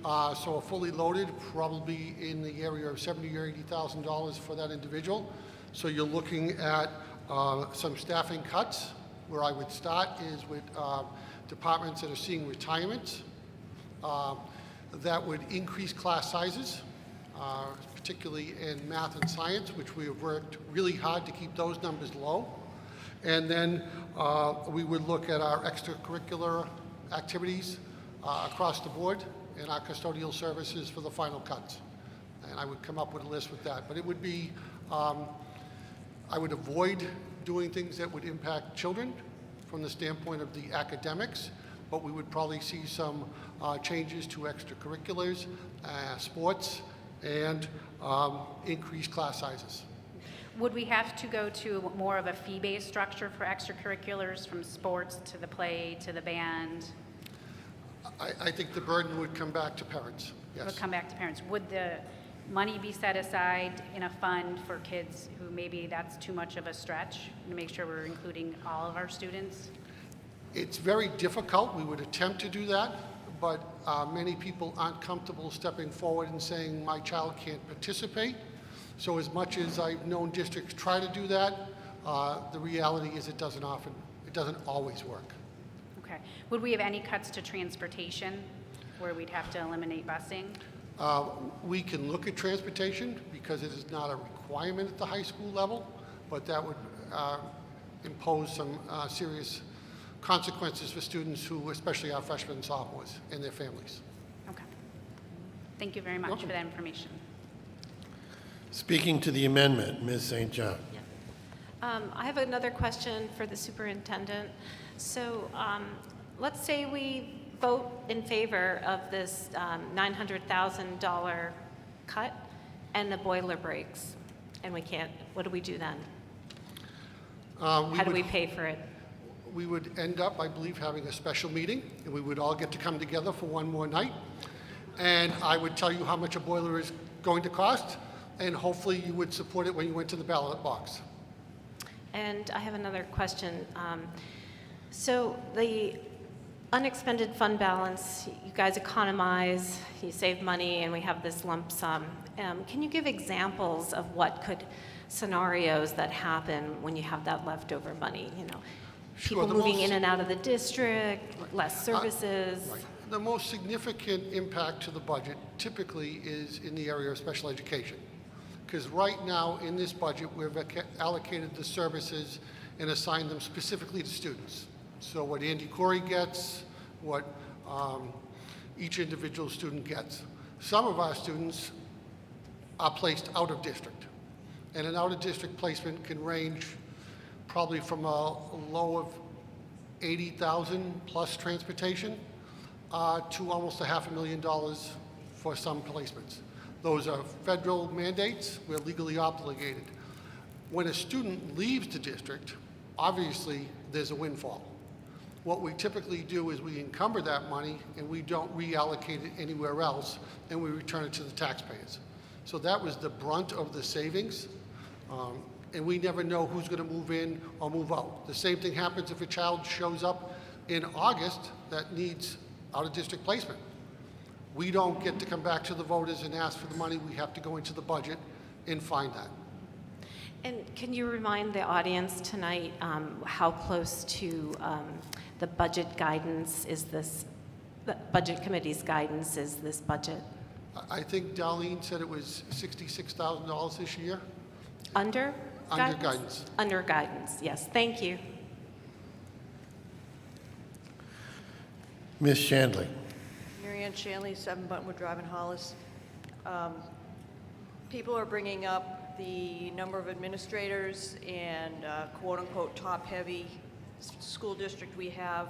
So a fully loaded, probably in the area of $70,000 or $80,000 for that individual. So you're looking at some staffing cuts. Where I would start is with departments that are seeing retirements. That would increase class sizes, particularly in math and science, which we have worked really hard to keep those numbers low. And then we would look at our extracurricular activities across the board and our custodial services for the final cuts. And I would come up with a list with that. But it would be, I would avoid doing things that would impact children from the standpoint of the academics, but we would probably see some changes to extracurriculars, sports, and increased class sizes. Would we have to go to more of a fee-based structure for extracurriculars, from sports to the play to the band? I think the burden would come back to parents, yes. It would come back to parents. Would the money be set aside in a fund for kids who maybe that's too much of a stretch, to make sure we're including all of our students? It's very difficult. We would attempt to do that, but many people aren't comfortable stepping forward and saying, my child can't participate. So as much as I've known districts try to do that, the reality is it doesn't always work. Okay. Would we have any cuts to transportation where we'd have to eliminate busing? We can look at transportation because it is not a requirement at the high school level, but that would impose some serious consequences for students who, especially our freshmen and sophomores, and their families. Okay. Thank you very much for that information. Speaking to the amendment, Ms. St. John. I have another question for the superintendent. So let's say we vote in favor of this $900,000 cut and the boiler breaks, and we can't, what do we do then? How do we pay for it? we would end up, I believe, having a special meeting, and we would all get to come together for one more night. And I would tell you how much a boiler is going to cost, and hopefully you would support it when you went to the ballot box. And I have another question. So the unexpended fund balance, you guys economize, you save money, and we have this lump sum. Can you give examples of what scenarios that happen when you have that leftover money? You know, Sure, people moving in and out of the district, less services. Right. The most significant impact to the budget typically is in the area of special education. Because right now in this budget, we've allocated the services and assigned them specifically to students. So what Andy Corey gets, what each individual student gets. Some of our students are placed out of district. And an out of district placement can range probably from a low of $80,000 plus transportation to almost $500,000 for some placements. Those are federal mandates. We're legally obligated. When a student leaves the district, obviously there's a windfall. What we typically do is we encumber that money and we don't reallocate it anywhere else, and we return it to the taxpayers. So that was the brunt of the savings, and we never know who's going to move in or move out. The same thing happens if a child shows up in August that needs out-of-district placement. We don't get to come back to the voters and ask for the money. We have to go into the budget and find that. And can you remind the audience tonight how close to the budget guidance is this, the budget committee's guidance is this budget? I think Darlene said it was $66,000 this year. Under? Under guidance. Under guidance, yes. Thank you. Ms. Shandley. Mary Ann Shanley, 7 Buttonwood Drive in Hollis. People are bringing up the number of administrators and quote-unquote top-heavy school district we have,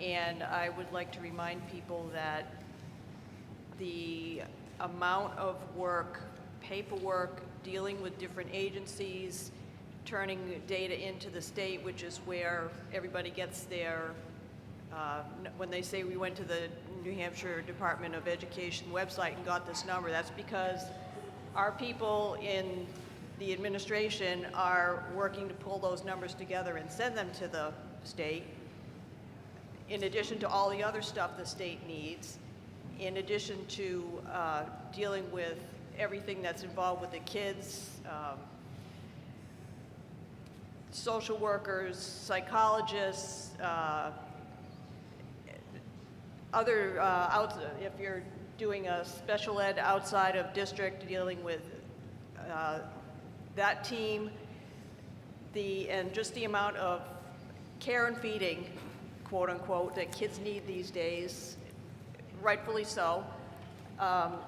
and I would like to remind people that the amount of work, paperwork, dealing with different agencies, turning data into the state, which is where everybody gets their, when they say we went to the New Hampshire Department of Education website and got this number, that's because our people in the administration are working to pull those numbers together and send them to the state, in addition to all the other stuff the state needs, in addition to dealing with everything that's involved with the kids, social workers, psychologists, if you're doing a special ed outside of district, dealing with that team, and just the amount of care and feeding, quote unquote, that kids need these days, rightfully so,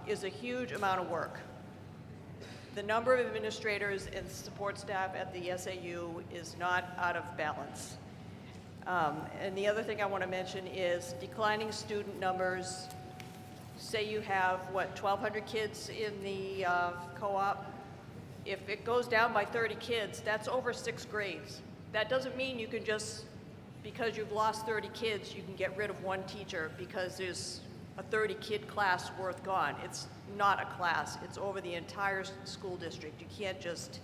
is a huge amount of work. The number of administrators and support staff at the SAU is not out of balance. And the other thing I want to mention is declining student numbers. Say you have, 1,200 kids in the co-op. If it goes down by 30 kids, that's over 6 grades. That doesn't mean you can just, because you've lost 30 kids, you can get rid of one teacher because there's a 30-kid class worth gone. It's not a class. It's over the entire school district. You can't just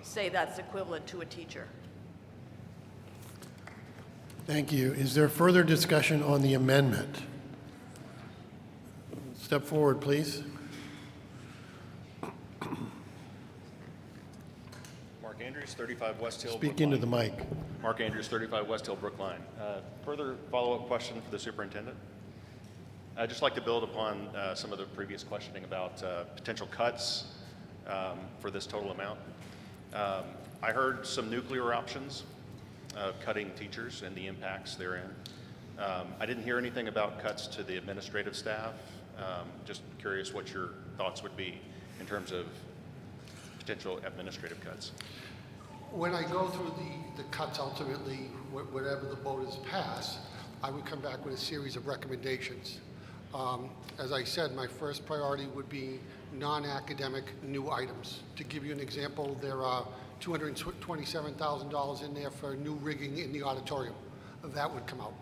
say that's equivalent to a teacher. Thank you. Is there further discussion on the amendment? Step forward, please. Mark Andrews, 35 West Hill, Speak Brookline. into the mic. Mark Andrews, 35 West Hill, Brookline. Further follow-up question for the superintendent. I'd just like to build upon some of the previous questioning about potential cuts for this total amount. I heard some nuclear options of cutting teachers and the impacts therein. I didn't hear anything about cuts to the administrative staff. Just curious what your thoughts would be in terms of potential administrative cuts. When I go through the cuts ultimately, whatever the voters pass, I would come back with a series of recommendations. As I said, my first priority would be non-academic new items. To give you an example, there are $227,000 in there for new rigging in the auditorium. That would come out.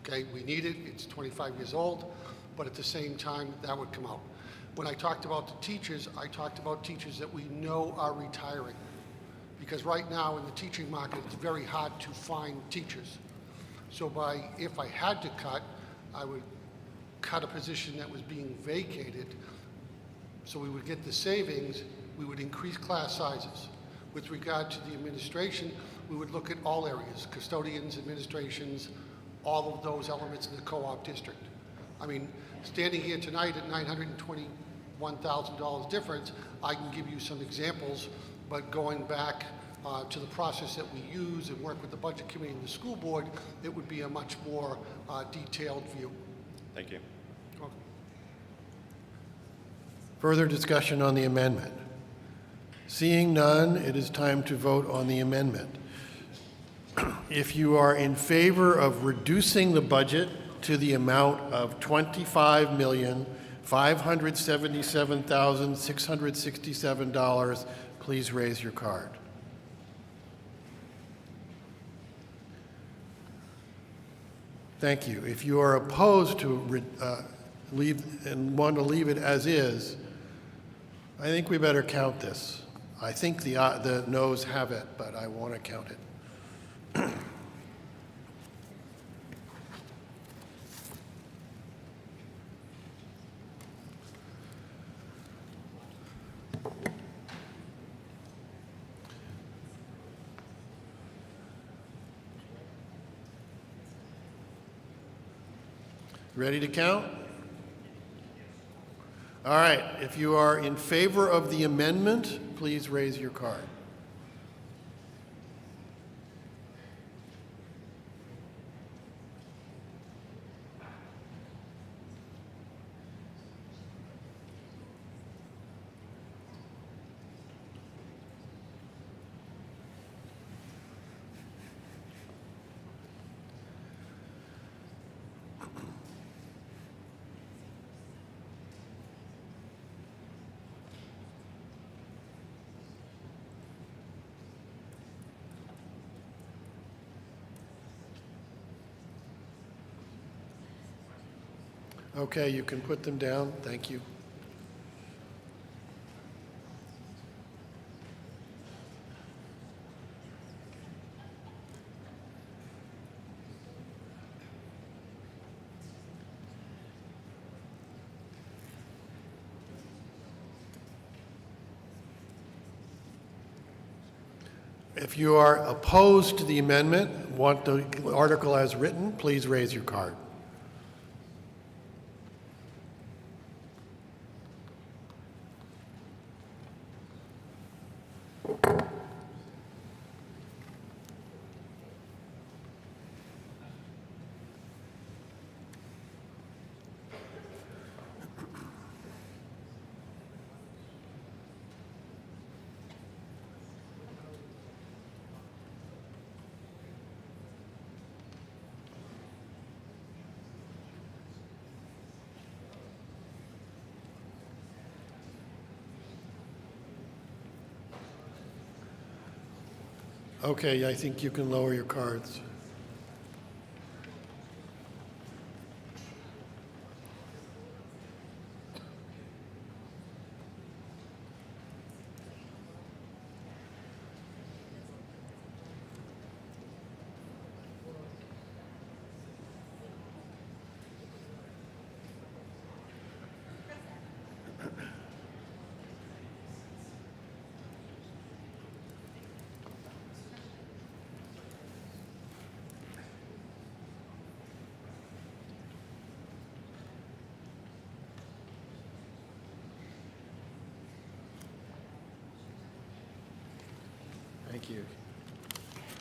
Okay, we need it, it's 25 years old, but at the same time, that would come out. When I talked about the teachers, I talked about teachers that we know are retiring. Because right now in the teaching market, it's very hard to find teachers. So if I had to cut, I would cut a position that was being vacated, so we would get the savings, we would increase class sizes. With regard to the administration, we would look at all areas, custodians, administrations, all of those elements in the co-op district. I mean, standing here tonight at $921,000 difference, I can give you some examples, but going back to the process that we use and work with the budget committee and the school board, it would be a much more detailed view. Thank you. Welcome. Further discussion on the amendment? Seeing none, it is time to vote on the amendment. If you are in favor of reducing the budget to the amount of $25,577,667, please raise your card. Thank you. If you are opposed to leave and want to leave it as is, I think we better count this. I think the noes have it, but I want to count it. Ready to count? All right. If you are in favor of the amendment, please raise your card. Okay, you can put them down. Thank you. If you are opposed to the amendment, want the article as written, please raise your card. Okay, I think you can lower your cards. Thank you.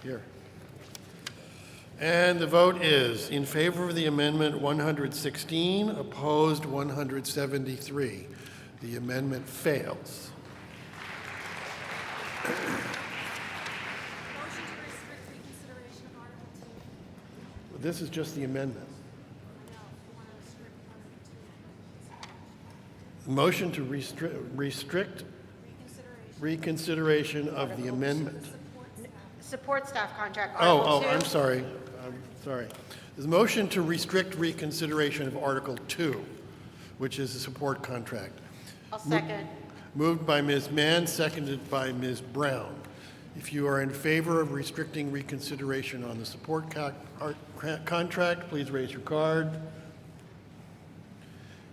Here. And the vote is in favor of the amendment 116, opposed 173. The amendment fails. This is just the amendment. Motion to restrict reconsideration of the amendment. Support staff contract, Oh, Article 2. I'm sorry. I'm sorry. There's a motion to restrict reconsideration of Article 2, which is the support contract. I'll second. Moved by Ms. Mann, seconded by Ms. Brown. If you are in favor of restricting reconsideration on the support contract, please raise your card.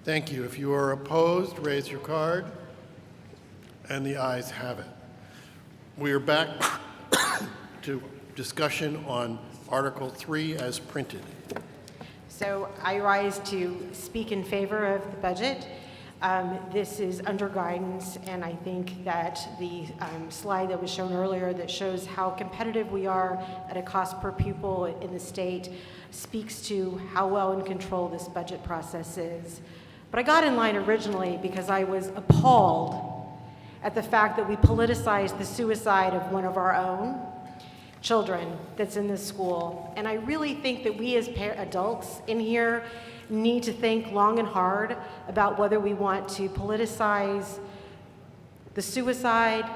Thank you. If you are opposed, raise your card. And the ayes have it. We are back to discussion on Article 3 as printed. So I rise to speak in favor of the budget. This is under guidance, and I think that the slide that was shown earlier that shows how competitive we are at a cost per pupil in the state speaks to how well in control this budget process is. But I got in line originally because I was appalled at the fact that we politicized the suicide of one of our own children that's in this school. And I really think that we as adults in here need to think long and hard about whether we want to politicize the suicide,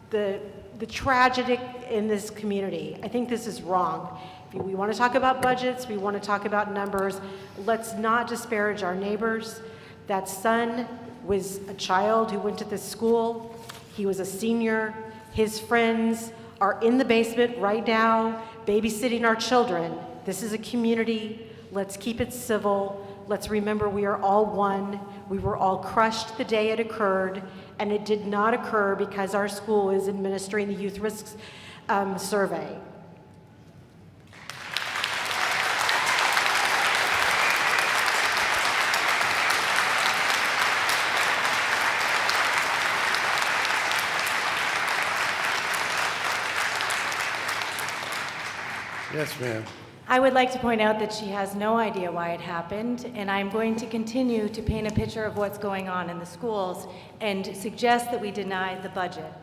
the tragedy in this community. I think this is wrong. If we want to talk about budgets, we want to talk about numbers, let's not disparage our neighbors. That son was a child who went to this school. He was a senior. His friends are in the basement right now, babysitting our children. This is a community. Let's keep it civil. Let's remember we are all one. We were all crushed the day it occurred, and it did not occur because our school is administering the youth risks survey. Yes, ma'am. I would like to point out that she has no idea why it happened, and I'm going to continue to paint a picture of what's going on in the schools and suggest that we deny the budget.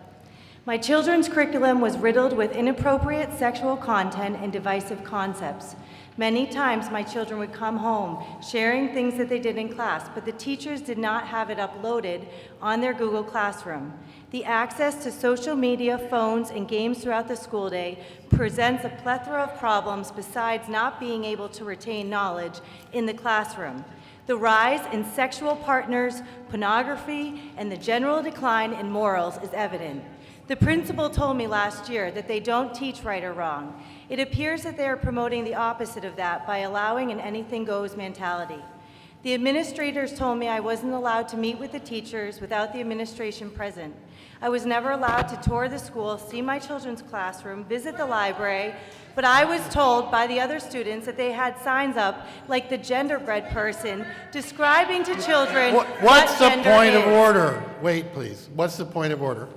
My children's curriculum was riddled with inappropriate sexual content and divisive concepts. Many times my children would come home sharing things that they did in class, but the teachers did not have it uploaded on their Google Classroom. The access to social media, phones, and games throughout the school day presents a plethora of problems besides not being able to retain knowledge in the classroom. The rise in sexual partners, pornography, and the general decline in morals is evident. The principal told me last year that they don't teach right or wrong. It appears that they are promoting the opposite of that by allowing an anything goes mentality. The administrators told me I wasn't allowed to meet with the teachers without the administration present. I was never allowed to tour the school, see my children's classroom, visit the library, but I was told by the other students that they had signs up like the genderbread person describing to children What's what the gender point of is. order? Wait, please. What's the point of order?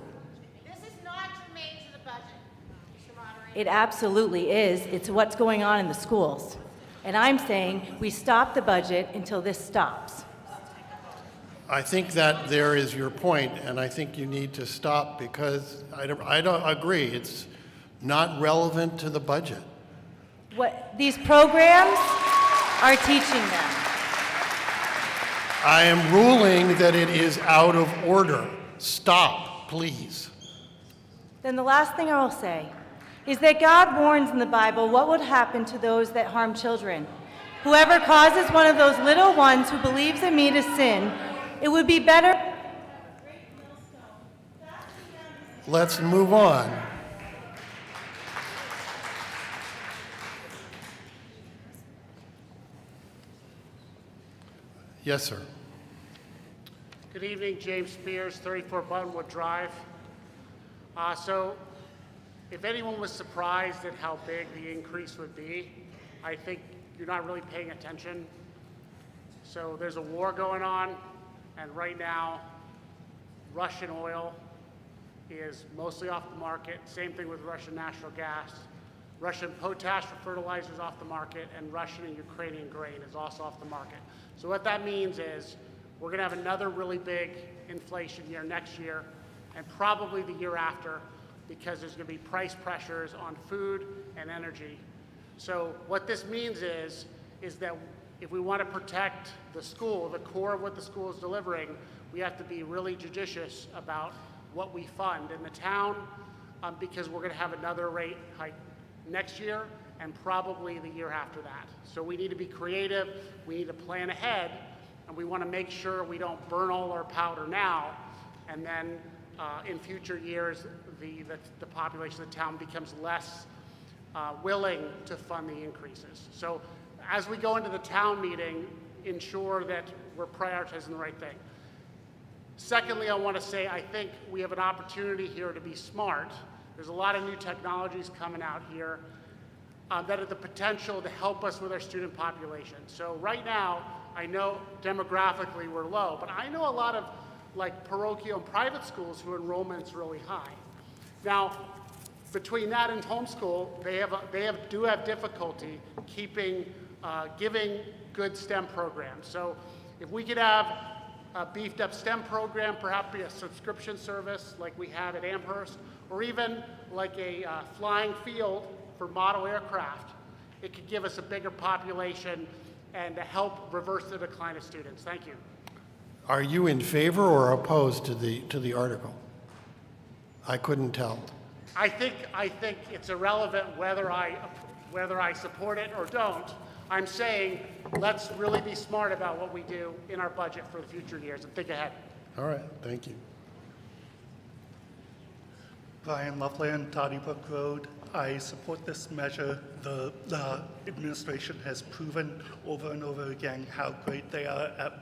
It absolutely is. It's what's going on in the schools. And I'm saying we stop the budget until this stops. I think that there is your point, and I think you need to stop because I don't agree. It's not relevant to the budget. What these programs are teaching them. I am ruling that it is out of order. Stop, please. Then the last thing I will say is that God warns in the Bible what would happen to those that harm children. Whoever causes one of those little ones who believes in me to sin, it would be better. Let's move on. Yes, sir. Good evening, James Spears, 34 Buttonwood Drive. So if anyone was surprised at how big the increase would be, I think you're not really paying attention. So there's a war going on, and right now, Russian oil is mostly off the market. Same thing with Russian natural gas. Russian potash for fertilizer is off the market, and Russian and Ukrainian grain is also off the market. So what that means is we're going to have another really big inflation year next year, and probably the year after, because there's going to be price pressures on food and energy. So what this means is that if we want to protect the school, the core of what the school is delivering, we have to be really judicious about what we fund in the town, because we're going to have another rate hike next year and probably the year after that. So we need to be creative, we need to plan ahead, and we want to make sure we don't burn all our powder now, and then in future years, the population of the town becomes less willing to fund the increases. So as we go into the town meeting, ensure that we're prioritizing the right thing. Secondly, I want to say I think we have an opportunity here to be smart. There's a lot of new technologies coming out here that have the potential to help us with our student population. So right now, I know demographically we're low, but I know a lot of like parochial and private schools who enrollment's really high. Now, between that and homeschool, they do have difficulty keeping, giving good STEM programs. So if we could have a beefed up STEM program, perhaps be a subscription service like we have at Amherst, or even like a flying field for model aircraft, it could give us a bigger population and to help reverse the decline of students. Thank you. Are you in favor or opposed to the article? I couldn't tell. I think it's irrelevant whether I support it or don't. I'm saying let's really be smart about what we do in our budget for the future years and think ahead. All right, thank you. Brian Loveland, Toddy Brook Road. I support this measure. The administration has proven over and over again how great they are at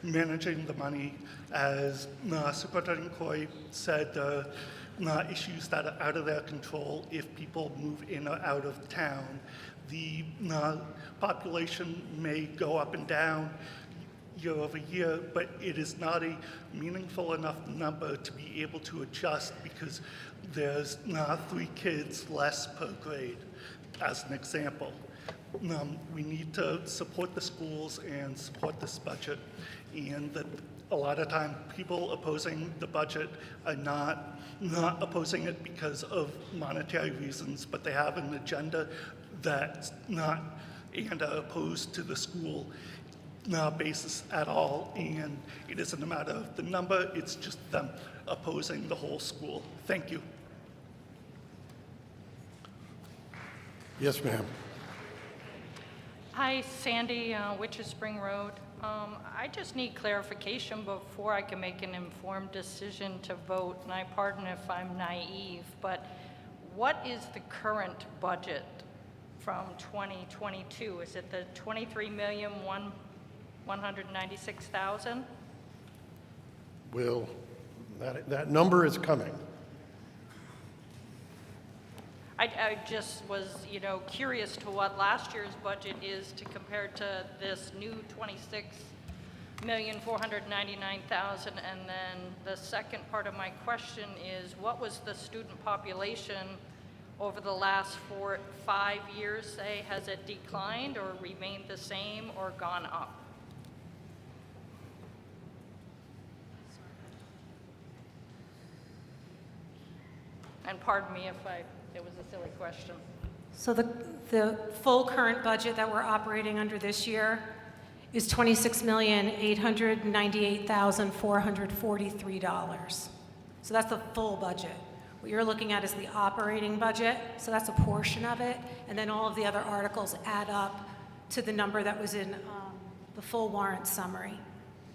managing the money. As Superintendent Coy said, issues that are out of their control if people move in or out of town. The population may go up and down year over year, but it is not a meaningful enough number to be able to adjust because there's 3 kids less per grade, as an example. We need to support the schools and support this budget, and that a lot of time people opposing the budget are not opposing it because of monetary reasons, but they have an agenda that's not and are opposed to the school basis at all, and it isn't a matter of the number, it's just them opposing the whole school. Thank you. Yes, ma'am. Hi, Sandy, Witcher Spring Road. I just need clarification before I can make an informed decision to vote, and I pardon if I'm naive, but what is the current budget from 2022? Is it the $23,196,000? Will, that number is coming. I just was, curious to what last year's budget is to compare to this new $26,499,000. And then the second part of my question is, what was the student population over the last 5 years, say? Has it declined or remained the same or gone up? And pardon me if it was a silly question. So the full current budget that we're operating under this year is $26,898,443. So that's the full budget. What you're looking at is the operating budget, so that's a portion of it, and then all of the other articles add up to the number that was in the full warrant summary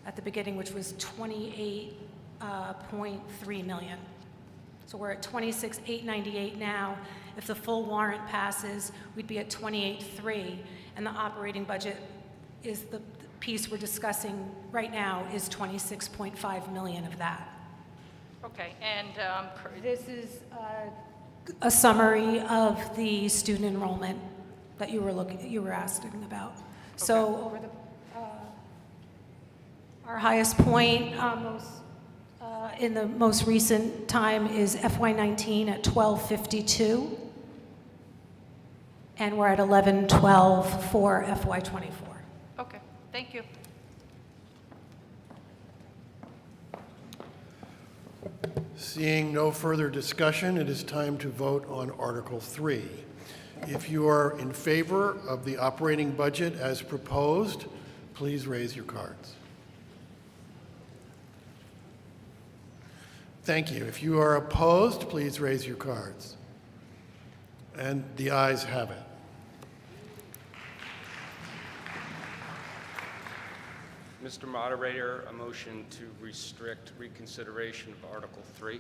at the beginning, which was $28.3 million. So we're at $26,898 now. If the full warrant passes, we'd be at $28.3, and the operating budget is the piece we're discussing right now is $26.5 million of that. Okay, and this is a summary of the student enrollment that you were asking about. Okay. So over our highest point, in the most recent time is FY19 at 1252, and we're at 1112 for FY24. Okay, thank you. Seeing no further discussion, it is time to vote on Article 3. If you are in favor of the operating budget as proposed, please raise your cards. Thank you. If you are opposed, please raise your cards. And the ayes have it. Mr. Moderator, a motion to restrict reconsideration of Article 3.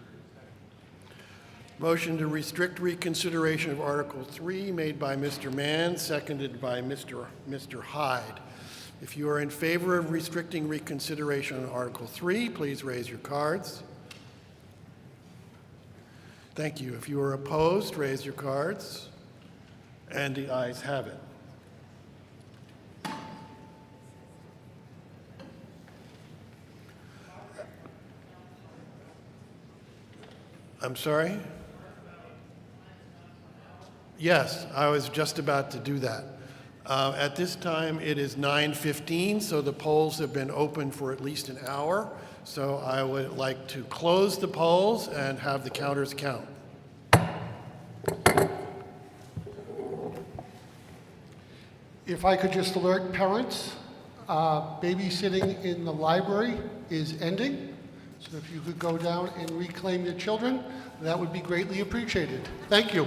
Motion to restrict reconsideration of Article 3 made by Mr. Mann, seconded by Mr. Hyde. If you are in favor of restricting reconsideration on Article 3, please raise your cards. Thank you. If you are opposed, raise your cards. And the ayes have it. I'm sorry? Yes, I was just about to do that. At this time, it is 9:15, so the polls have been open for at least an hour. So I would like to close the polls and have the counters count. If I could just alert parents, babysitting in the library is ending. So if you could go down and reclaim your children, that would be greatly appreciated. Thank you.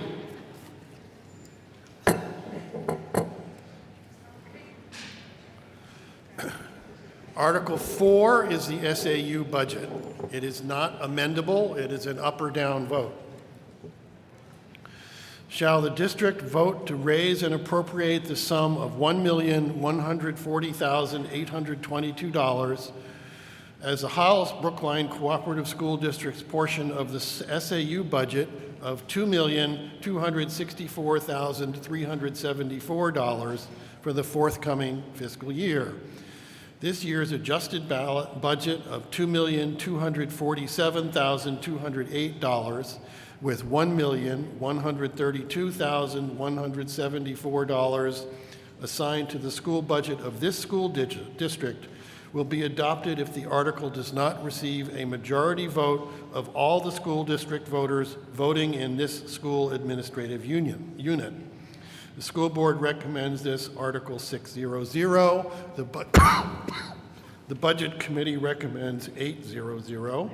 Article 4 is the SAU budget. It is not amendable. It is an up or down vote. Shall the district vote to raise and appropriate the sum of $1,140,822 as the Hollis-Brookline Cooperative School District's portion of the SAU budget of $2,264,374 for the forthcoming fiscal year? This year's adjusted budget of $2,247,208 with $1,132,174 assigned to the school budget of this school district will be adopted if the article does not receive a majority vote of all the school district voters voting in this school administrative unit. The school board recommends this Article 600. The Budget Committee recommends 800.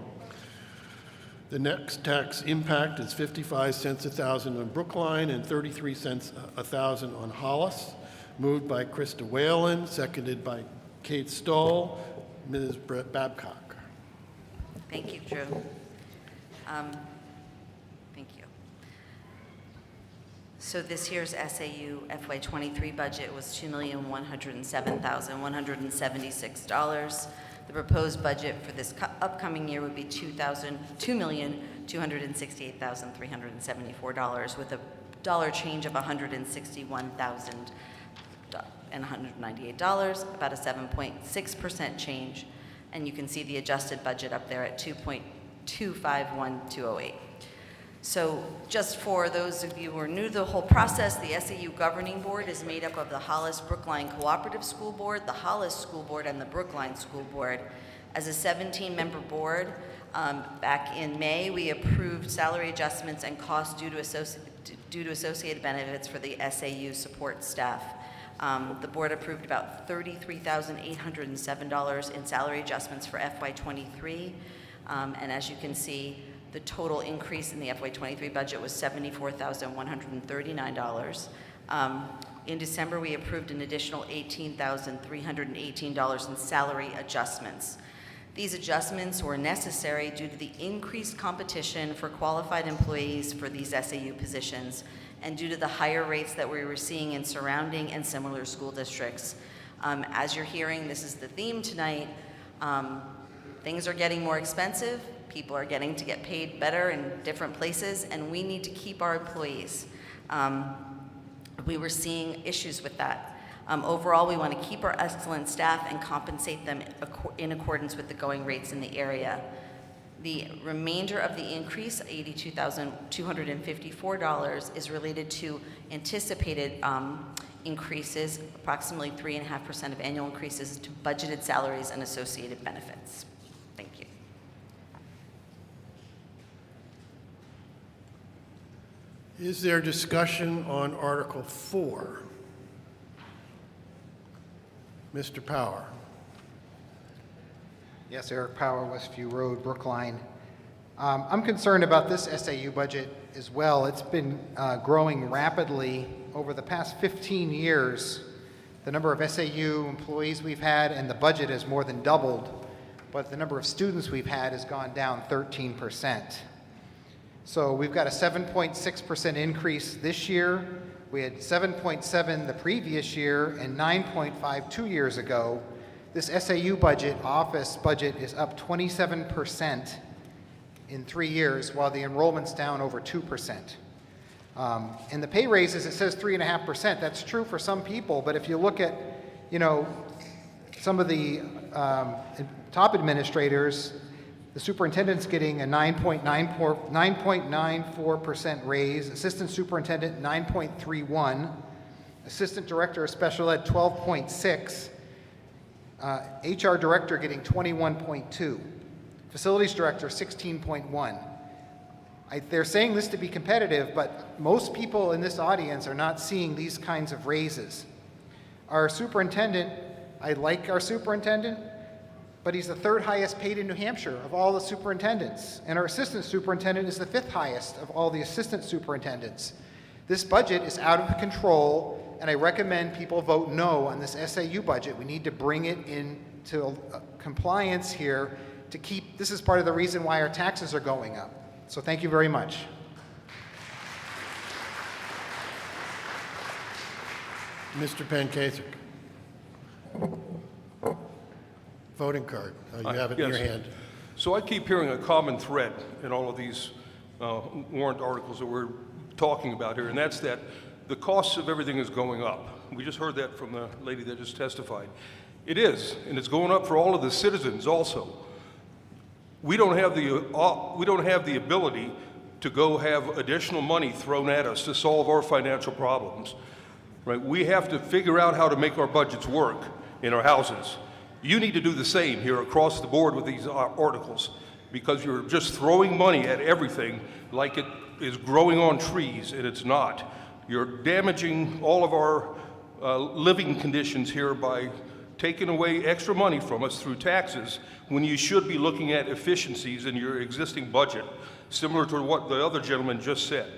The next tax impact is 55 cents a thousand on Brookline and 33 cents a thousand on Hollis. Moved by Krista Whalen, seconded by Kate Stoll. Ms. Babcock. Thank you, Drew. Thank you. So this year's SAU FY23 budget was $2,107,176. The proposed budget for this upcoming year would be $2,268,374 with a dollar change of $161,198, about a 7.6% change. And you can see the adjusted budget up there at $2,251,208. So just for those of you who are new to the whole process, the SAU Governing Board is made up of the Hollis-Brookline Cooperative School Board, the Hollis School Board, and the Brookline School Board. As a 17-member board, back in May, we approved salary adjustments and costs due to associated benefits for the SAU support staff. The board approved about $33,807 in salary adjustments for FY23, and as you can see, the total increase in the FY23 budget was $74,139. In December, we approved an additional $18,318 in salary adjustments. These adjustments were necessary due to the increased competition for qualified employees for these SAU positions and due to the higher rates that we were seeing in surrounding and similar school districts. As you're hearing, this is the theme tonight. Things are getting more expensive. People are getting to get paid better in different places, and we need to keep our employees. We were seeing issues with that. Overall, we want to keep our excellent staff and compensate them in accordance with the going rates in the area. The remainder of the increase, $82,254, is related to anticipated increases, approximately 3.5% of annual increases to budgeted salaries and associated benefits. Thank you. Is there discussion on Article 4? Mr. Power. Yes, Eric Power, Westview Road, Brookline. I'm concerned about this SAU budget as well. It's been growing rapidly over the past 15 years. The number of SAU employees we've had and the budget has more than doubled, but the number of students we've had has gone down 13%. So we've got a 7.6% increase this year. We had 7.7 the previous year and 9.5 2 years ago. This SAU budget, office budget, is up 27% in 3 years, while the enrollment's down over 2%. And the pay raises, it says 3.5%. That's true for some people, but if you look at, some of the top administrators, the superintendent's getting a 9.94% raise, assistant superintendent 9.31, assistant director of special ed 12.6, HR director getting 21.2, facilities director 16.1. They're saying this to be competitive, but most people in this audience are not seeing these kinds of raises. Our superintendent, I like our superintendent, but he's the 3rd highest paid in New Hampshire of all the superintendents. And our assistant superintendent is the 5th highest of all the assistant superintendents. This budget is out of control, and I recommend people vote no on this SAU budget. We need to bring it into compliance here to keep, this is part of the reason why our taxes are going up. So thank you very much. Mr. Pankasek. Voting card. You have it in your hand. So I keep hearing a common thread in all of these warrant articles that we're talking about here, and that's that the costs of everything is going up. We just heard that from the lady that just testified. It is, and it's going up for all of the citizens also. We don't have the ability to go have additional money thrown at us to solve our financial problems. Right? We have to figure out how to make our budgets work in our houses. You need to do the same here across the board with these articles, because you're just throwing money at everything like it is growing on trees, and it's not. You're damaging all of our living conditions here by taking away extra money from us through taxes when you should be looking at efficiencies in your existing budget, similar to what the other gentleman just said.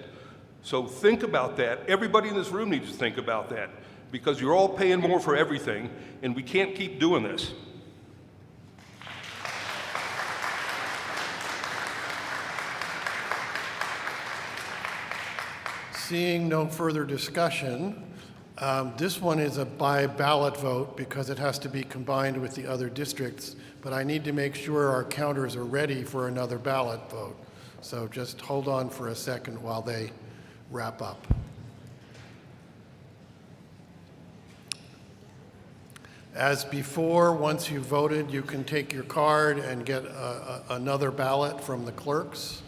So think about that. Everybody in this room needs to think about that, because you're all paying more for everything, and we can't keep doing this. Seeing no further discussion, this one is a by ballot vote because it has to be combined with the other districts, but I need to make sure our counters are ready for another ballot vote. So just hold on for a second while they wrap up. As before, once you've voted, you can take your card and get another ballot from the clerks.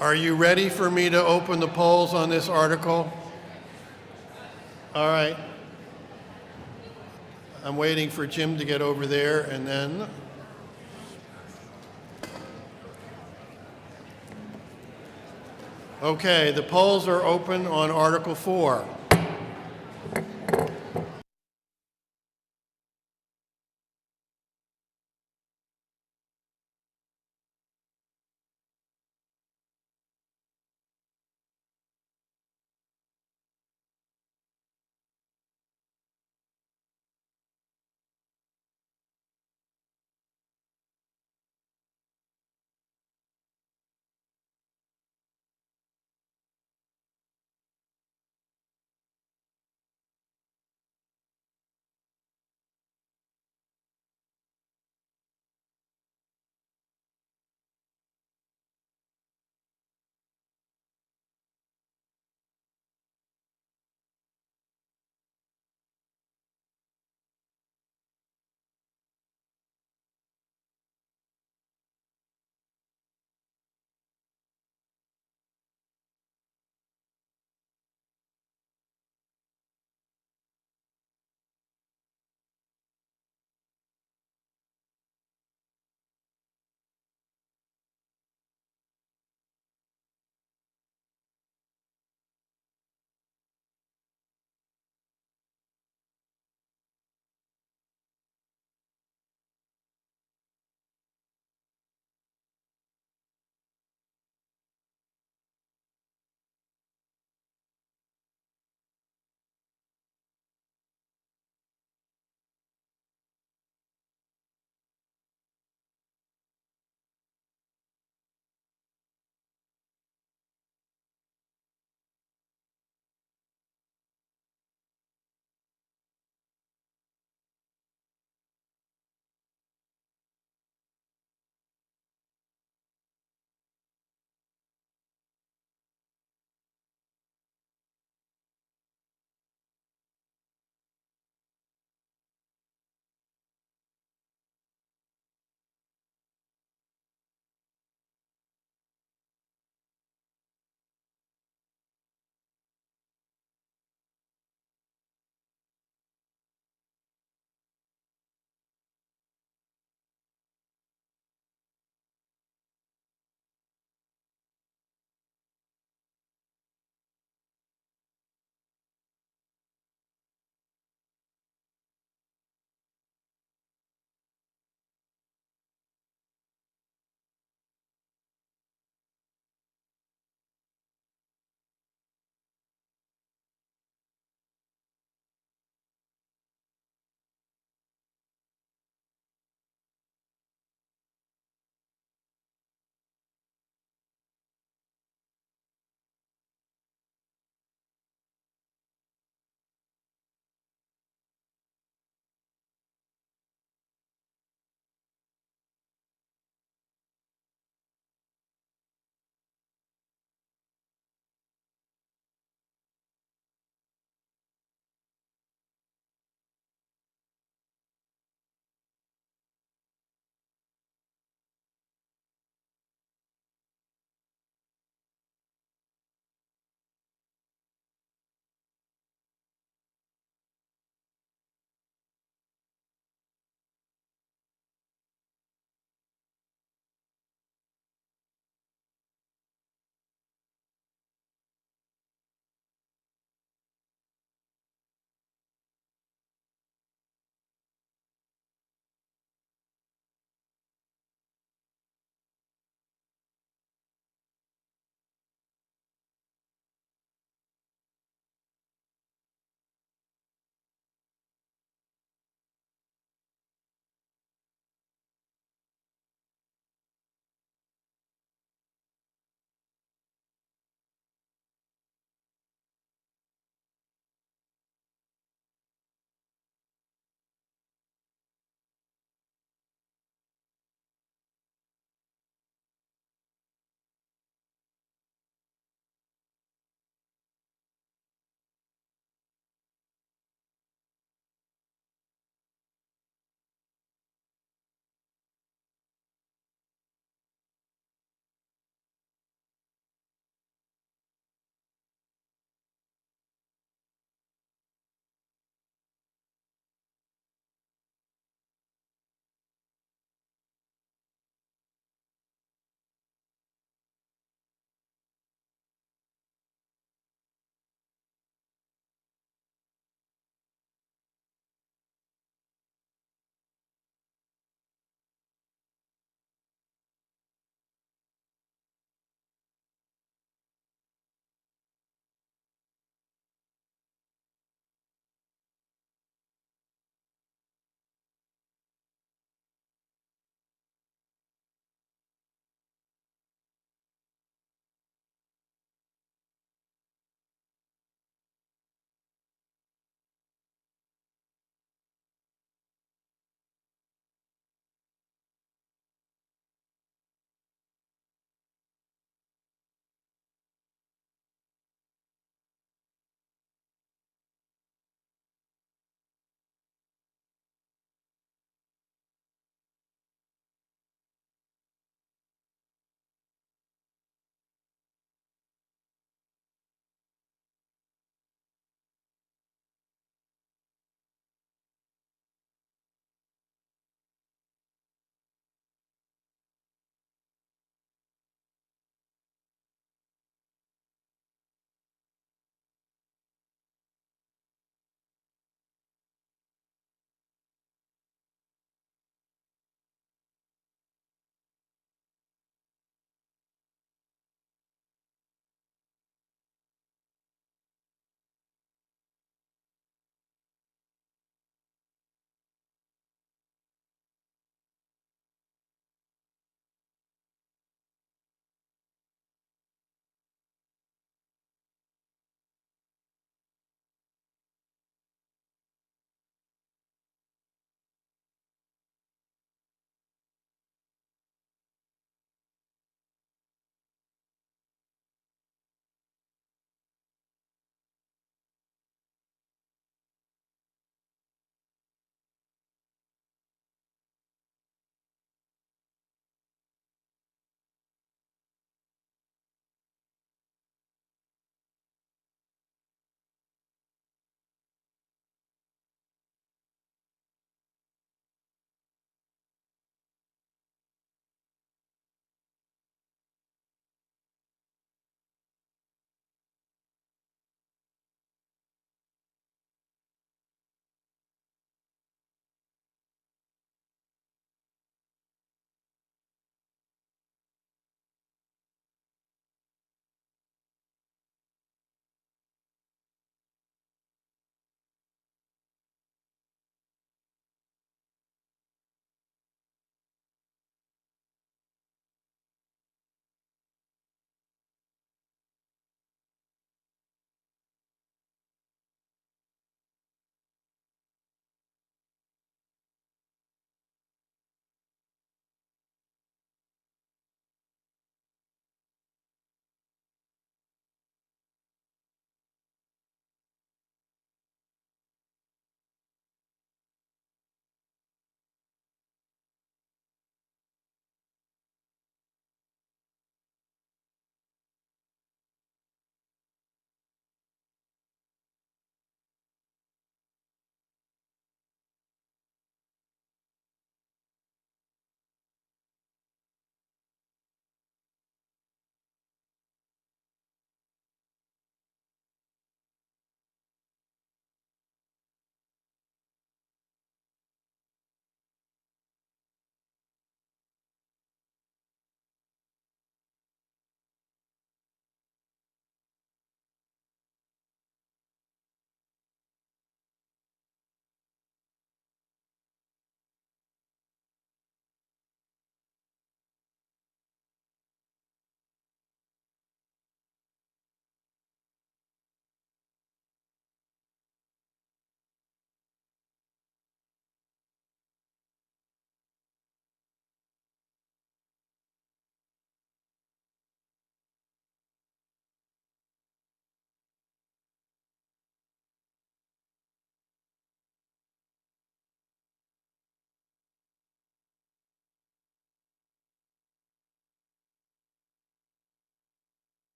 Are you ready for me to open the polls on this article? All right. I'm waiting for Jim to get over there, and then okay, the polls are open on Article 4.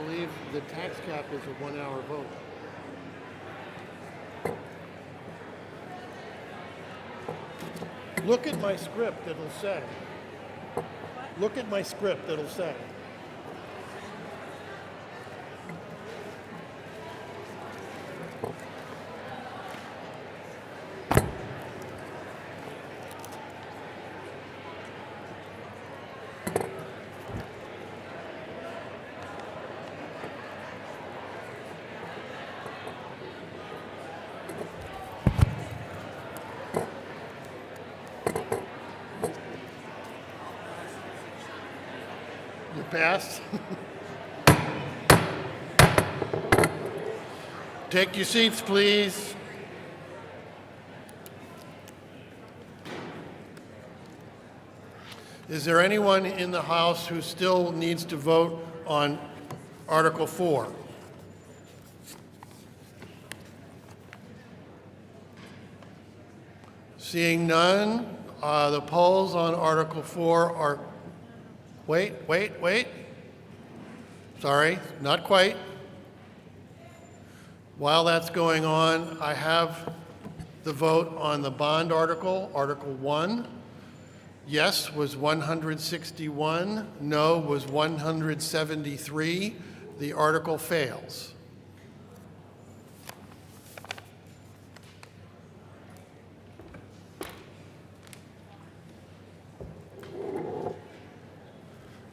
believe the tax cap is a 1-hour vote. Look at my script, it'll say. Look at my script, it'll say. You passed. Take your seats, please. Is there anyone in the House who still needs to vote on Article 4? Seeing none, the polls on Article 4 are... Wait. Sorry, not quite. While that's going on, I have the vote on the bond article, Article 1. Yes was 161, no was 173. The article fails.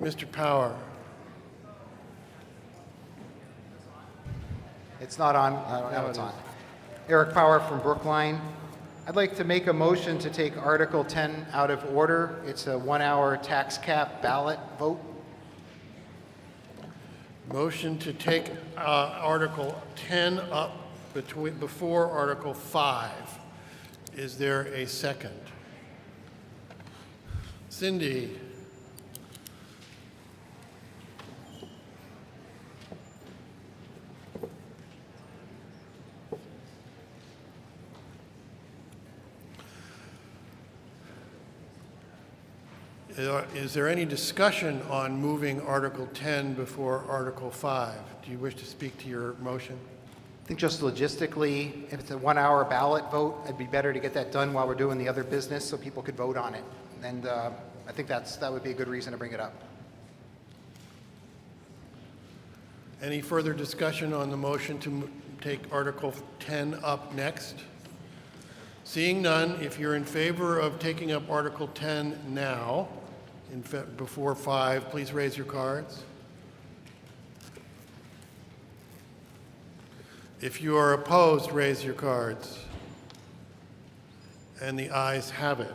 Mr. Power. It's not on. Now it's on. Eric Power from Brookline. I'd like to make a motion to take Article 10 out of order. It's a 1-hour tax cap ballot vote. Motion to take Article 10 up before Article 5. Is there a second? Cindy. Is there any discussion on moving Article 10 before Article 5? Do you wish to speak to your motion? I think just logistically, if it's a 1-hour ballot vote, it'd be better to get that done while we're doing the other business so people could vote on it. And I think that would be a good reason to bring it up. Any further discussion on the motion to take Article 10 up next? Seeing none, if you're in favor of taking up Article 10 now, before 5, please raise your cards. If you are opposed, raise your cards. And the ayes have it.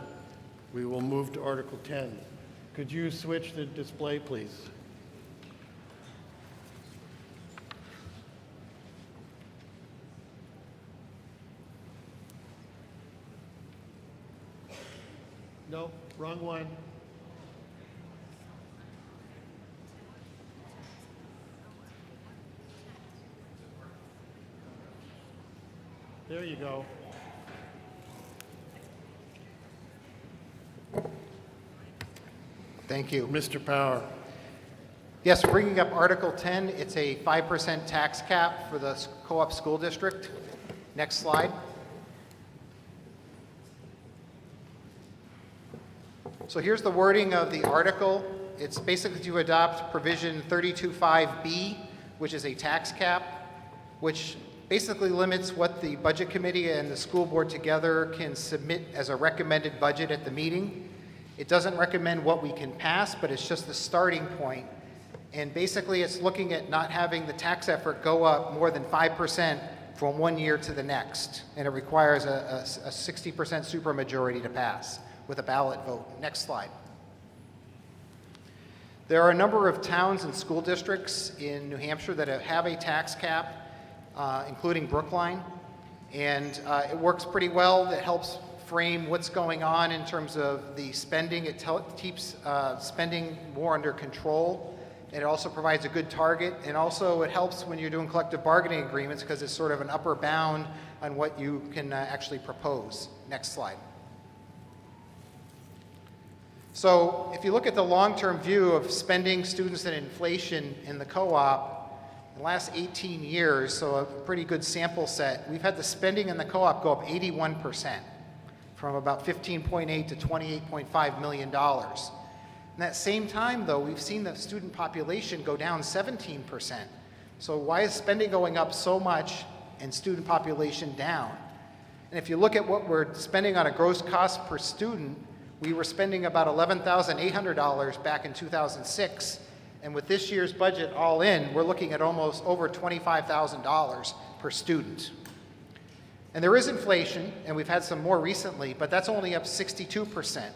We will move to Article 10. Could you switch the display, please? No, wrong one. There you go. Thank you. Mr. Power. Yes, bringing up Article 10, it's a 5% tax cap for the co-op school district. Next slide. So here's the wording of the article. It's basically to adopt provision 32.5B, which is a tax cap, which basically limits what the budget committee and the school board together can submit as a recommended budget at the meeting. It doesn't recommend what we can pass, but it's just the starting point. And basically it's looking at not having the tax effort go up more than 5% from one year to the next. And it requires a 60% supermajority to pass with a ballot vote. Next slide. There are a number of towns and school districts in New Hampshire that have a tax cap, including Brookline, and it works pretty well. It helps frame what's going on in terms of the spending. It keeps spending more under control, and it also provides a good target, and also it helps when you're doing collective bargaining agreements because it's sort of an upper bound on what you can actually propose. Next slide. So if you look at the long-term view of spending, students, and inflation in the co-op, In the last 18 years, so a pretty good sample set, we've had the spending in the co-op go up 81%, from about $15.8 to $28.5 million. In that same time, though, we've seen the student population go down 17%. So why is spending going up so much and student population down? And if you look at what we're spending on a gross cost per student, we were spending about $11,800 back in 2006. And with this year's budget all in, we're looking at almost over $25,000 per student. And there is inflation, and we've had some more recently, but that's only up 62%.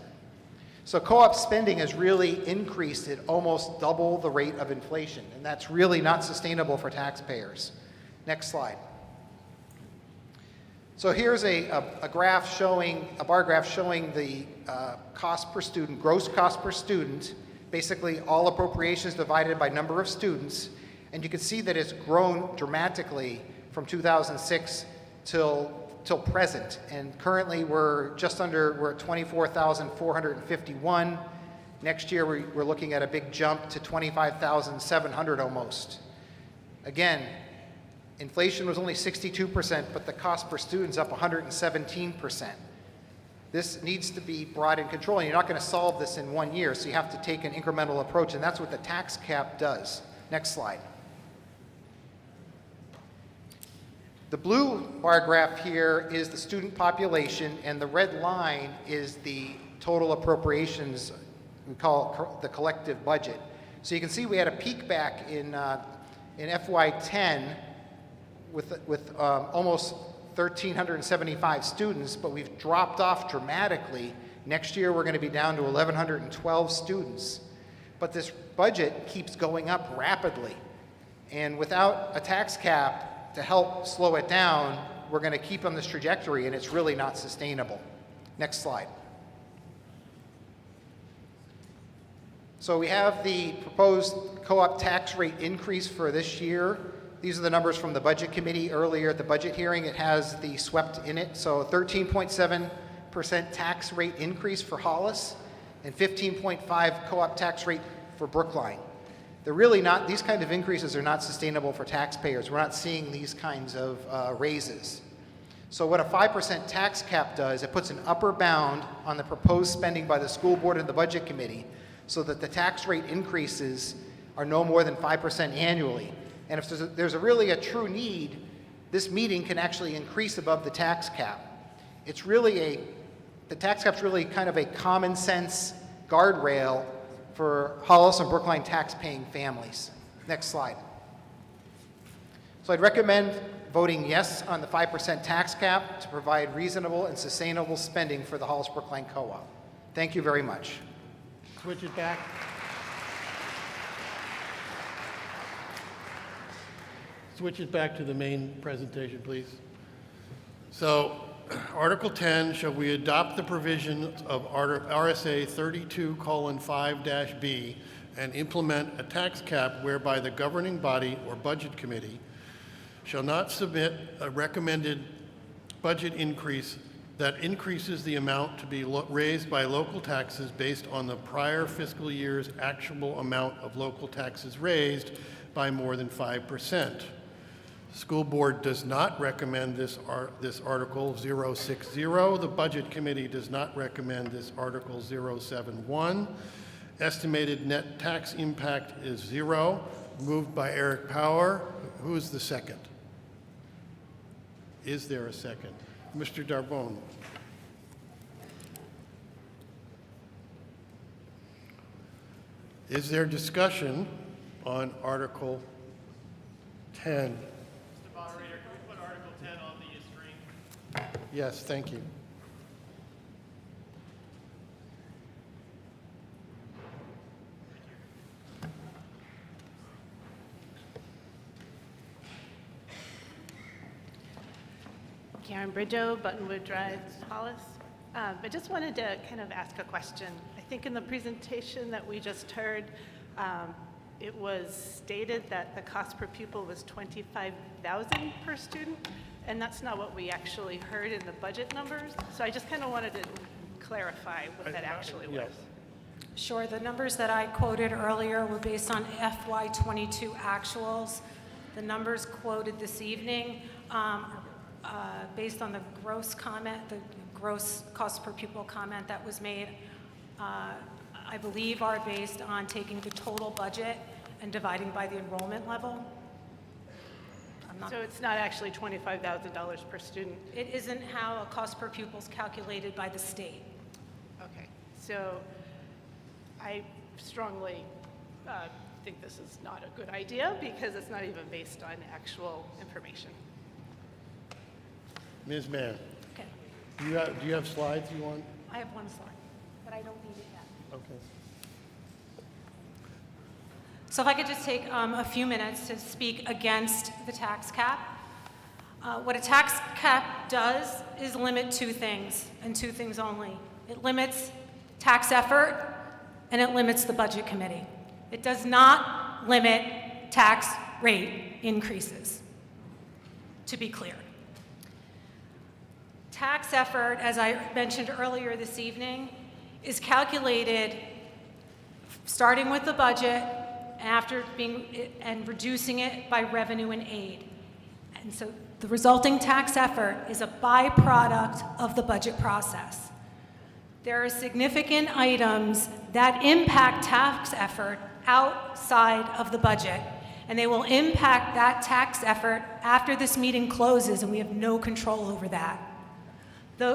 So co-op spending has really increased at almost double the rate of inflation, and that's really not sustainable for taxpayers. Next slide. So here's a graph showing, a bar graph showing the cost per student, gross cost per student, basically all appropriations divided by number of students, and you can see that it's grown dramatically from 2006 till present. And currently we're at 24,451. Next year we're looking at a big jump to 25,700 almost. Again, inflation was only 62%, but the cost per student is up 117%. This needs to be brought in control, and you're not going to solve this in 1 year, so you have to take an incremental approach, and that's what the tax cap does. Next slide. The blue bar graph here is the student population, and the red line is the total appropriations, we call the collective budget. So you can see we had a peak back in FY10 with almost 1,375 students, but we've dropped off dramatically. Next year, we're going to be down to 1,112 students. But this budget keeps going up rapidly. And without a tax cap to help slow it down, we're going to keep on this trajectory, and it's really not sustainable. Next slide. So we have the proposed co-op tax rate increase for this year. These are the numbers from the Budget Committee earlier at the budget hearing. It has the SWEPT in it. So 13.7% tax rate increase for Hollis and 15.5% co-op tax rate for Brookline. They're really not, these kind of increases are not sustainable for taxpayers. We're not seeing these kinds of raises. So what a 5% tax cap does, it puts an upper bound on the proposed spending by the school board and the Budget Committee so that the tax rate increases are no more than 5% annually. And if there's really a true need, this meeting can actually increase above the tax cap. It's really the tax cap's really kind of a common sense guardrail for Hollis and Brookline tax-paying families. Next slide. So I'd recommend voting yes on the 5% tax cap to provide reasonable and sustainable spending for the Hollis Brookline Co-op. Thank you very much. Switch it back. Switch it back to the main presentation, please. So, Article 10, shall we adopt the provisions of RSA 32:5-B and implement a tax cap whereby the governing body or budget committee shall not submit a recommended budget increase that increases the amount to be raised by local taxes based on the prior fiscal year's actual amount of local taxes raised by more than 5%. School board does not recommend this Article 060. The Budget Committee does not recommend this Article 071. Estimated net tax impact is 0. Moved by Eric Power. Who is the second? Is there a second? Mr. Darbone. Is there discussion on Article 10? Yes, thank you. Karen Bridgeau, Buttonwood Drive, Hollis. I just wanted to kind of ask a question. I think in the presentation that we just heard, it was stated that the cost per pupil was $25,000 per student. And that's not what we actually heard in the budget numbers. So I just kind of wanted to clarify what that actually was. Sure, the numbers that I quoted earlier were based on FY22 actuals. The numbers quoted this evening based on the gross comment, the gross cost per pupil comment that was made, I believe are based on taking the total budget and dividing by the enrollment level. So it's not actually $25,000 per student? It isn't how a cost per pupil is calculated by the state. Okay, so I strongly think this is not a good idea because it's not even based on actual information. Ms. Mann, Okay, do you have slides you want? I have one slide, but I don't need it yet. Okay. So if I could just take a few minutes to speak against the tax cap. What a tax cap does is limit two things, and two things only. It limits tax effort, and it limits the budget committee. It does not limit tax rate increases, to be clear. Tax effort, as I mentioned earlier this evening, is calculated starting with the budget and reducing it by revenue and aid. And so the resulting tax effort is a byproduct of the budget process. There are significant items that impact tax effort outside of the budget, and they will impact that tax effort after this meeting closes, and we have no control over that.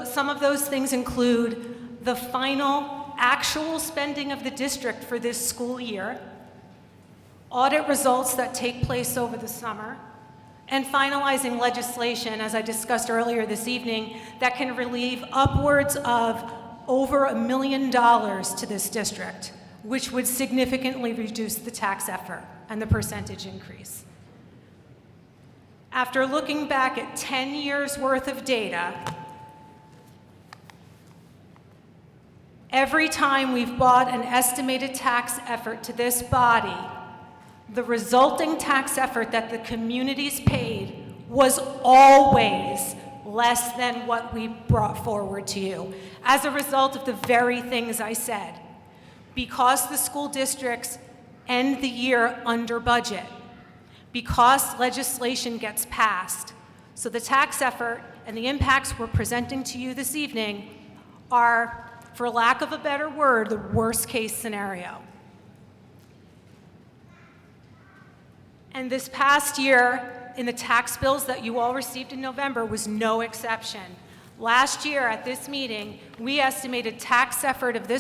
Some of those things include the final actual spending of the district for this school year, audit results that take place over the summer, and finalizing legislation, as I discussed earlier this evening, that can relieve upwards of over $1 million to this district, which would significantly reduce the tax effort and the percentage increase. After looking back at 10 years worth of data, every time we've brought an estimated tax effort to this body, the resulting tax effort that the communities paid was always less than what we brought forward to you, as a result of the very things I said. Because the school districts end the year under budget, because legislation gets passed, so the tax effort and the impacts we're presenting to you this evening are, for lack of a better word, the worst case scenario. And this past year, in the tax bills that you all received in November, was no exception. Last year at this meeting, we estimated tax effort of the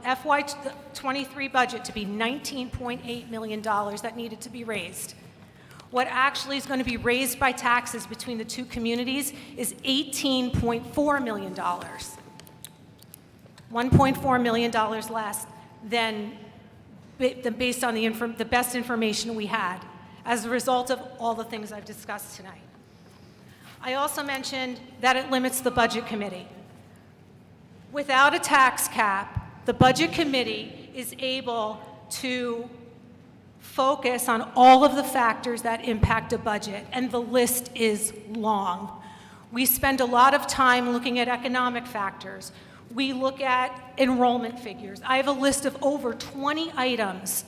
FY23 budget to be $19.8 million that needed to be raised. What actually is going to be raised by taxes between the two communities is $18.4 million. $1.4 million less than based on the best information we had as a result of all the things I've discussed tonight. I also mentioned that it limits the budget committee. Without a tax cap, the budget committee is able to focus on all of the factors that impact a budget, and the list is long. We spend a lot of time looking at economic factors. We look at enrollment figures. I have a list of over 20 items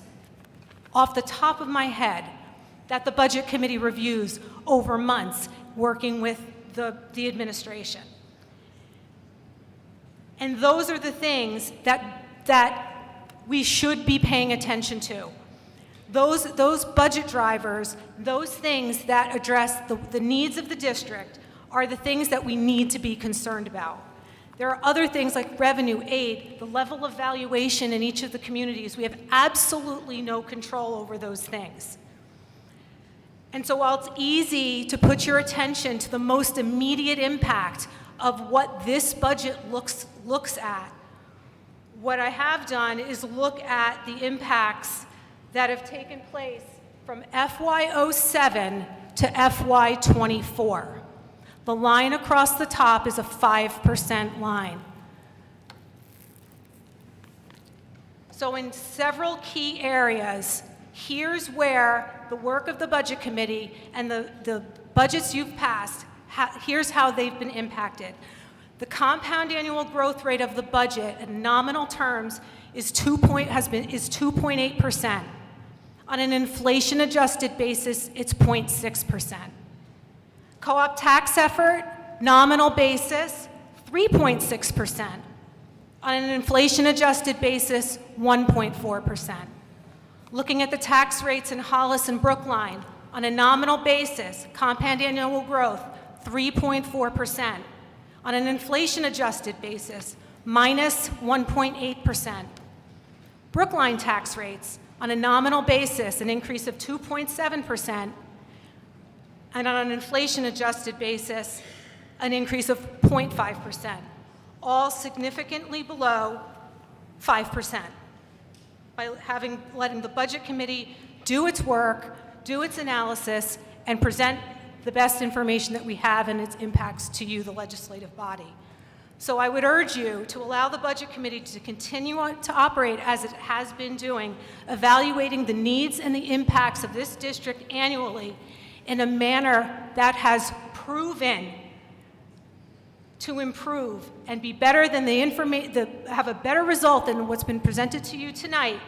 off the top of my head that the Budget Committee reviews over months working with the administration. And those are the things that we should be paying attention to. Those budget drivers, those things that address the needs of the district are the things that we need to be concerned about. There are other things like revenue, aid, the level of valuation in each of the communities. We have absolutely no control over those things. And so while it's easy to put your attention to the most immediate impact of what this budget looks at, what I have done is look at the impacts that have taken place from FY07 to FY24. The line across the top is a 5% line. So in several key areas, here's where the work of the Budget Committee and the budgets you've passed, here's how they've been impacted. The compound annual growth rate of the budget in nominal terms is 2.8%. On an inflation-adjusted basis, it's 0.6%. Co-op tax effort, nominal basis, 3.6%. On an inflation-adjusted basis, 1.4%. Looking at the tax rates in Hollis and Brookline, on a nominal basis, compound annual growth, 3.4%. On an inflation-adjusted basis, minus 1.8%. Brookline tax rates, on a nominal basis, an increase of 2.7%, and on an inflation-adjusted basis, an increase of 0.5%, all significantly below 5%. By letting the Budget Committee do its work, do its analysis, and present the best information that we have and its impacts to you, the legislative body. So I would urge you to allow the Budget Committee to continue to operate as it has been doing, evaluating the needs and the impacts of this district annually in a manner that has proven to improve and be better than have a better result than what's been presented to you tonight,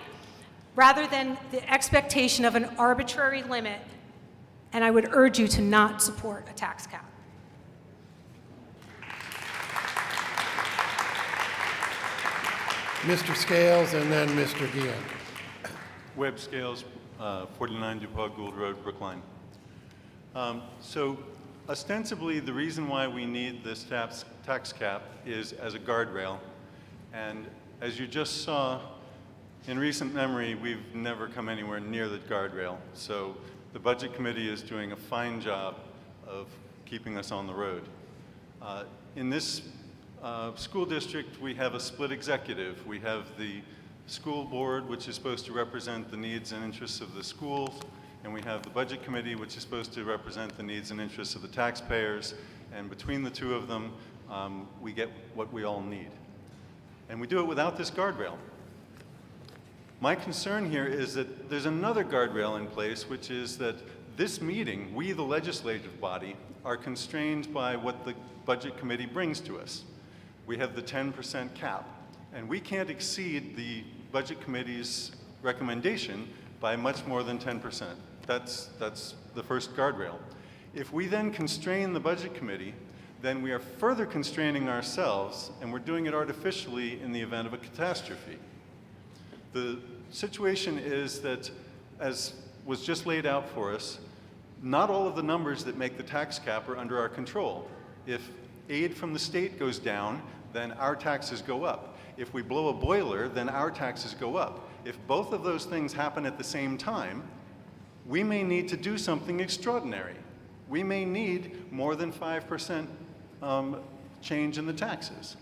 rather than the expectation of an arbitrary limit. And I would urge you to not support a tax cap. Mr. Scales and then Mr. Guillen. Webb Scales, 49 DuPont Gould Road, Brookline. So ostensibly, the reason why we need this tax cap is as a guardrail. And as you just saw, in recent memory, we've never come anywhere near the guardrail. So the Budget Committee is doing a fine job of keeping us on the road. In this school district, we have a split executive. We have the school board, which is supposed to represent the needs and interests of the schools, and we have the Budget Committee, which is supposed to represent the needs and interests of the taxpayers, and between the two of them, we get what we all need. And we do it without this guardrail. My concern here is that there's another guardrail in place, which is that this meeting, we, the legislative body, are constrained by what the Budget Committee brings to us. We have the 10% cap, and we can't exceed the Budget Committee's recommendation by much more than 10%. That's the first guardrail. If we then constrain the Budget Committee, then we are further constraining ourselves, and we're doing it artificially in the event of a catastrophe. The situation is that, as was just laid out for us, not all of the numbers that make the tax cap are under our control. If aid from the state goes down, then our taxes go up. If we blow a boiler, then our taxes go up. If both of those things happen at the same time, we may need to do something extraordinary. We may need more than 5% change in the taxes.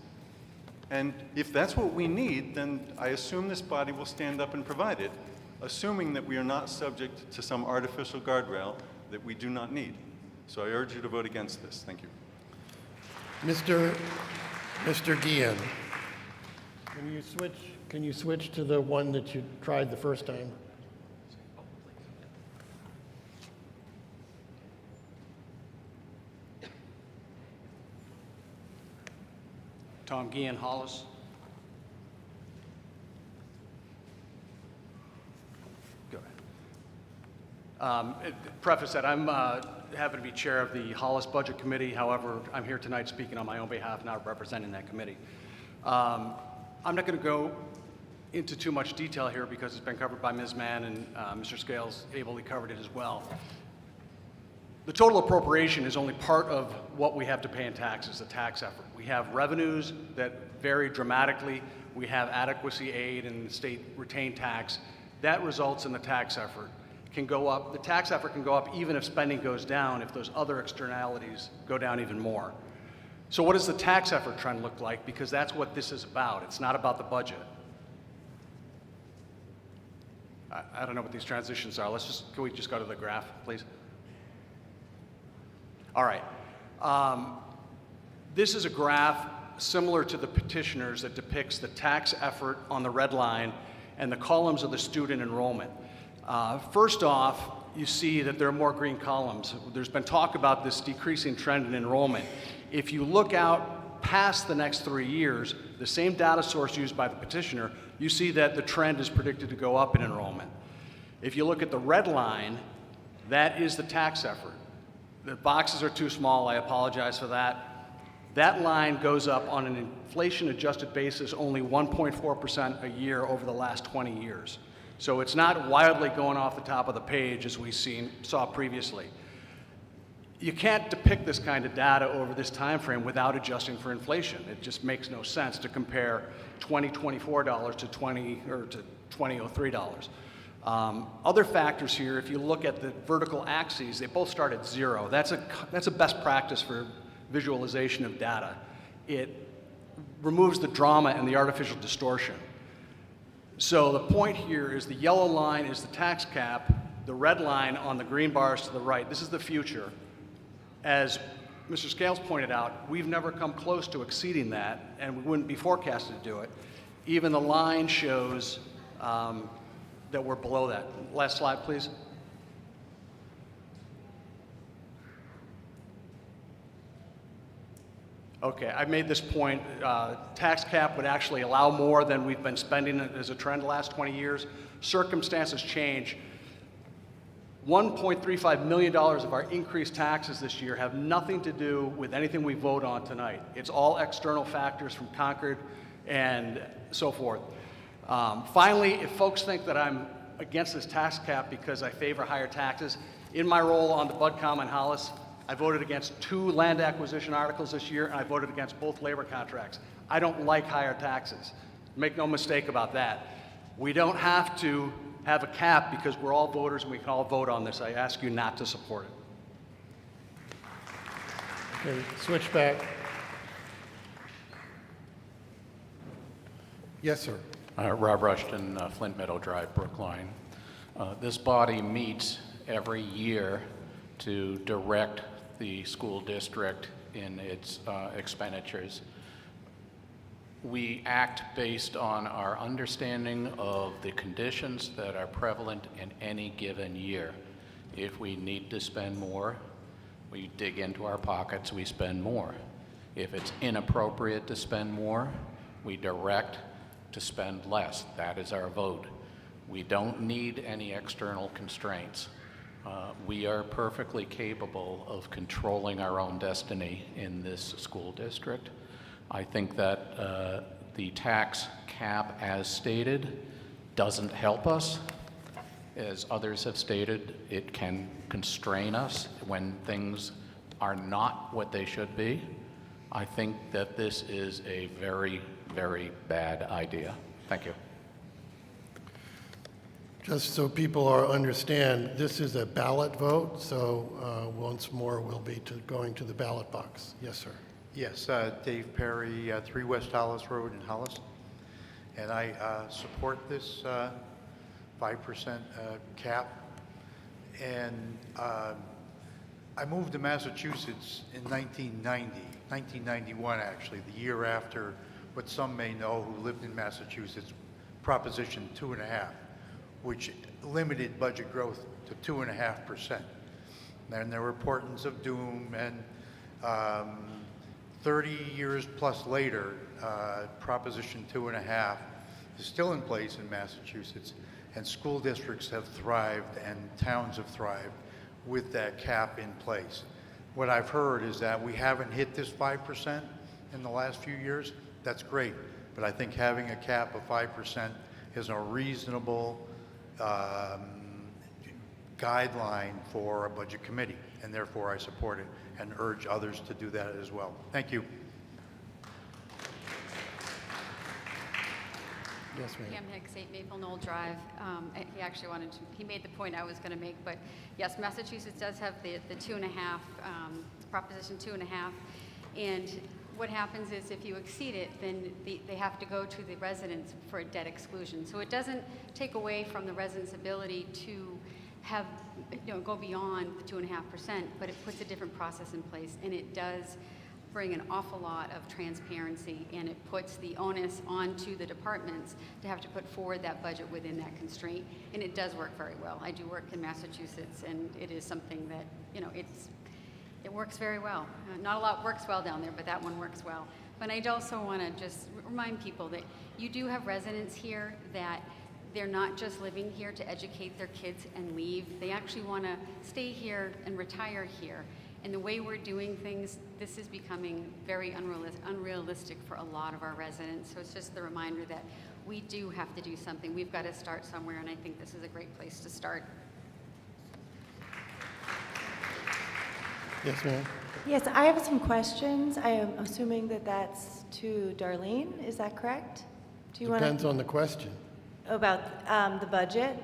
And if that's what we need, then I assume this body will stand up and provide it, assuming that we are not subject to some artificial guardrail that we do not need. So I urge you to vote against this. Thank you. Mr. Guillen, can you switch to the one that you tried the first time? Tom Guillen, Hollis. Go ahead. Preface that I'm happen to be chair of the Hollis Budget Committee. However, I'm here tonight speaking on my own behalf, not representing that committee. I'm not going to go into too much detail here because it's been covered by Ms. Mann, and Mr. Scales ably covered it as well. The total appropriation is only part of what we have to pay in taxes, the tax effort. We have revenues that vary dramatically. We have adequacy aid and state retained tax. That results in the tax effort can go up. The tax effort can go up even if spending goes down, if those other externalities go down even more. So what does the tax effort trend look like? Because that's what this is about. It's not about the budget. I don't know what these transitions are. Can we just go to the graph, please? All right. This is a graph similar to the petitioners that depicts the tax effort on the red line and the columns of the student enrollment. First off, you see that there are more green columns. There's been talk about this decreasing trend in enrollment. If you look out past the next 3 years, the same data source used by the petitioner, you see that the trend is predicted to go up in enrollment. If you look at the red line, that is the tax effort. The boxes are too small, I apologize for that. That line goes up on an inflation-adjusted basis only 1.4% a year over the last 20 years. So it's not wildly going off the top of the page as we saw previously. You can't depict this kind of data over this time frame without adjusting for inflation. It just makes no sense to compare $2024 to $2003. Other factors here, if you look at the vertical axes, they both start at 0. That's a best practice for visualization of data. It removes the drama and the artificial distortion. So the point here is the yellow line is the tax cap, the red line on the green bars to the right. This is the future. As Mr. Scales pointed out, we've never come close to exceeding that, and we wouldn't be forecasted to do it. Even the line shows that we're below that. Last slide, please. Okay, I made this point. Tax cap would actually allow more than we've been spending as a trend the last 20 years. Circumstances change. $1.35 million of our increased taxes this year have nothing to do with anything we vote on tonight. It's all external factors from Concord and so forth. Finally, if folks think that I'm against this tax cap because I favor higher taxes, in my role on the BudCom in Hollis, I voted against 2 land acquisition articles this year, and I voted against both labor contracts. I don't like higher taxes. Make no mistake about that. We don't have to have a cap because we're all voters and we can all vote on this. I ask you not to support it. Okay, switch back. Yes, sir. Rob Rushton, Flint Meadow Drive, Brookline. This body meets every year to direct the school district in its expenditures. We act based on our understanding of the conditions that are prevalent in any given year. If we need to spend more, we dig into our pockets, we spend more. If it's inappropriate to spend more, we direct to spend less. That is our vote. We don't need any external constraints. We are perfectly capable of controlling our own destiny in this school district. I think that the tax cap as stated doesn't help us. As others have stated, it can constrain us when things are not what they should be. I think that this is a very, very bad idea. Thank you. Just so people understand, this is a ballot vote, so once more we'll be going to the ballot box. Yes, sir. Yes, Dave Perry, 3 West Hollis Road in Hollis. And I support this 5% cap. And I moved to Massachusetts in 1991 actually, the year after what some may know who lived in Massachusetts, Proposition 2.5, which limited budget growth to 2.5%. And there were portents of doom, and 30 years plus later, Proposition 2.5 is still in place in Massachusetts, and school districts have thrived and towns have thrived with that cap in place. What I've heard is that we haven't hit this 5% in the last few years. That's great, but I think having a cap of 5% is a reasonable guideline for a budget committee, and therefore I support it and urge others to do that as well. Thank you. Yes, ma'am. Pam Hicks, 8 Maple Knoll Drive. He actually he made the point I was going to make, but yes, Massachusetts does have the 2.5, Proposition 2.5, and what happens is if you exceed it, then they have to go to the residents for a debt exclusion. So it doesn't take away from the residents' ability to have, go beyond the 2.5%, but it puts a different process in place, and it does bring an awful lot of transparency, and it puts the onus onto the departments to have to put forward that budget within that constraint, and it does work very well. I do work in Massachusetts, and it is something that, it works very well. Not a lot works well down there, but that one works well. But I'd also want to just remind people that you do have residents here that they're not just living here to educate their kids and leave. They actually want to stay here and retire here. And the way we're doing things, this is becoming very unrealistic for a lot of our residents. So it's just the reminder that we do have to do something. We've got to start somewhere, and I think this is a great place to start. Yes, ma'am. Yes, I have some questions. I am assuming that that's to Darlene. Is that correct? Do you Depends on the question. about the budget?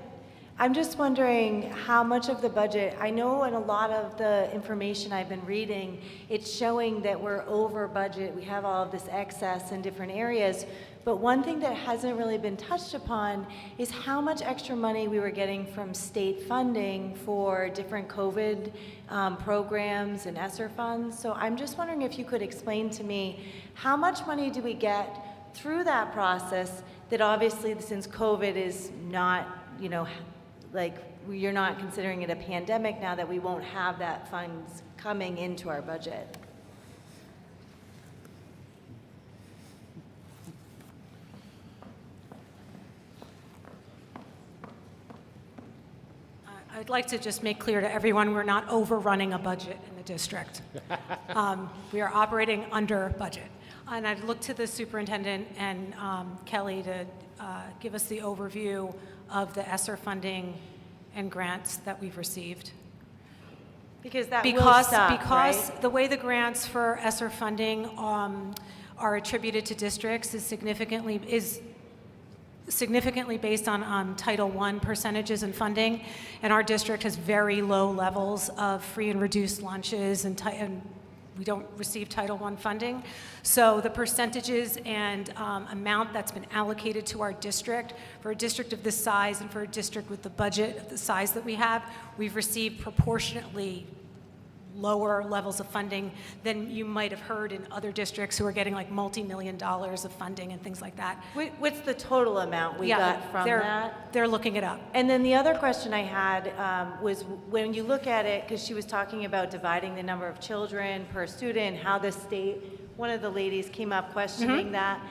I'm just wondering how much of the budget, I know in a lot of the information I've been reading, it's showing that we're over budget. We have all of this excess in different areas. But one thing that hasn't really been touched upon is how much extra money we were getting from state funding for different COVID programs and ESSER funds. So I'm just wondering if you could explain to me how much money do we get through that process that obviously since COVID is not, you know, like you're not considering it a pandemic now, that we won't have that funds coming into our budget. I'd like to just make clear to everyone, we're not overrunning a budget in the district. We are operating under budget. And I'd look to the superintendent and Kelly to give us the overview of the ESSER funding and grants that we've received. Because that will stop, Because right? the way the grants for ESSER funding are attributed to districts is significantly based on Title I percentages and funding, and our district has very low levels of free and reduced lunches, and we don't receive Title I funding. So the percentages and amount that's been allocated to our district, for a district of this size and for a district with the budget of the size that we have, we've received proportionately lower levels of funding than you might have heard in other districts who are getting like multi-million dollars of funding and things like that. What's the total amount we got from that? They're looking it up. And then the other question I had was when you look at it, because she was talking about dividing the number of children per student, how the state, one of the ladies came up questioning that.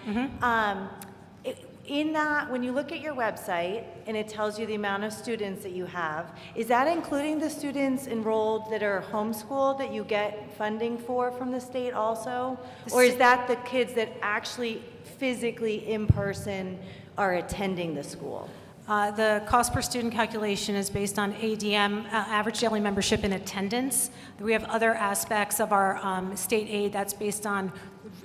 In that, when you look at your website and it tells you the amount of students that you have, is that including the students enrolled that are homeschooled that you get funding for from the state also? Or is that the kids that actually physically in person are attending the school? The cost per student calculation is based on ADM, average daily membership and attendance. We have other aspects of our state aid that's based on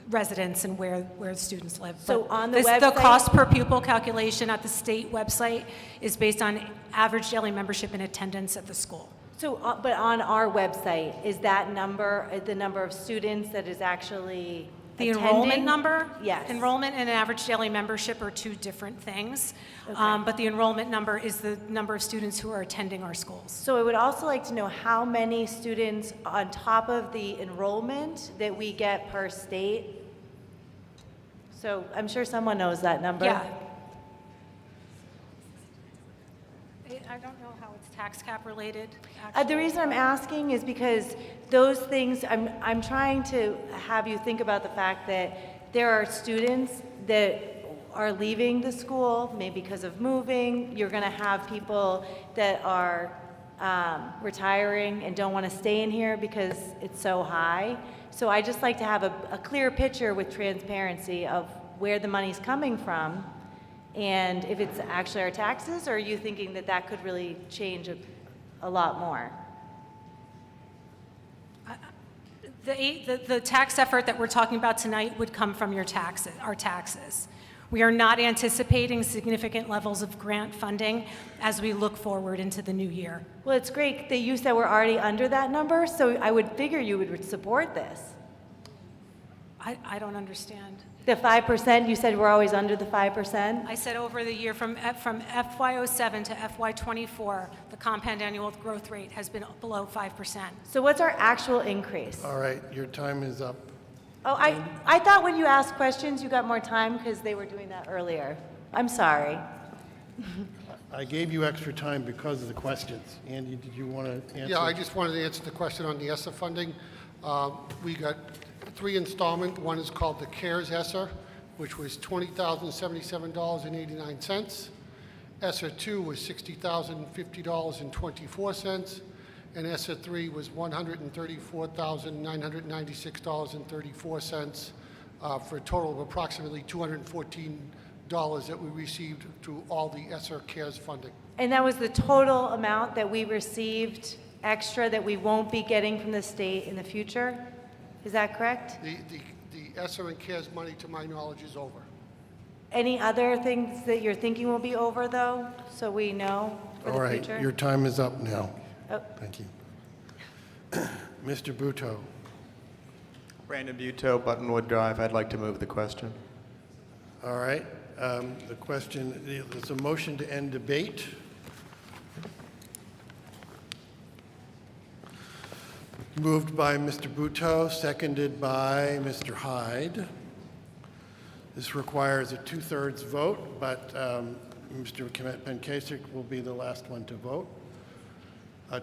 residents and where the students live. So But on the website, the cost per pupil calculation at the state website is based on average daily membership and attendance at the school. So, but on our website, is that number, the number of students that is actually The attending? enrollment number? Yes. Enrollment and average daily membership are two different things. Okay. But the enrollment number is the number of students who are attending our schools. So I would also like to know how many students on top of the enrollment that we get per state. So I'm sure someone knows that number. Yeah. I don't know how it's tax cap related. The reason I'm asking is because those things, I'm trying to have you think about the fact that there are students that are leaving the school, maybe because of moving. You're going to have people that are retiring and don't want to stay in here because it's so high. So I just like to have a clear picture with transparency of where the money's coming from, and if it's actually our taxes, or are you thinking that that could really change a lot more? The tax effort that we're talking about tonight would come from our taxes. We are not anticipating significant levels of grant funding as we look forward into the new year. Well, it's great that you said we're already under that number, so I would figure you would support this. I don't understand. The 5%, you said we're always under the 5%? I said over the year from FY07 to FY24, the compound annual growth rate has been below 5%. So what's our actual increase? All right, your time is up. Oh, I thought when you asked questions, you got more time because they were doing that earlier. I'm sorry. I gave you extra time because of the questions. Andy, did you want to answer? Yeah, I just wanted to answer the question on the ESSER funding. We got 3 installments. One is called the CARES ESSER, which was $20,077.89. ESSER 2 was $60,050.24, and ESSER 3 was $134,996.34, for a total of approximately $214 that we received through all the ESSER CARES funding. And that was the total amount that we received extra that we won't be getting from the state in the future? Is that correct? The ESSER and CARES money, to my knowledge, is over. Any other things that you're thinking will be over, though, so we know for All the right, future? your time is up now. Oh. Thank you. Mr. Buteau. Brandon Buteau, Buttonwood Drive. I'd like to move the question. All right. The question, there's a motion to end debate. Moved by Mr. Buteau, seconded by Mr. Hyde. This requires a 2/3 vote, but Mr. Penkasic will be the last one to vote,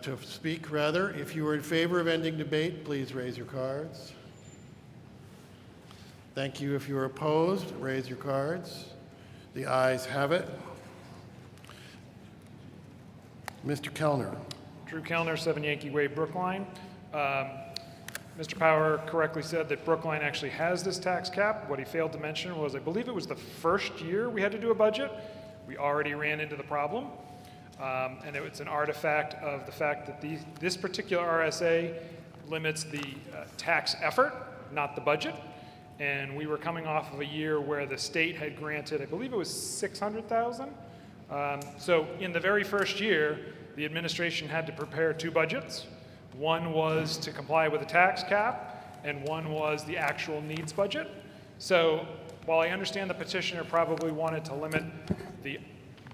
to speak, rather. If you are in favor of ending debate, please raise your cards. Thank you. If you are opposed, raise your cards. The ayes have it. Mr. Kellner. Drew Kellner, 7 Yankee Way, Brookline. Mr. Power correctly said that Brookline actually has this tax cap. What he failed to mention was, I believe it was the first year we had to do a budget. We already ran into the problem. And it's an artifact of the fact that this particular RSA limits the tax effort, not the budget. And we were coming off of a year where the state had granted, I believe it was $600,000. So in the very first year, the administration had to prepare 2 budgets. One was to comply with the tax cap, and one was the actual needs budget. So while I understand the petitioner probably wanted to limit the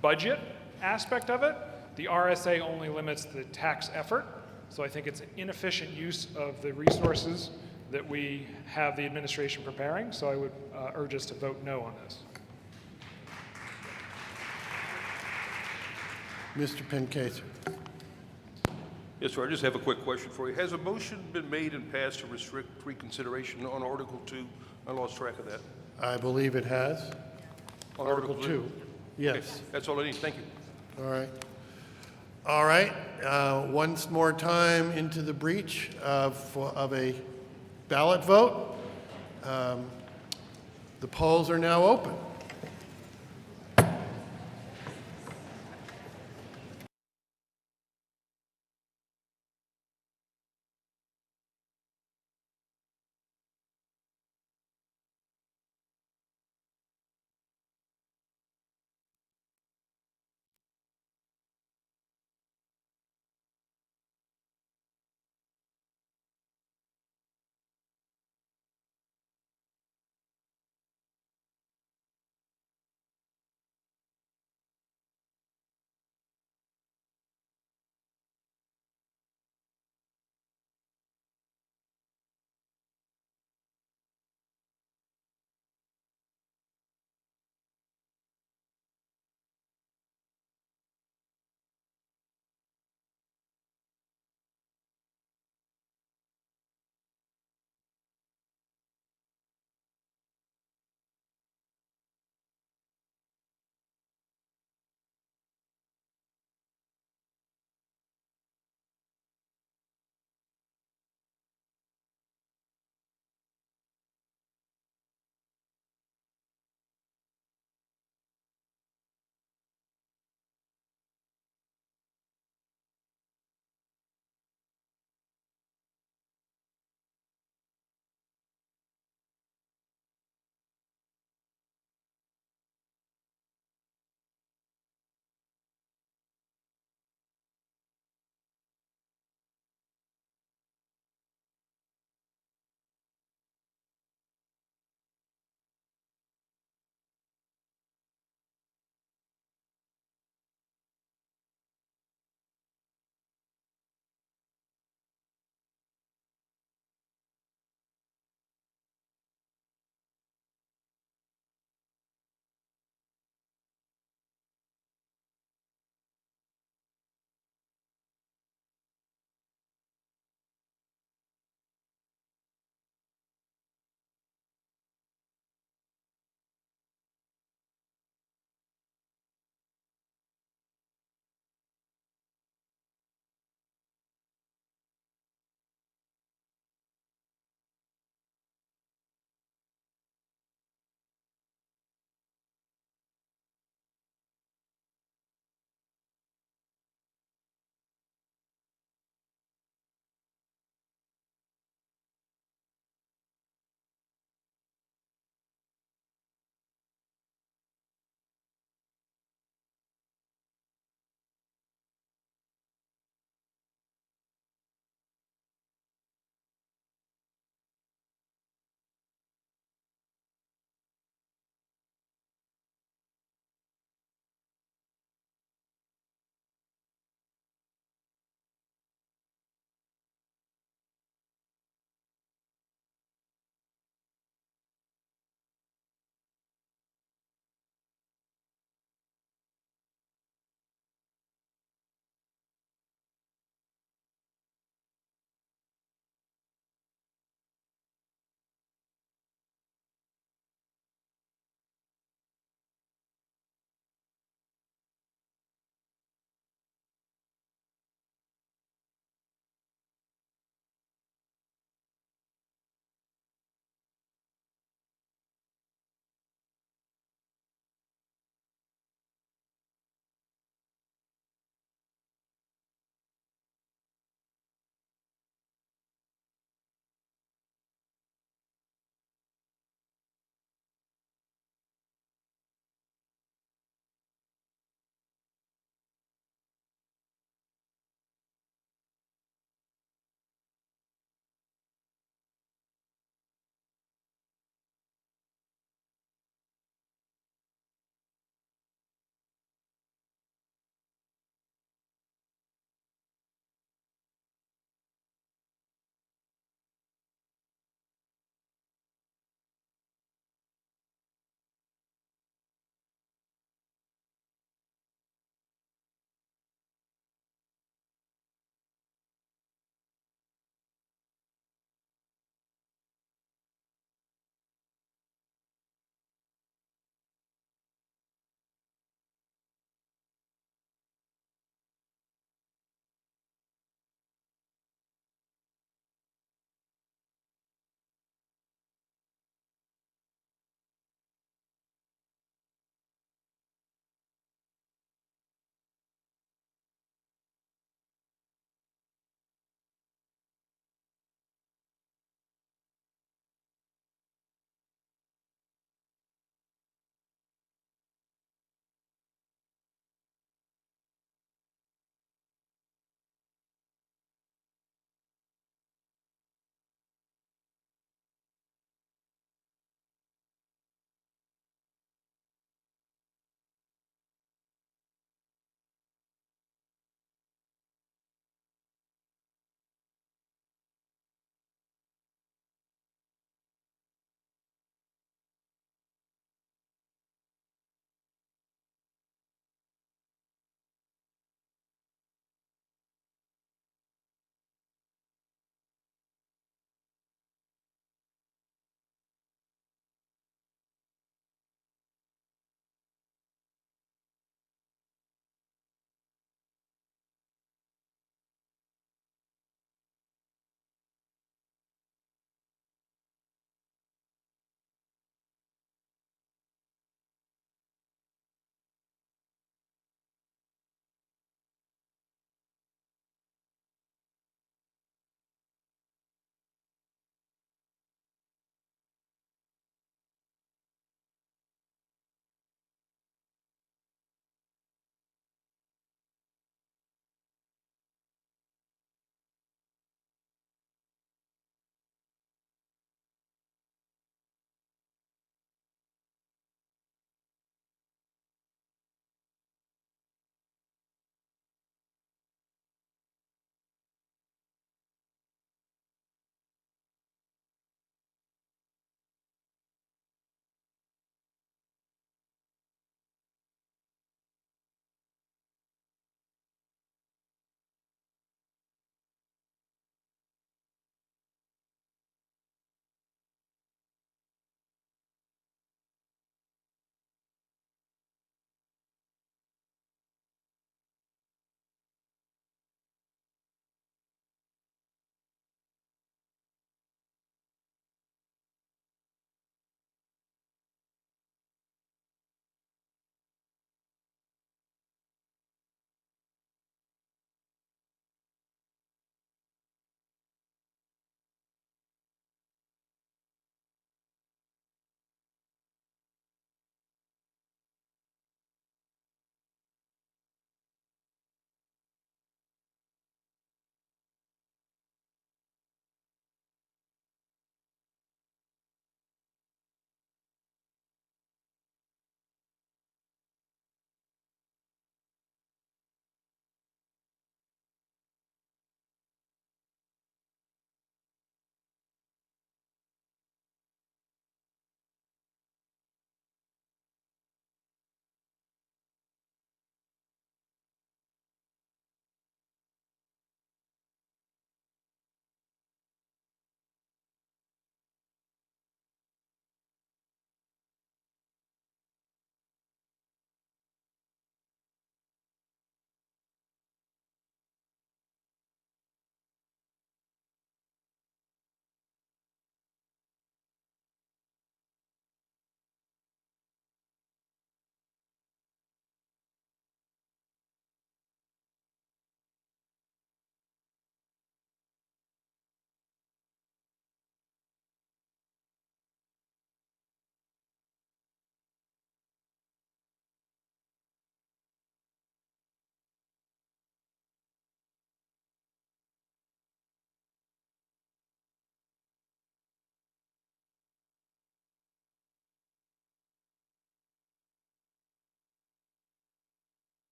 budget aspect of it, the RSA only limits the tax effort. So I think it's an inefficient use of the resources that we have the administration preparing. So I would urge us to vote no on this. Mr. Penkasic. Yes, sir. I just have a quick question for you. Has a motion been made and passed to restrict reconsideration on Article 2? I lost track of that. I believe it has. On Article 2. Yes. Okay. That's all I need. Thank you. All right. All right. Once more time into the breach of a ballot vote. The polls are now open.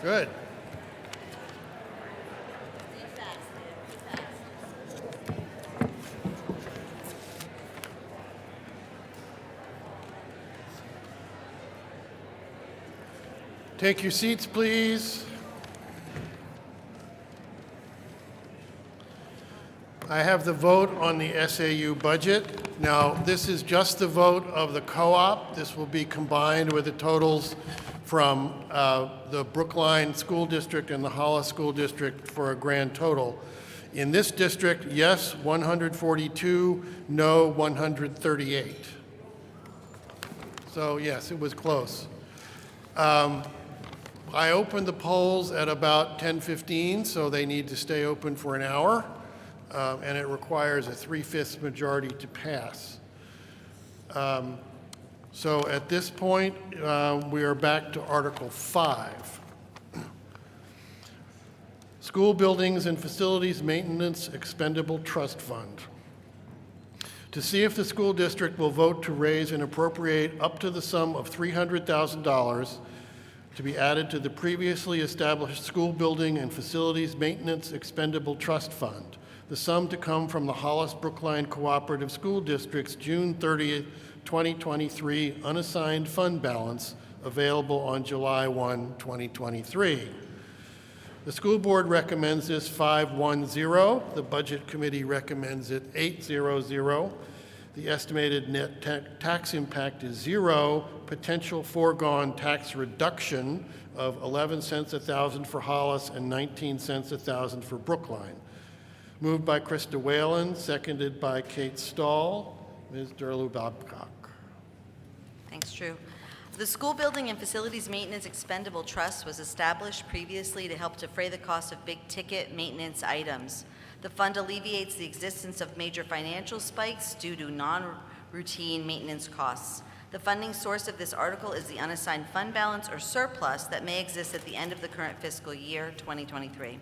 Good. Take your seats, please. I have the vote on the SAU budget. Now, this is just the vote of the co-op. This will be combined with the totals from the Brookline School District and the Hollis School District for a grand total. In this district, yes, 142, no, 138. So yes, it was close. I opened the polls at about 10:15, so they need to stay open for an hour, and it requires a 3/5 majority to pass. So at this point, we are back to Article 5. School Buildings and Facilities Maintenance Expendable Trust Fund. To see if the school district will vote to raise and appropriate up to the sum of $300,000 to be added to the previously established School Building and Facilities Maintenance Expendable Trust Fund. The sum to come from the Hollis Brookline Cooperative School District's June 30th, 2023 unassigned fund balance available on July 1, 2023. The school board recommends this 510. The budget committee recommends it 800. The estimated net tax impact is 0. Potential foregone tax reduction of 11 cents a thousand for Hollis and 19 cents a thousand for Brookline. Moved by Krista Whalen, seconded by Kate Stahl. Ms. Durley-Babcock. Thanks, Drew. The School Building and Facilities Maintenance Expendable Trust was established previously to help defray the cost of big-ticket maintenance items. The fund alleviates the existence of major financial spikes due to non-routine maintenance costs. The funding source of this article is the unassigned fund balance or surplus that may exist at the end of the current fiscal year, 2023.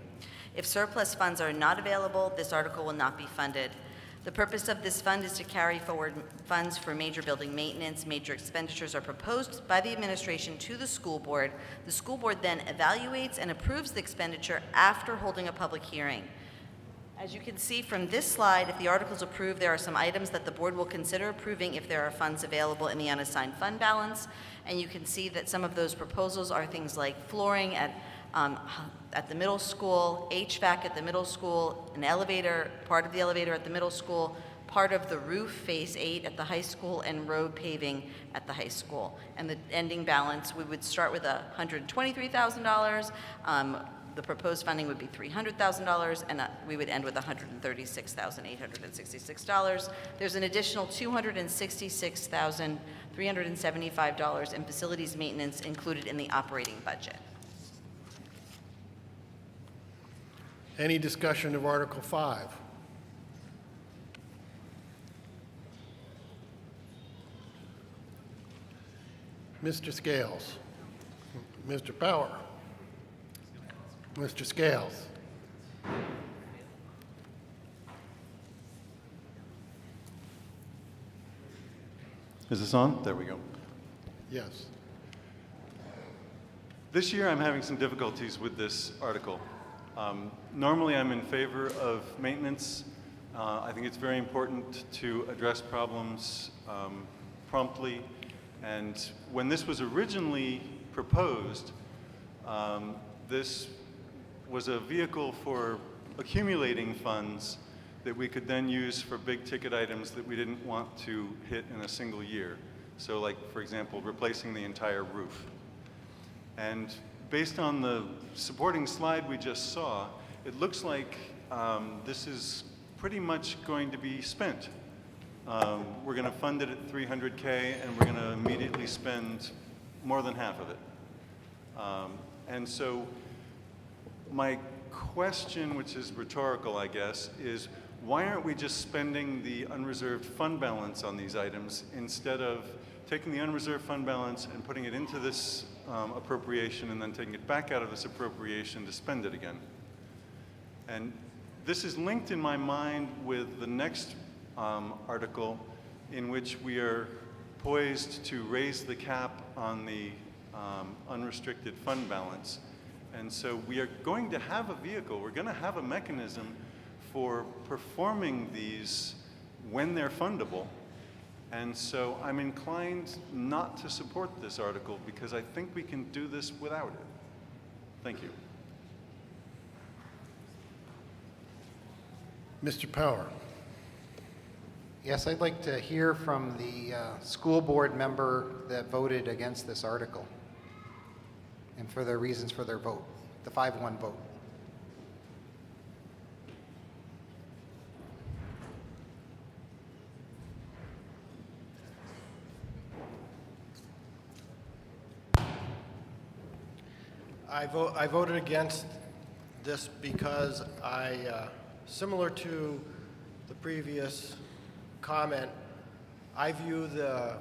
If surplus funds are not available, this article will not be funded. The purpose of this fund is to carry forward funds for major building maintenance. Major expenditures are proposed by the administration to the school board. The school board then evaluates and approves the expenditure after holding a public hearing. As you can see from this slide, if the article is approved, there are some items that the board will consider approving if there are funds available in the unassigned fund balance. And you can see that some of those proposals are things like flooring at the middle school, HVAC at the middle school, an elevator, part of the elevator at the middle school, part of the roof, phase 8 at the high school, and road paving at the high school. And the ending balance, we would start with $123,000. The proposed funding would be $300,000, and we would end with $136,866. There's an additional $266,375 in facilities maintenance included in the operating budget. Any discussion of Article 5? Mr. Scales. Mr. Power. Mr. Scales. Is this on? There we go. Yes. This year I'm having some difficulties with this article. Normally I'm in favor of maintenance. I think it's very important to address problems promptly. And when this was originally proposed, this was a vehicle for accumulating funds that we could then use for big ticket items that we didn't want to hit in a single year. So like, for example, replacing the entire roof. And based on the supporting slide we just saw, it looks like this is pretty much going to be spent. We're going to fund it at $300K, and we're going to immediately spend more than half of it. And so my question, which is rhetorical, I guess, is why aren't we just spending the unreserved fund balance on these items instead of taking the unreserved fund balance and putting it into this appropriation and then taking it back out of this appropriation to spend it again? And this is linked in my mind with the next article in which we are poised to raise the cap on the unrestricted fund balance. And so we are going to have a vehicle, we're going to have a mechanism for performing these when they're fundable. And so I'm inclined not to support this article because I think we can do this without it. Thank you. Mr. Power. Yes, I'd like to hear from the school board member that voted against this article and for their reasons for their vote, the 5-1 vote. I voted against this because similar to the previous comment, I view the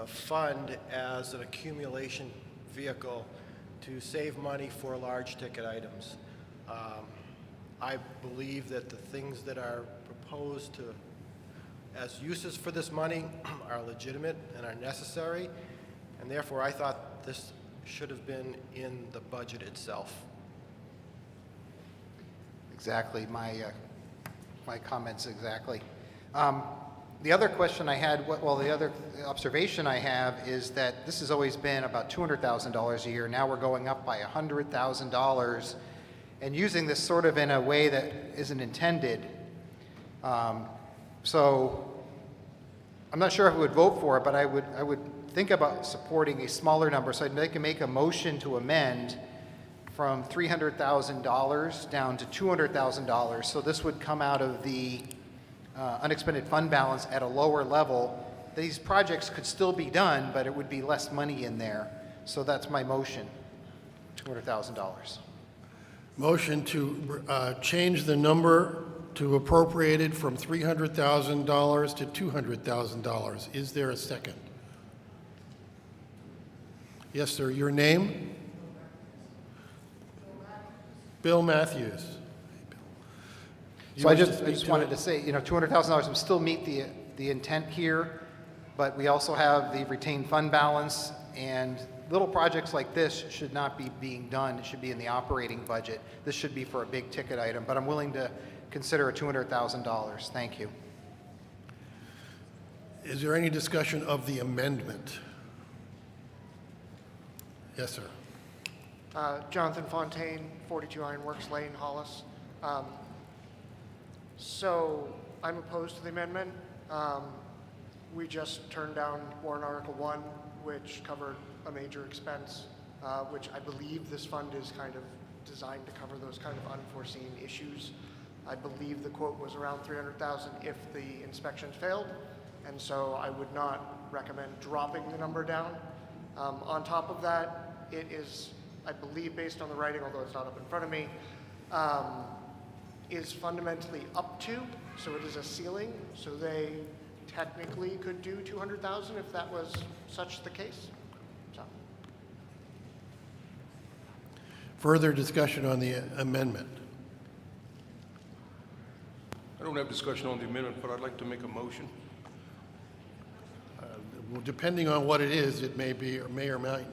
fund as an accumulation vehicle to save money for large ticket items. I believe that the things that are proposed as uses for this money are legitimate and are necessary, and therefore I thought this should have been in the budget itself. Exactly, my comments exactly. The other question I had, the other observation I have is that this has always been about $200,000 a year. Now we're going up by $100,000 and using this sort of in a way that isn't intended. So I'm not sure if I would vote for it, but I would think about supporting a smaller number. So I'd make a motion to amend from $300,000 down to $200,000. So this would come out of the unexpended fund balance at a lower level. These projects could still be done, but it would be less money in there. So that's my motion, $200,000. Motion to change the number to appropriated from $300,000 to $200,000. Is there a second? Yes, sir. Your name? Bill Matthews. So I just wanted to say, $200,000 would still meet the intent here, but we also have the retained fund balance, and little projects like this should not be being done. It should be in the operating budget. This should be for a big ticket item, but I'm willing to consider a $200,000. Thank you. Is there any discussion of the amendment? Yes, sir. Jonathan Fontaine, 42 Ironworks Lane, Hollis. So I'm opposed to the amendment. We just turned down Warrant Article 1, which covered a major expense, which I believe this fund is kind of designed to cover those kind of unforeseen issues. I believe the quote was around $300,000 if the inspections failed, and so I would not recommend dropping the number down. On top of that, it is, I believe, based on the writing, although it's not up in front of me, is fundamentally up to, so it is a ceiling, so they technically could do $200,000 if that was such the case. So. Further discussion on the amendment? I don't have discussion on the amendment, but I'd like to make a motion. Well, depending on what it is, it may be or may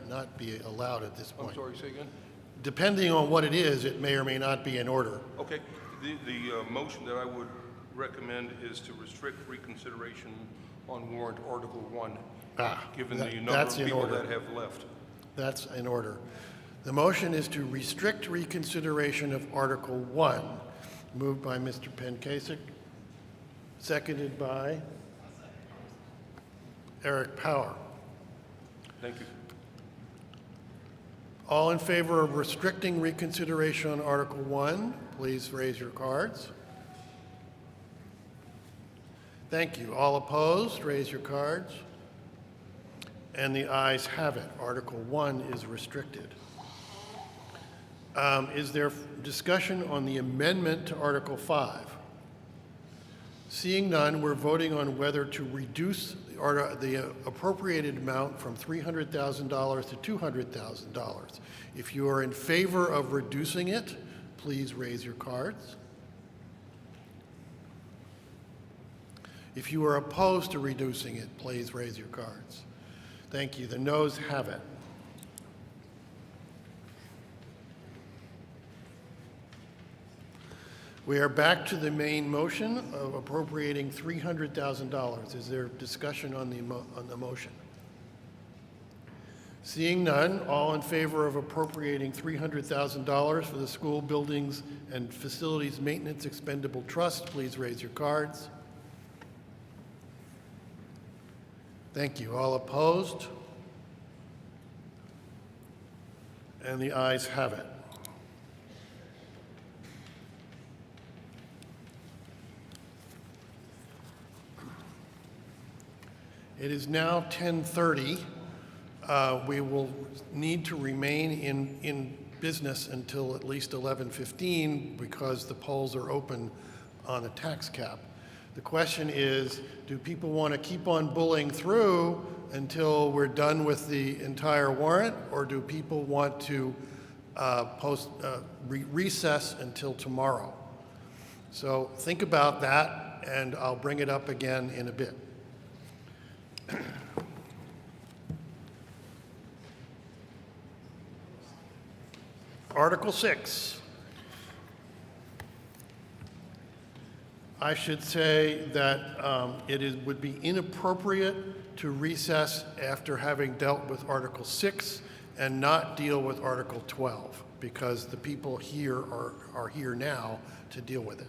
not be allowed at this point. I'm sorry, say again? Depending on what it is, it may or may not be in order. Okay. The motion that I would recommend is to restrict reconsideration on warrant Article 1, given the number of people that have left. That's in order. The motion is to restrict reconsideration of Article 1, moved by Mr. Penkasic, seconded by Eric Power. Thank you. All in favor of restricting reconsideration on Article 1, please raise your cards. Thank you. All opposed, raise your cards. And the ayes have it. Article 1 is restricted. Is there discussion on the amendment to Article 5? Seeing none, we're voting on whether to reduce the appropriated amount from $300,000 to $200,000. If you are in favor of reducing it, please raise your cards. If you are opposed to reducing it, please raise your cards. Thank you. The noes have it. We are back to the main motion of appropriating $300,000. Is there discussion on the motion? Seeing none, all in favor of appropriating $300,000 for the School Buildings and Facilities Maintenance Expendable Trust, please raise your cards. Thank you. All opposed? And the ayes have it. It is now 10:30. We will need to remain in business until at least 11:15 because the polls are open on a tax cap. The question is, do people want to keep on bullying through until we're done with the entire warrant, or do people want to recess until tomorrow? So think about that, and I'll bring it up again in a bit. Article 6. I should say that would be inappropriate to recess after having dealt with Article 6 and not deal with Article 12, because the people here are here now to deal with it.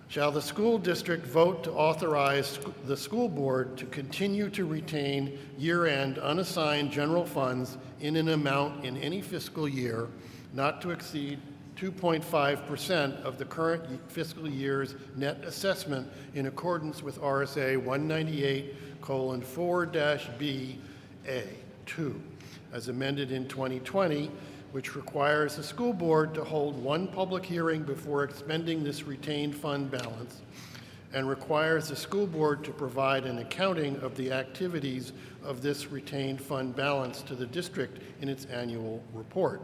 Shall the school district vote to authorize the school board to continue to retain year-end unassigned general funds in an amount in any fiscal year not to exceed 2.5% of the current fiscal year's net assessment in accordance with RSA 198:4-B(A)(2), as amended in 2020, which requires the school board to hold one public hearing before expending this retained fund balance, and requires the school board to provide an accounting of the activities of this retained fund balance to the district in its annual report.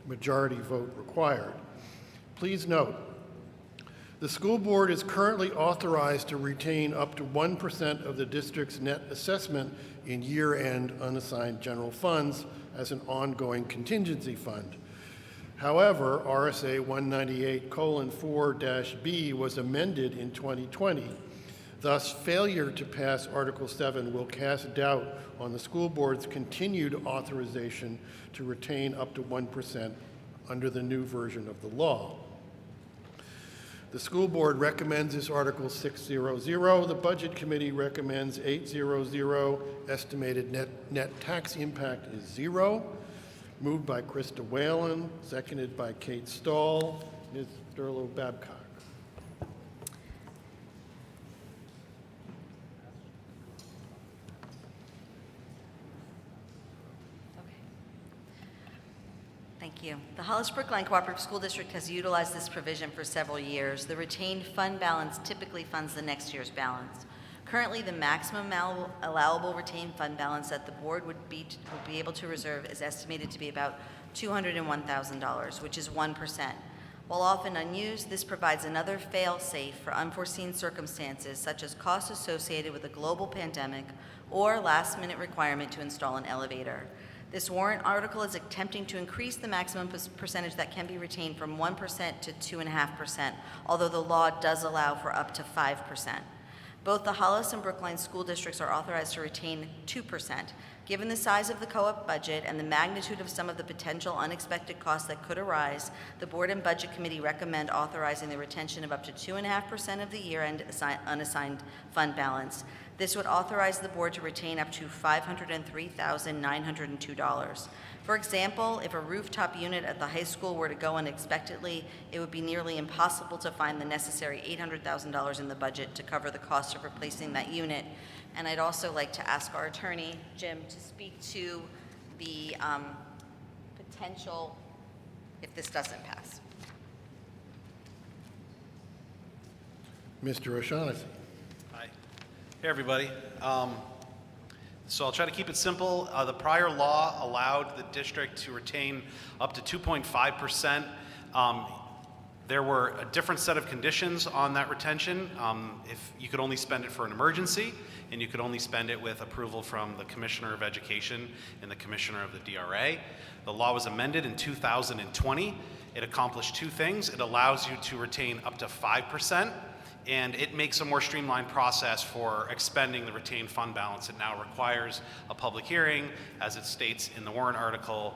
Majority vote required. Please note, the school board is currently authorized to retain up to 1% of the district's net assessment in year-end unassigned general funds as an ongoing contingency fund. However, RSA 198:4-B was amended in 2020. Thus, failure to pass Article 7 will cast doubt on the school board's continued authorization to retain up to 1% under the new version of the law. The school board recommends this Article 600. The Budget Committee recommends 800. Estimated net tax impact is 0. Moved by Krista Whalen, seconded by Kate Stahl. Ms. Durlow-Babcock. Thank you. The Hollis Brookline Cooperative School District has utilized this provision for several years. The retained fund balance typically funds the next year's balance. Currently, the maximum allowable retained fund balance that the board would be able to reserve is estimated to be about $201,000, which is 1%. While often unused, this provides another fail-safe for unforeseen circumstances, such as costs associated with a global pandemic or last-minute requirement to install an elevator. This warrant article is attempting to increase the maximum percentage that can be retained from 1% to 2.5%, although the law does allow for up to 5%. Both the Hollis and Brookline school districts are authorized to retain 2%. Given the size of the co-op budget and the magnitude of some of the potential unexpected costs that could arise, the Board and Budget Committee recommend authorizing the retention of up to 2.5% of the year-end unassigned fund balance. This would authorize the board to retain up to $503,902. For example, if a rooftop unit at the high school were to go unexpectedly, it would be nearly impossible to find the necessary $800,000 in the budget to cover the cost of replacing that unit. And I'd also like to ask our attorney, Jim, to speak to the potential if this doesn't pass. Mr. O'Shaughnessy. Hey, everybody. So I'll try to keep it simple. The prior law allowed the district to retain up to 2.5%. There were a different set of conditions on that retention. If you could only spend it for an emergency, and you could only spend it with approval from the Commissioner of Education and the Commissioner of the DRA. The law was amended in 2020, It accomplished two things. It allows you to retain up to 5%, and it makes a more streamlined process for expending the retained fund balance. It now requires a public hearing, as it states in the warrant article,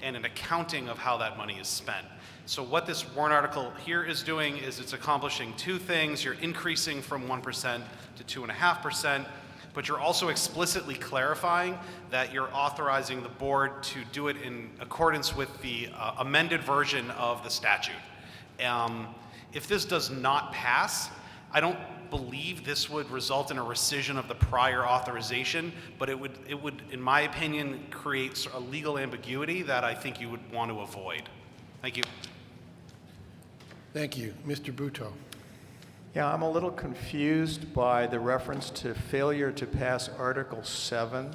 and an accounting of how that money is spent. So what this warrant article here is doing is it's accomplishing two things. You're increasing from 1% to 2.5%, but you're also explicitly clarifying that you're authorizing the board to do it in accordance with the amended version of the statute. If this does not pass, I don't believe this would result in a rescission of the prior authorization, but it would, in my opinion, create a legal ambiguity that I think you would want to avoid. Thank you. Thank you. Mr. Butow. Yeah, I'm a little confused by the reference to failure to pass Article 7.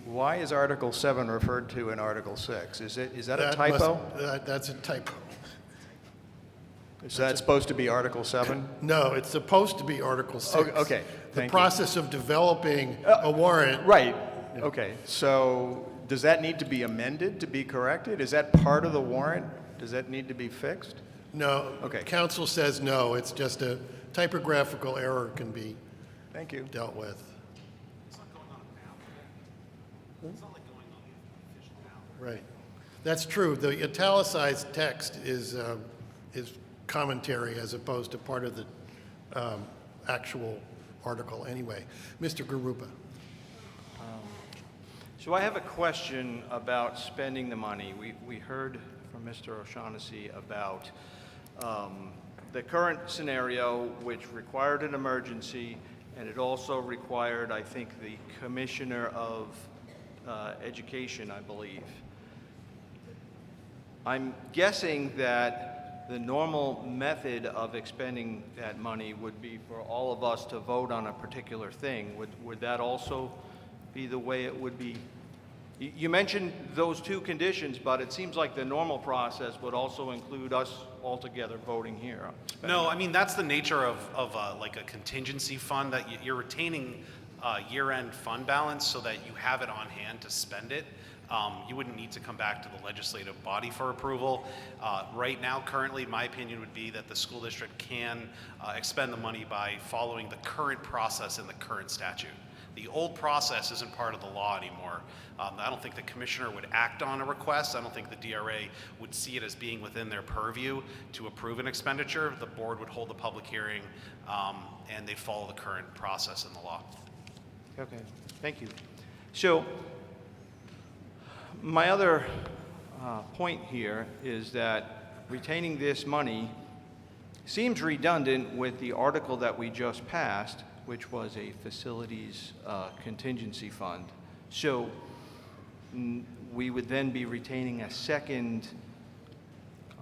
Why is Article 7 referred to in Article 6? Is that a typo? That's a typo. Is that supposed to be Article 7? No, it's supposed to be Article 6. Okay, The process of developing a warrant. Right. Okay. So does that need to be amended to be corrected? Is that part of the warrant? Does that need to be fixed? No. Okay. Council says no. It's just a typographical error can be Thank you. dealt with. It's not going on a ballot. It's not like going on the official ballot. Right. That's true. The italicized text is commentary as opposed to part of the actual article anyway. Mr. Garuba. So I have a question about spending the money. We heard from Mr. O'Shaughnessy about the current scenario, which required an emergency, and it also required, I think, the Commissioner of Education, I believe. I'm guessing that the normal method of expending that money would be for all of us to vote on a particular thing. Would that also be the way it would be? You mentioned those two conditions, but it seems like the normal process would also include us all together voting here. No, I mean, that's the nature of like a contingency fund, that you're retaining year-end fund balance so that you have it on hand to spend it. You wouldn't need to come back to the legislative body for approval. Right now, currently, my opinion would be that the school district can expend the money by following the current process in the current statute. The old process isn't part of the law anymore. I don't think the commissioner would act on a request. I don't think the DRA would see it as being within their purview to approve an expenditure. The board would hold a public hearing, and they'd follow the current process in the law. Okay, thank you. So my other point here is that retaining this money seems redundant with the article that we just passed, which was a facilities contingency fund. So we would then be retaining a second,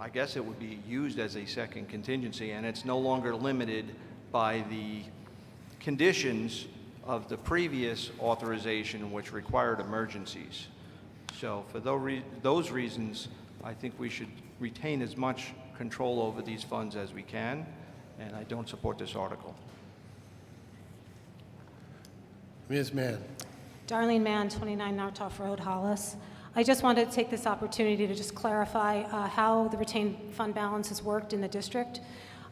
I guess it would be used as a second contingency, and it's no longer limited by the conditions of the previous authorization, which required emergencies. So for those reasons, I think we should retain as much control over these funds as we can, and I don't support this article. Ms. Mann. Darlene Mann, 29 Nartoff Road, Hollis. I just wanted to take this opportunity to just clarify how the retained fund balance has worked in the district.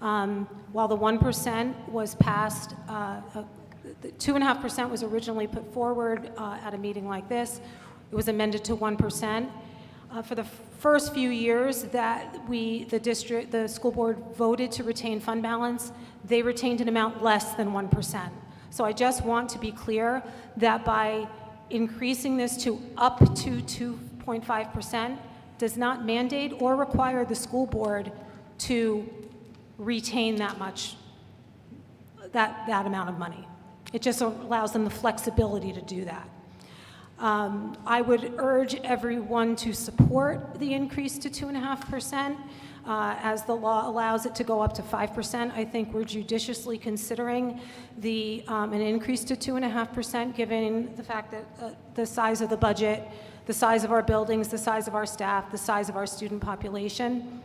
While the 1% was passed, the 2.5% was originally put forward at a meeting like this. It was amended to 1%. For the first few years that the school board voted to retain fund balance, they retained an amount less than 1%. So I just want to be clear that by increasing this to up to 2.5% does not mandate or require the school board to retain that amount of money. It just allows them the flexibility to do that. I would urge everyone to support the increase to 2.5%. As the law allows it to go up to 5%, I think we're judiciously considering an increase to 2.5%, given the fact that the size of the budget, the size of our buildings, the size of our staff, the size of our student population.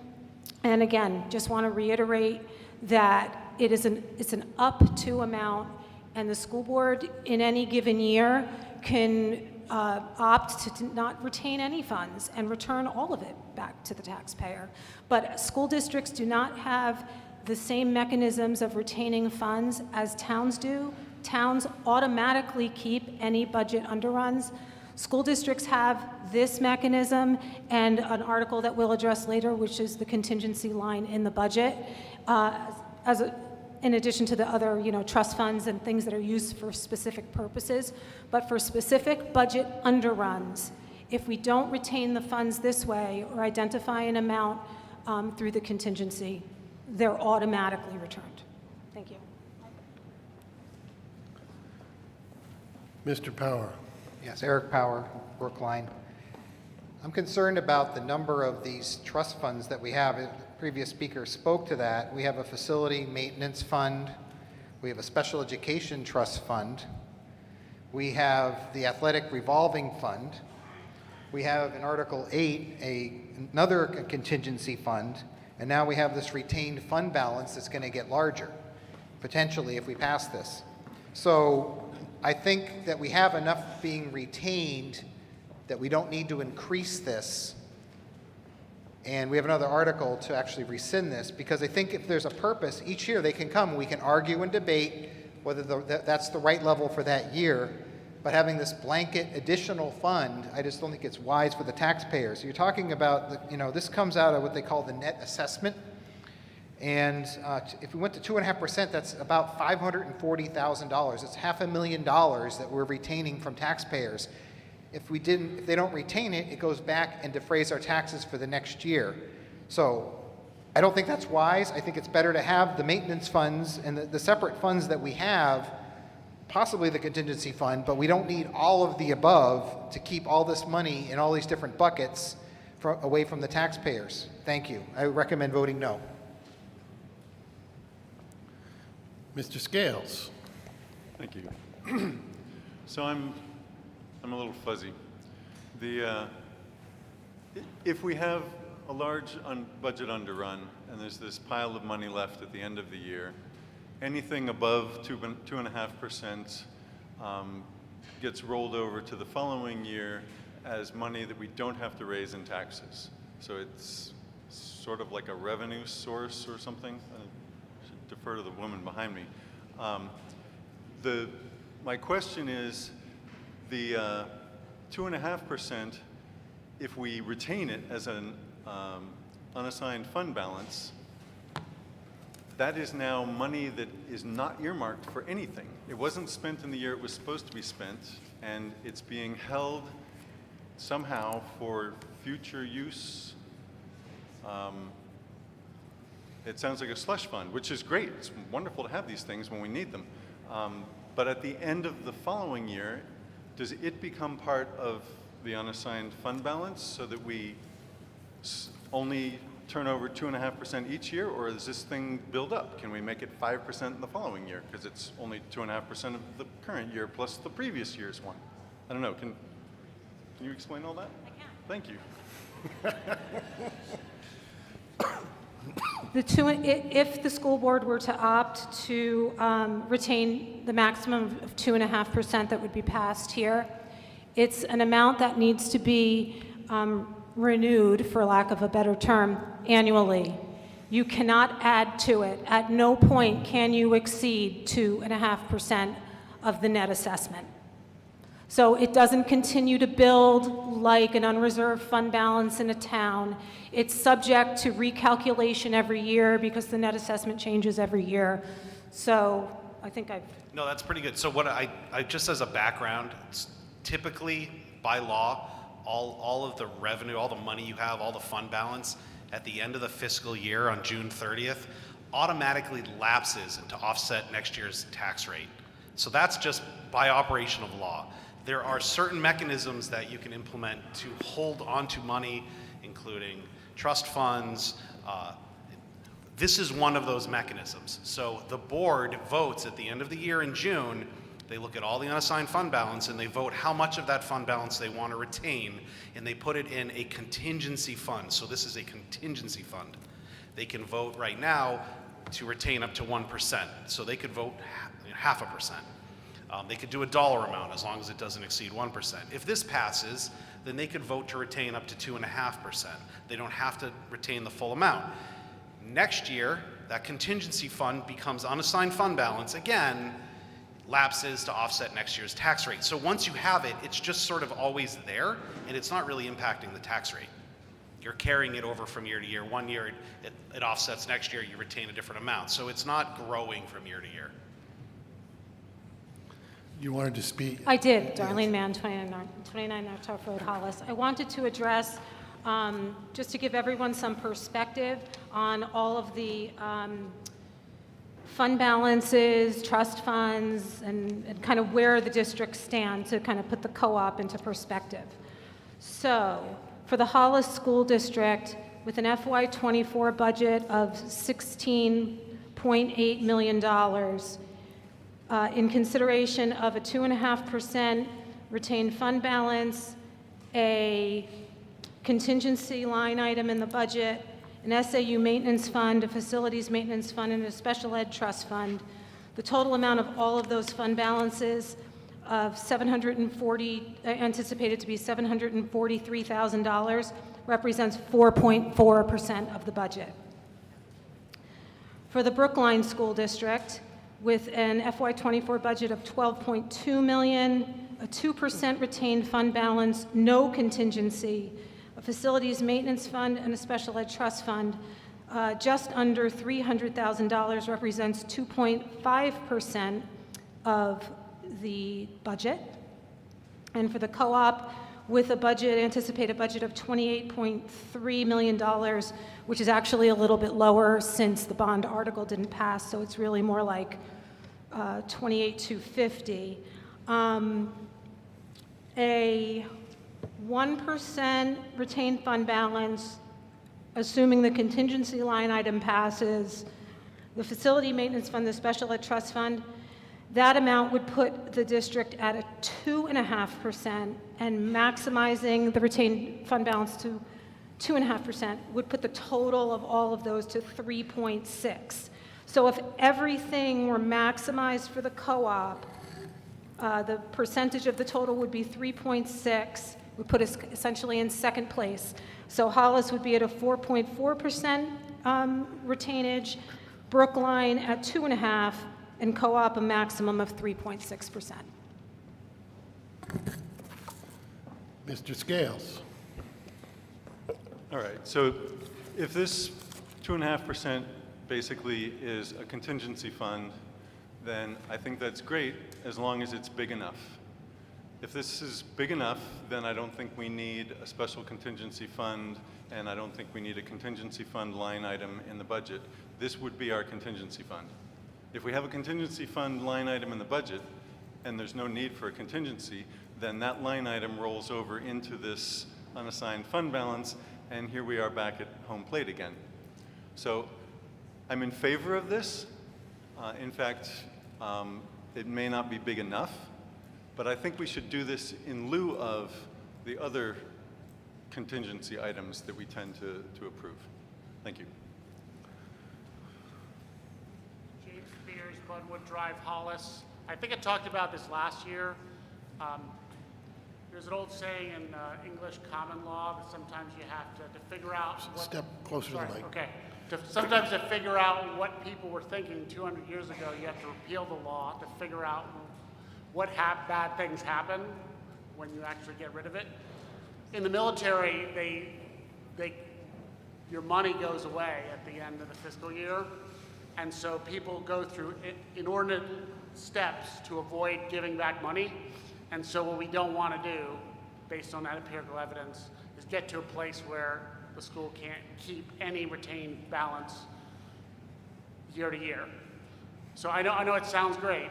And again, just want to reiterate that it's an up to amount, and the school board in any given year can opt to not retain any funds and return all of it back to the taxpayer. But school districts do not have the same mechanisms of retaining funds as towns do. Towns automatically keep any budget underruns. School districts have this mechanism and an article that we'll address later, which is the contingency line in the budget, in addition to the other, trust funds and things that are used for specific purposes. But for specific budget underruns, if we don't retain the funds this way or identify an amount through the contingency, they're automatically returned. Thank you. Mr. Power. Yes, Eric Power, Brookline. I'm concerned about the number of these trust funds that we have. The previous speaker spoke to that. We have a facility maintenance fund. We have a special education trust fund. We have the athletic revolving fund. We have in Article 8 another contingency fund. And now we have this retained fund balance that's going to get larger, potentially, if we pass this. So I think that we have enough being retained that we don't need to increase this. And we have another article to actually rescind this, because I think if there's a purpose, each year they can come, we can argue and debate whether that's the right level for that year. But having this blanket additional fund, I just don't think it's wise for the taxpayers. So you're talking about, this comes out of what they call the net assessment. And if we went to 2.5%, that's about $540,000. It's $500,000 that we're retaining from taxpayers. If they don't retain it, it goes back and defrays our taxes for the next year. So I don't think that's wise. I think it's better to have the maintenance funds and the separate funds that we have, possibly the contingency fund, but we don't need all of the above to keep all this money in all these different buckets away from the taxpayers. Thank you. I recommend voting no. Mr. Scales. Thank you. So I'm a little fuzzy. If we have a large budget underrun and there's this pile of money left at the end of the year, anything above 2.5% gets rolled over to the following year as money that we don't have to raise in taxes. So it's sort of like a revenue source or something. I should defer to the woman behind me. My question is, the 2.5%, if we retain it as an unassigned fund balance, that is now money that is not earmarked for anything. It wasn't spent in the year it was supposed to be spent, and it's being held somehow for future use. It sounds like a slush fund, which is great. It's wonderful to have these things when we need them. But at the end of the following year, does it become part of the unassigned fund balance so that we only turn over 2.5% each year, or does this thing build up? Can we make it 5% in the following year because it's only 2.5% of the current year plus the previous year's one? I don't know. Can you explain all that? I can. Thank you. If the school board were to opt to retain the maximum of 2.5% that would be passed here, it's an amount that needs to be renewed, for lack of a better term, annually. You cannot add to it. At no point can you exceed 2.5% of the net assessment. So it doesn't continue to build like an unreserved fund balance in a town. It's subject to recalculation every year because the net assessment changes every year. So I think I've... No, that's pretty good. So what I just as a background, it's typically by law, all of the revenue, all the money you have, all the fund balance at the end of the fiscal year on June 30th automatically lapses into offset next year's tax rate. So that's just by operation of law. There are certain mechanisms that you can implement to hold onto money, including trust funds. This is one of those mechanisms. So the board votes at the end of the year in June. They look at all the unassigned fund balance and they vote how much of that fund balance they want to retain, and they put it in a contingency fund. So this is a contingency fund. They can vote right now to retain up to 1%. So they could vote 0.5%. They could do a dollar amount as long as it doesn't exceed 1%. If this passes, then they could vote to retain up to 2.5%. They don't have to retain the full amount. Next year, that contingency fund becomes unassigned fund balance again, lapses to offset next year's tax rate. So once you have it, it's just sort of always there, and it's not really impacting the tax rate. You're carrying it over from year to year. One year it offsets, next year you retain a different amount. So it's not growing from year to year. You wanted to speak? I did, Darlene Mann, 29 North Road, Hollis. I wanted to address, just to give everyone some perspective on all of the fund balances, trust funds, and kind of where the districts stand to kind of put the co-op into perspective. So, for the Hollis School District, with an FY24 budget of $16.8 million, in consideration of a 2.5% retained fund balance, a contingency line item in the budget, an SAU maintenance fund, a facilities maintenance fund, and a special ed trust fund. The total amount of all of those fund balances of anticipated to be $743,000 represents 4.4% of the budget. For the Brookline School District, with an FY24 budget of $12.2 million, a 2% retained fund balance, no contingency, a facilities maintenance fund, and a special ed trust fund, just under $300,000 represents 2.5% of the budget. And for the co-op, with a anticipated budget of $28.3 million, which is actually a little bit lower since the bond article didn't pass, so it's really more like $28,250. A 1% retained fund balance, assuming the contingency line item passes, the facility maintenance fund, the special ed trust fund, that amount would put the district at a 2.5%, and maximizing the retained fund balance to 2.5% would put the total of all of those to 3.6. So if everything were maximized for the co-op, the percentage of the total would be 3.6, would put us essentially in second place. So Hollis would be at a 4.4% retainage, Brookline at 2.5%, and co-op a maximum of 3.6%. Mr. Scales. All right, so if this 2.5% basically is a contingency fund, then I think that's great as long as it's big enough. If this is big enough, then I don't think we need a special contingency fund, and I don't think we need a contingency fund line item in the budget. This would be our contingency fund. If we have a contingency fund line item in the budget, and there's no need for a contingency, then that line item rolls over into this unassigned fund balance, and here we are back at home plate again. So I'm in favor of this. In fact, it may not be big enough, but I think we should do this in lieu of the other contingency items that we tend to approve. Thank you. James Spears, Budwood Drive, Hollis. I think I talked about this last year. There's an old saying in English common law that sometimes you have to figure out what... Step closer to the mic. Okay. Sometimes to figure out what people were thinking 200 years ago, you have to repeal the law to figure out what bad things happen when you actually get rid of it. In the military, your money goes away at the end of the fiscal year, and so people go through inordinate steps to avoid giving back money. And so what we don't want to do, based on that empirical evidence, is get to a place where the school can't keep any retained balance year to year. So I know it sounds great,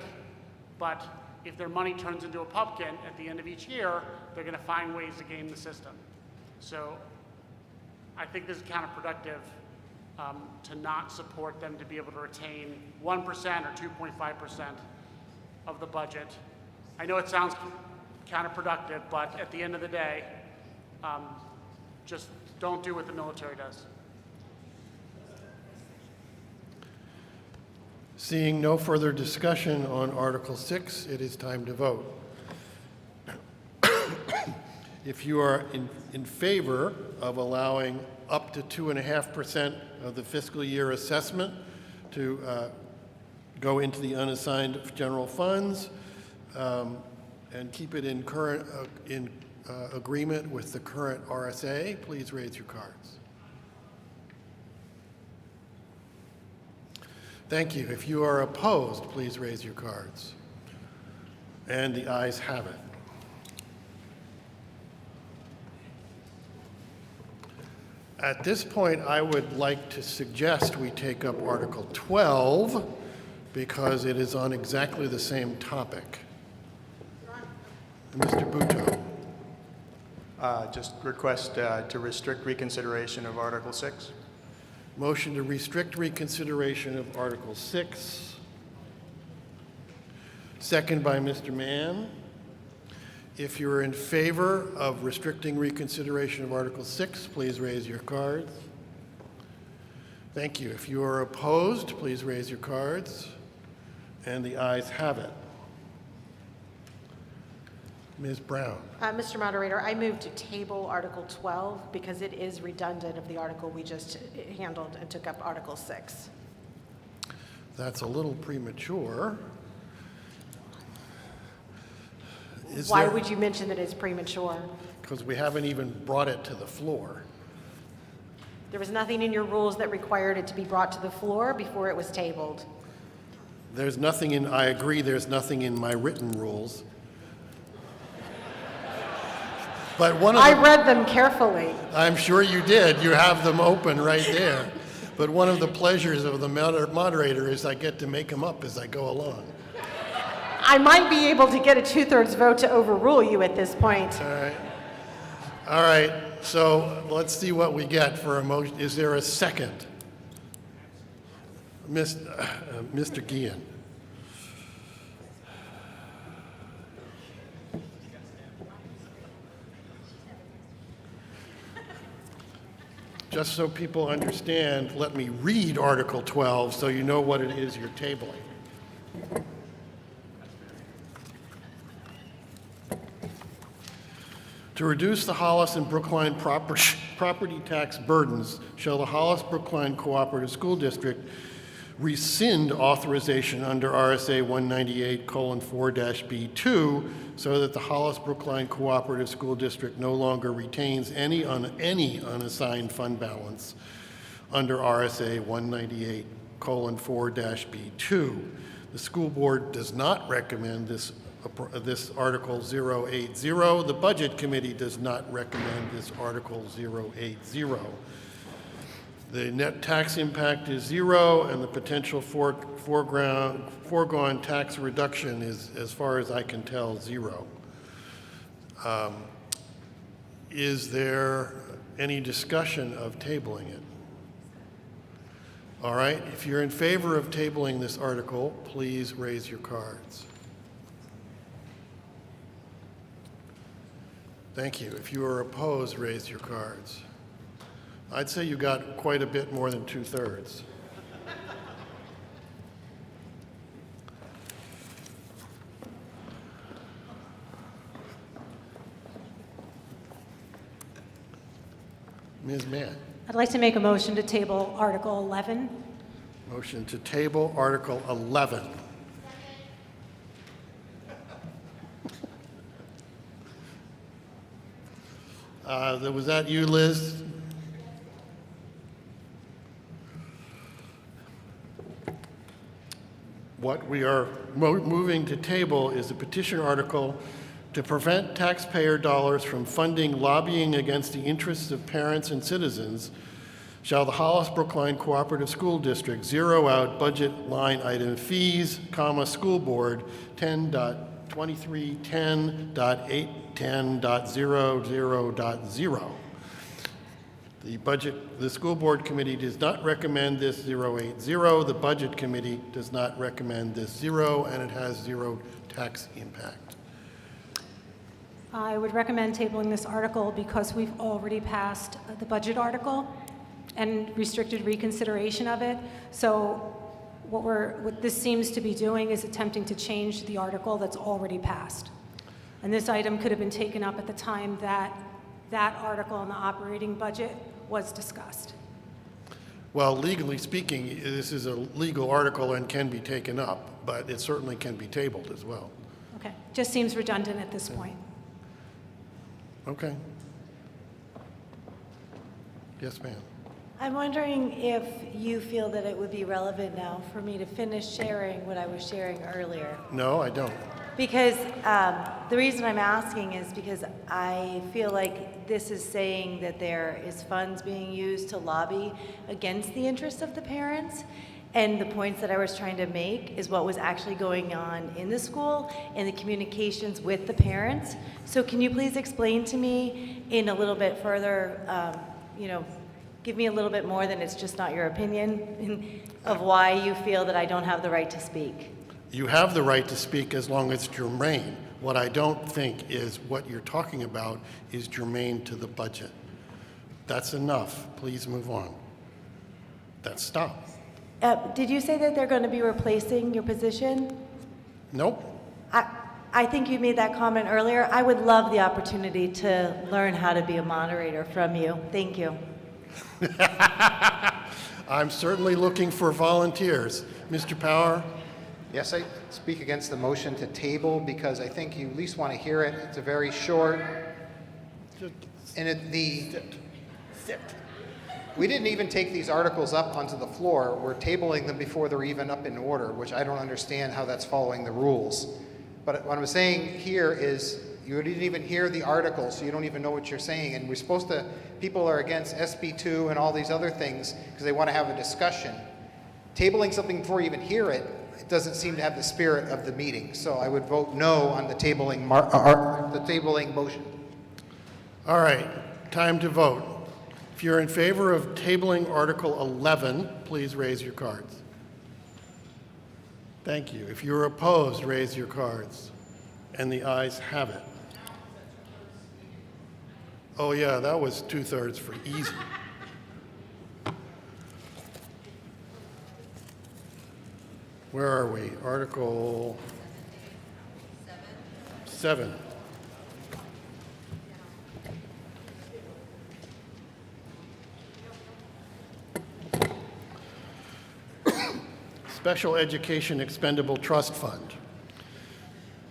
but if their money turns into a pumpkin at the end of each year, they're going to find ways to game the system. So I think this is counterproductive to not support them to be able to retain 1% or 2.5% of the budget. I know it sounds counterproductive, but at the end of the day, just don't do what the military does. Seeing no further discussion on Article 6, it is time to vote. If you are in favor of allowing up to 2.5% of the fiscal year assessment to go into the unassigned general funds and keep it in current agreement with the current RSA, please raise your cards. Thank you. If you are opposed, please raise your cards. And the ayes have it. At this point, I would like to suggest we take up Article 12 because it is on exactly the same topic. Mr. Butow. Just request to restrict reconsideration of Article 6. Motion to restrict reconsideration of Article 6. Second by Mr. Mann. If you're in favor of restricting reconsideration of Article 6, please raise your cards. Thank you. If you are opposed, please raise your cards. And the ayes have it. Ms. Brown. Mr. Moderator, I move to table Article 12 because it is redundant of the article we just handled and took up Article 6. That's a little premature. Why would you mention that it's premature? Because we haven't even brought it to the floor. There was nothing in your rules that required it to be brought to the floor before it was tabled. There's nothing in, I agree, there's nothing in my written rules. But I read them carefully. I'm sure you did. You have them open right there. But one of the pleasures of the moderator is I get to make them up as I go along. I might be able to get a 2/3 vote to overrule you at this point. All right. All right. So let's see what we get for a motion. Is there a second? Mr. Guillen. Just so people understand, let me read Article 12 so you know what it is you're tabling. To reduce the Hollis and Brookline property tax burdens, shall the Hollis Brookline Cooperative School District rescind authorization under RSA 198:4-B2 so that the Hollis Brookline Cooperative School District no longer retains any unassigned fund balance under RSA 198:4-B2. The school board does not recommend this Article 080. The Budget Committee does not recommend this Article 080. The net tax impact is 0, and the potential foregone tax reduction is, as far as I can tell, 0. Is there any discussion of tabling it? All right, if you're in favor of tabling this article, please raise your cards. Thank you. If you are opposed, raise your cards. I'd say you got quite a bit more than 2/3. Ms. Mann. I'd like to make a motion to table Article 11. Motion to table Article 11. Was that you, Liz? What we are moving to table is a petition article to prevent taxpayer dollars from funding lobbying against the interests of parents and citizens. Shall the Hollis Brookline Cooperative School District zero out budget line item fees, school board 10.2310.810.00.0. The school board committee does not recommend this 080. The budget committee does not recommend this 0, and it has 0 tax impact. I would recommend tabling this article because we've already passed the budget article and restricted reconsideration of it. So what this seems to be doing is attempting to change the article that's already passed. And this item could have been taken up at the time that that article in the operating budget was discussed. Well, legally speaking, this is a legal article and can be taken up, but it certainly can be tabled as well. Okay, just seems redundant at this point. Okay. Yes, ma'am. I'm wondering if you feel that it would be relevant now for me to finish sharing what I was sharing earlier. No, I don't. Because the reason I'm asking is because I feel like this is saying that there is funds being used to lobby against the interests of the parents. And the points that I was trying to make is what was actually going on in the school and the communications with the parents. So can you please explain to me in a little bit further, give me a little bit more than it's just not your opinion of why you feel that I don't have the right to speak? You have the right to speak as long as it's germane. What I don't think is what you're talking about is germane to the budget. That's enough. Please move on. Stop. Did you say that they're going to be replacing your position? Nope. I think you made that comment earlier. I would love the opportunity to learn how to be a moderator from you. Thank you. I'm certainly looking for volunteers. Mr. Power? Yes, I speak against the motion to table because I think you at least want to hear it. It's a very short, and we didn't even take these articles up onto the floor. We're tabling them before they're even up in order, which I don't understand how that's following the rules. But what I'm saying here is you didn't even hear the article, so you don't even know what you're saying. And we're supposed to, people are against SB2 and all these other things because they want to have a discussion. Tabling something before you even hear it, it doesn't seem to have the spirit of the meeting. So I would vote no on the tabling motion. All right, time to vote. If you're in favor of tabling Article 11, please raise your cards. Thank you. If you're opposed, raise your cards. And the ayes have it. Oh yeah, that was 2/3 for easy. Where are we? Article 7. Special Education Expendable Trust Fund.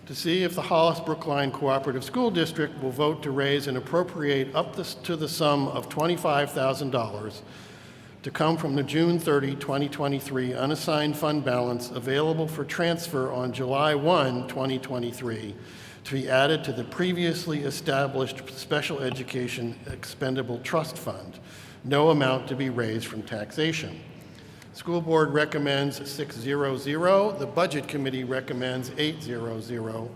To see if the Hollis Brookline Cooperative School District will vote to raise and appropriate up to the sum of $25,000 to come from the June 30, 2023 unassigned fund balance available for transfer on July 1, 2023 to be added to the previously established Special Education Expendable Trust Fund. No amount to be raised from taxation. School Board recommends 600. The Budget Committee recommends 800.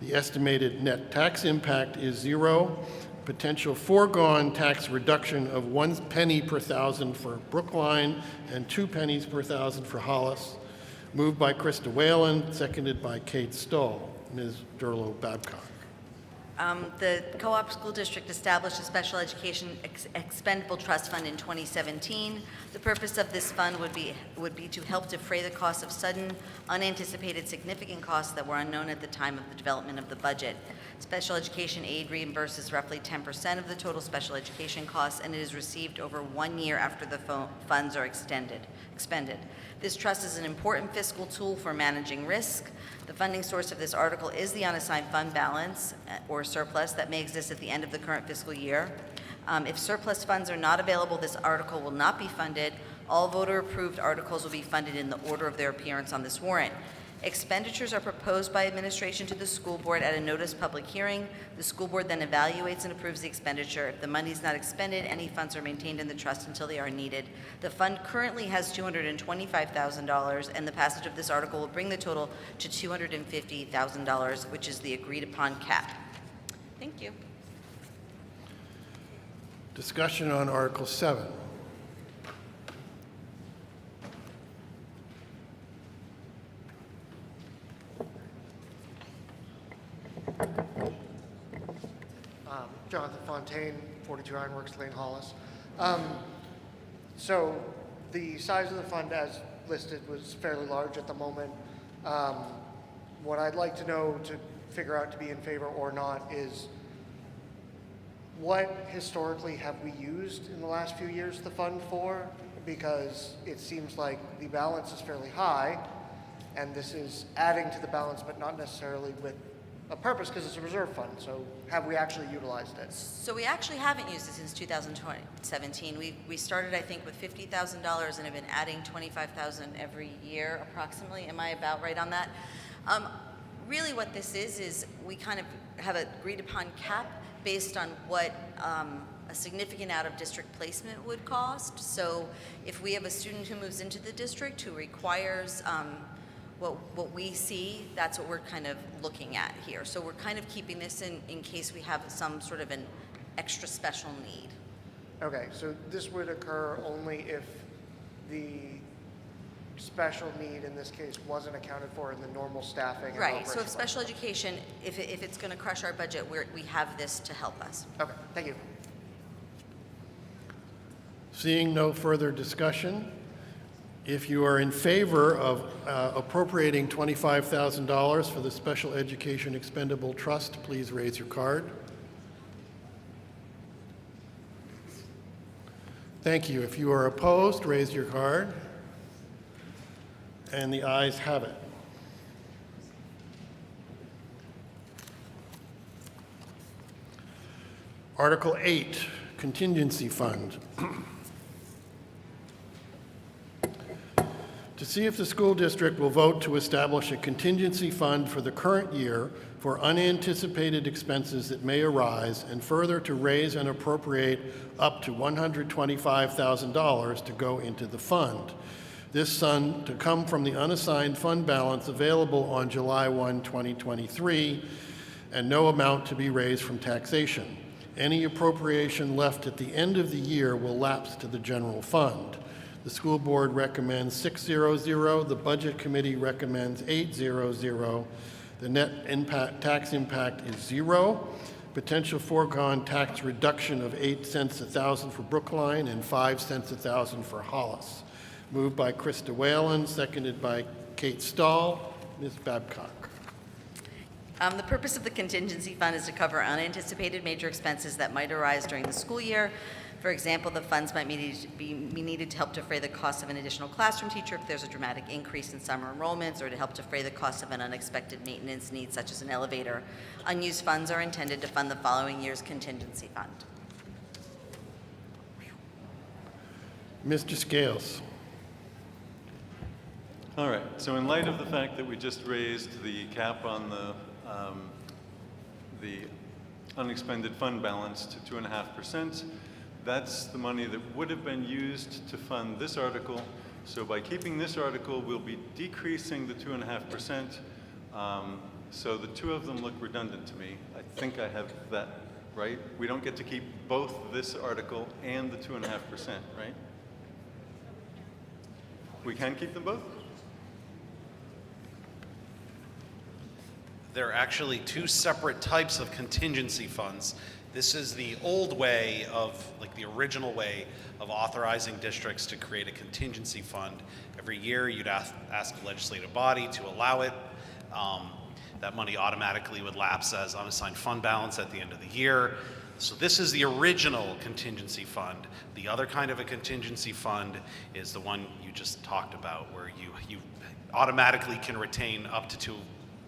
The estimated net tax impact is 0. Potential foregone tax reduction of 1 penny per thousand for Brookline and 2 pennies per thousand for Hollis. Moved by Krista Whalen, seconded by Kate Stoll. Ms. Durlow-Babcock. The Co-op School District established a Special Education Expendable Trust Fund in 2017. The purpose of this fund would be to help defray the costs of sudden, unanticipated significant costs that were unknown at the time of the development of the budget. Special education aid reimburses roughly 10% of the total special education costs, and it is received over 1 year after the funds are expended. This trust is an important fiscal tool for managing risk. The funding source of this article is the unassigned fund balance or surplus that may exist at the end of the current fiscal year. If surplus funds are not available, this article will not be funded. All voter-approved articles will be funded in the order of their appearance on this warrant. Expenditures are proposed by administration to the school board at a notice public hearing. The school board then evaluates and approves the expenditure. If the money is not expended, any funds are maintained in the trust until they are needed. The fund currently has $225,000, and the passage of this article will bring the total to $250,000, which is the agreed upon cap. Thank you. Discussion on Article 7. Jonathan Fontaine, 42 Ironworks Lane, Hollis. So the size of the fund, as listed was fairly large at the moment. What I'd like to know to figure out to be in favor or not is what historically have we used in the last few years the fund for? Because it seems like the balance is fairly high, and this is adding to the balance, but not necessarily with a purpose because it's a reserve fund. So have we actually utilized it? So we actually haven't used it since 2017. We started, I think, with $50,000 and have been adding $25,000 every year approximately. Am I about right on that? Really what this is we kind of have an agreed upon cap based on what a significant out-of-district placement would cost. So if we have a student who moves into the district who requires what we see, that's what we're kind of looking at here. So we're kind of keeping this in case we have some sort of an extra special need. Okay, so this would occur only if the special need in this case wasn't accounted for in the normal staffing. And Right, so if operational special education, if it's going to crush our budget, we have this to help us. Okay, thank you. Seeing no further discussion, if you are in favor of appropriating $25,000 for the Special Education Expendable Trust, please raise your card. Thank you. If you are opposed, raise your card. And the ayes have it. Article 8, Contingency Fund. To see if the school district will vote to establish a contingency fund for the current year for unanticipated expenses that may arise, and further to raise and appropriate up to $125,000 to go into the fund. This sum to come from the unassigned fund balance available on July 1, 2023, and no amount to be raised from taxation. Any appropriation left at the end of the year will lapse to the general fund. The school board recommends 600. The budget committee recommends 800. The net tax impact is 0. Potential foregone tax reduction of 8 cents a thousand for Brookline and 5 cents a thousand for Hollis. Moved by Krista Whalen, seconded by Kate Stahl. Ms. Babcock. The purpose of the contingency fund is to cover unanticipated major expenses that might arise during the school year. For example, the funds might be needed to help defray the cost of an additional classroom teacher if there's a dramatic increase in summer enrollments, or to help defray the cost of an unexpected maintenance need, such as an elevator. Unused funds are intended to fund the following year's contingency fund. Mr. Scales. All right, so in light of the fact that we just raised the cap on the unexpended fund balance to 2.5%, that's the money that would have been used to fund this article. So by keeping this article, we'll be decreasing the 2.5%. So the two of them look redundant to me. I think I have that right. We don't get to keep both this article and the 2.5%, right? We can keep them both? There are actually two separate types of contingency funds. This is the old way of, like the original way of authorizing districts to create a contingency fund. Every year you'd ask the legislative body to allow it. That money automatically would lapse as unassigned fund balance at the end of the year. So this is the original contingency fund. The other kind of a contingency fund is the one you just talked about, where you automatically can retain up to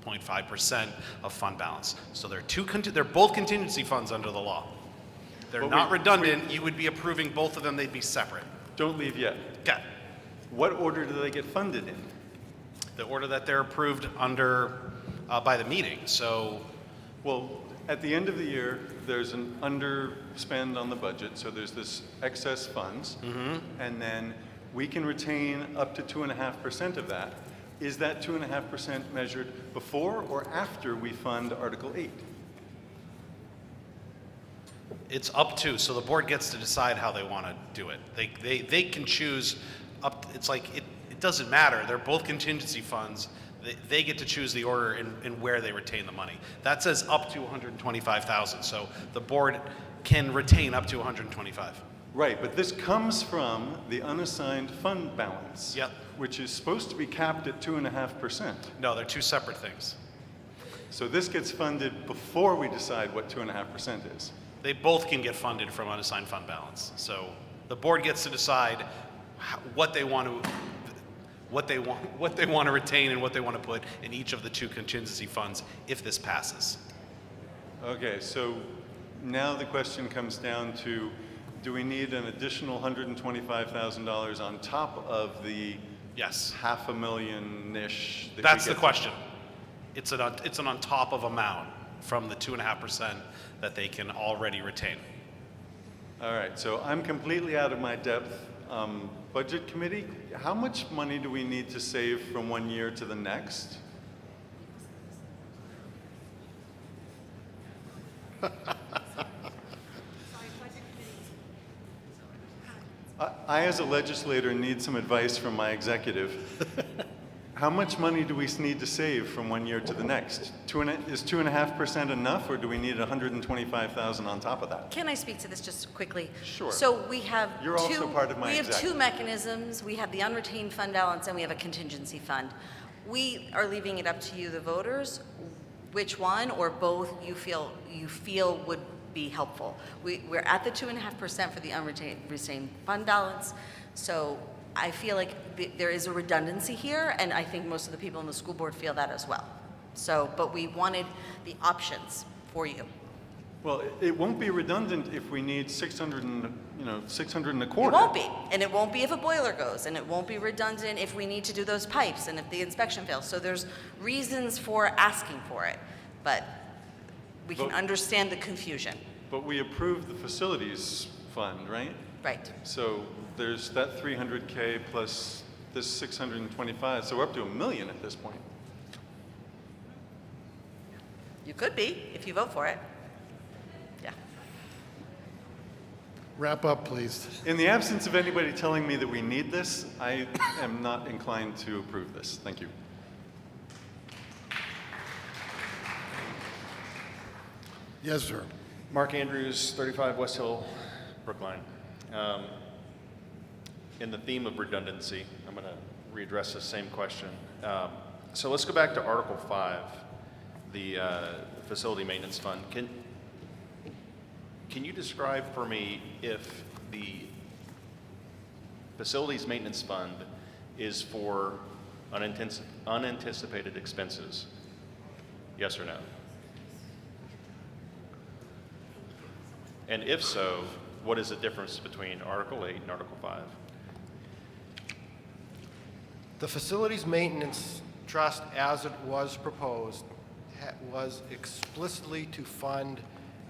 2.5% of fund balance. So they're both contingency funds under the law. They're not redundant. You would be approving both of them. They'd be separate. Don't leave yet. Okay. What order do they get funded in? The order that they're approved under by the meeting. So, well, at the end of the year, there's an underspend on the budget. So there's this excess funds, and then we can retain up to 2.5% of that. Is that 2.5% measured before or after we fund Article 8? it's up to, so the board gets to decide how they want to do it. They can choose up, it's like, it doesn't matter. They're both contingency funds. They get to choose the order and where they retain the money. That says up to 125,000. So the board can retain up to 125. Right, but this comes from the unassigned fund balance. Yep. Which is supposed to be capped at 2.5%. No, they're two separate things. So this gets funded before we decide what 2.5% is. They both can get funded from unassigned fund balance. So the board gets to decide what they want to retain and what they want to put in each of the two contingency funds if this passes. Okay, so now the question comes down to, do we need an additional $125,000 on top of the yes $500,000-ish? That's the question. It's an on top of amount from the 2.5% that they can already retain. All right, so I'm completely out of my depth. Budget committee, how much money do we need to save from one year to the next? I, as a legislator, need some advice from my executive. How much money do we need to save from one year to the next? Is 2.5% enough, or do we need 125,000 on top of that? Can I speak to this just quickly? Sure. So we have You're also part of my we have two executive. mechanisms. We have the unretained fund balance and we have a contingency fund. We are leaving it up to you, the voters, which one or both you feel would be helpful. We're at the 2.5% for the unretained fund balance. So I feel like there is a redundancy here, and I think most of the people in the school board feel that as well. So, but we wanted the options for you. Well, it won't be redundant if we need 600 and a quarter. It won't be, and it won't be if a boiler goes, and it won't be redundant if we need to do those pipes and if the inspection fails. So there's reasons for asking for it, but we can understand the confusion. But we approved the facilities fund, right? Right. So there's that 300K plus this 625, so we're up to $1 million at this point. You could be if you vote for it. Yeah. Wrap up, please. In the absence of anybody telling me that we need this, I am not inclined to approve this. Thank you. Yes, sir. Mark Andrews, 35 West Hill, Brookline. In the theme of redundancy, I'm going to readdress the same question. So let's go back to Article 5, the Facility Maintenance Fund. Can you describe for me if the Facilities Maintenance Fund is for unanticipated expenses? Yes or no? And if so, what is the difference between Article 8 and Article 5? The Facilities Maintenance Trust, as it was proposed, was explicitly to fund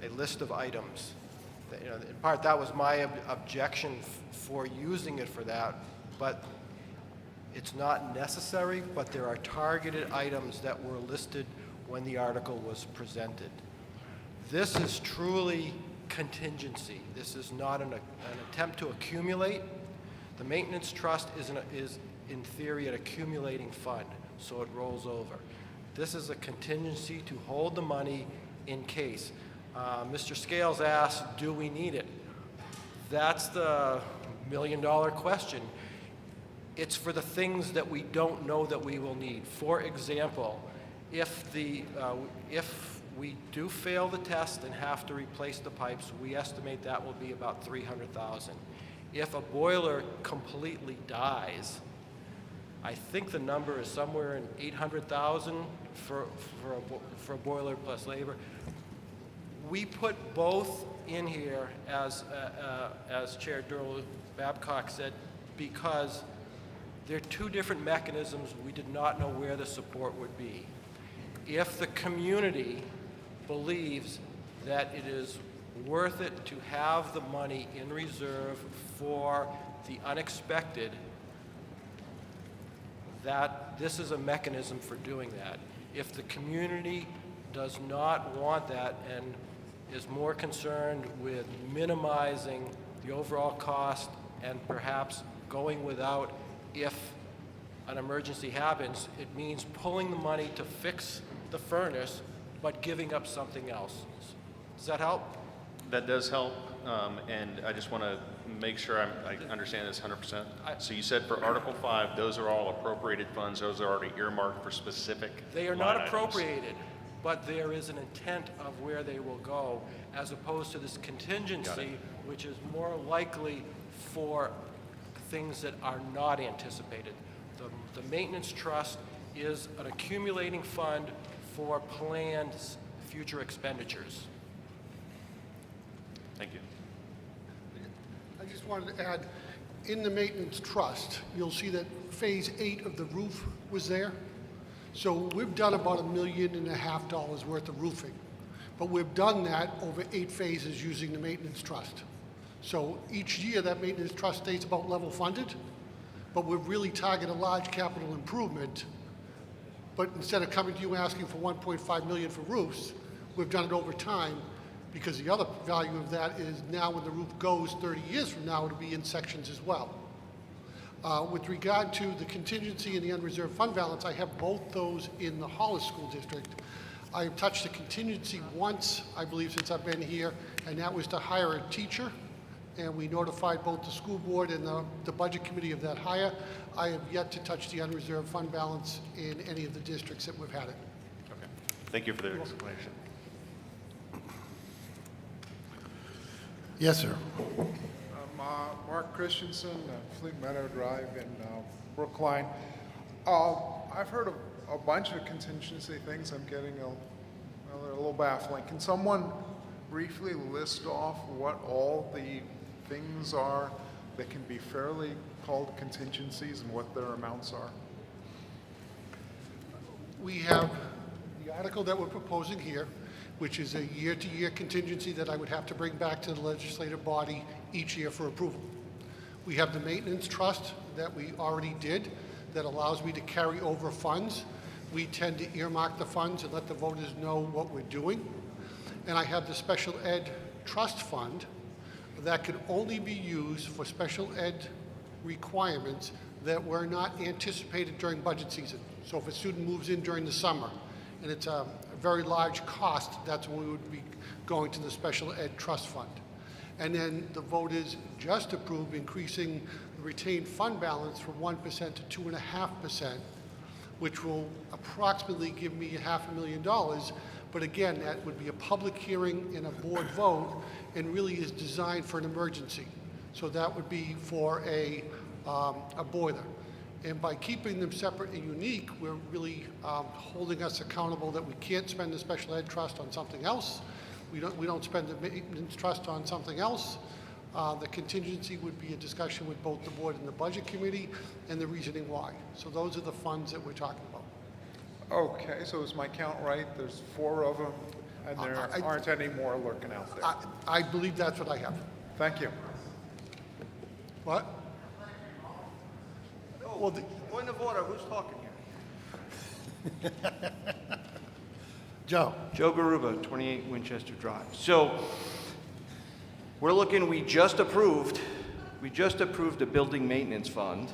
a list of items. In part, that was my objection for using it for that, but it's not necessary, but there are targeted items that were listed when the article was presented. This is truly contingency. This is not an attempt to accumulate. The maintenance trust is in theory an accumulating fund, so it rolls over. This is a contingency to hold the money in case. Mr. Scales asked, do we need it? That's the million-dollar question. It's for the things that we don't know that we will need. For example, if we do fail the test and have to replace the pipes, we estimate that will be about $300,000. If a boiler completely dies, I think the number is somewhere in $800,000 for a boiler plus labor. We put both in here, as Chair Durrell Babcock said, because they're two different mechanisms. We did not know where the support would be. If the community believes that it is worth it to have the money in reserve for the unexpected, that this is a mechanism for doing that. If the community does not want that and is more concerned with minimizing the overall cost and perhaps going without if an emergency happens, it means pulling the money to fix the furnace but giving up something else. Does that help? That does help. and I just want to make sure I understand this 100%. So you said for Article 5, those are all appropriated funds, those are already earmarked for specific They are line not items. appropriated, but there is an intent of where they will go, as opposed to this contingency, which is more likely for things that are not anticipated. The maintenance trust is an accumulating fund for planned future expenditures. Thank you. I just wanted to add, in the maintenance trust, you'll see that phase 8 of the roof was there. So we've done about $1.5 million worth of roofing, but we've done that over 8 phases using the maintenance trust. So each year that maintenance trust stays about level funded, but we've really targeted a large capital improvement. But instead of coming to you asking for $1.5 million for roofs, we've done it over time, because the other value of that is now when the roof goes 30 years from now, it'll be in sections as well. With regard to the contingency and the unreserved fund balance, I have both those in the Hollis School District. I have touched the contingency once, I believe, since I've been here, and that was to hire a teacher. And we notified both the school board and the budget committee of that hire. I have yet to touch the unreserved fund balance in any of the districts that we've had it. Okay. Thank you for the explanation. Yes, sir. Mark Christensen, Fleet Meadow Drive in Brookline. I've heard of a bunch of contingency things. I'm getting a little baffling. Can someone briefly list off what all the things are that can be fairly called contingencies and what their amounts are? We have the article that we're proposing here, which is a year-to-year contingency that I would have to bring back to the legislative body each year for approval. We have the maintenance trust that we already did that allows me to carry over funds. We tend to earmark the funds and let the voters know what we're doing. And I have the special ed trust fund that could only be used for special ed requirements that were not anticipated during budget season. So if a student moves in during the summer and it's a very large cost, that's when we would be going to the special ed trust fund. And then the voters just approved increasing the retained fund balance from 1% to 2.5%, which will approximately give me $500,000. But again, that would be a public hearing and a board vote, and really is designed for an emergency. So that would be for a boiler. And by keeping them separate and unique, we're really holding us accountable that we can't spend the special ed trust on something else. We don't spend the maintenance trust on something else. The contingency would be a discussion with both the board and the budget committee, and the reasoning why. So those are the funds that we're talking about. Okay, so is my count right? There's 4 of them, and there aren't any more lurking out there. I believe that's what I have. Thank you. What? Well, point of order, who's talking here? Joe. Joe Garuba, 28 Winchester Drive. So we're looking, we just approved a building maintenance fund.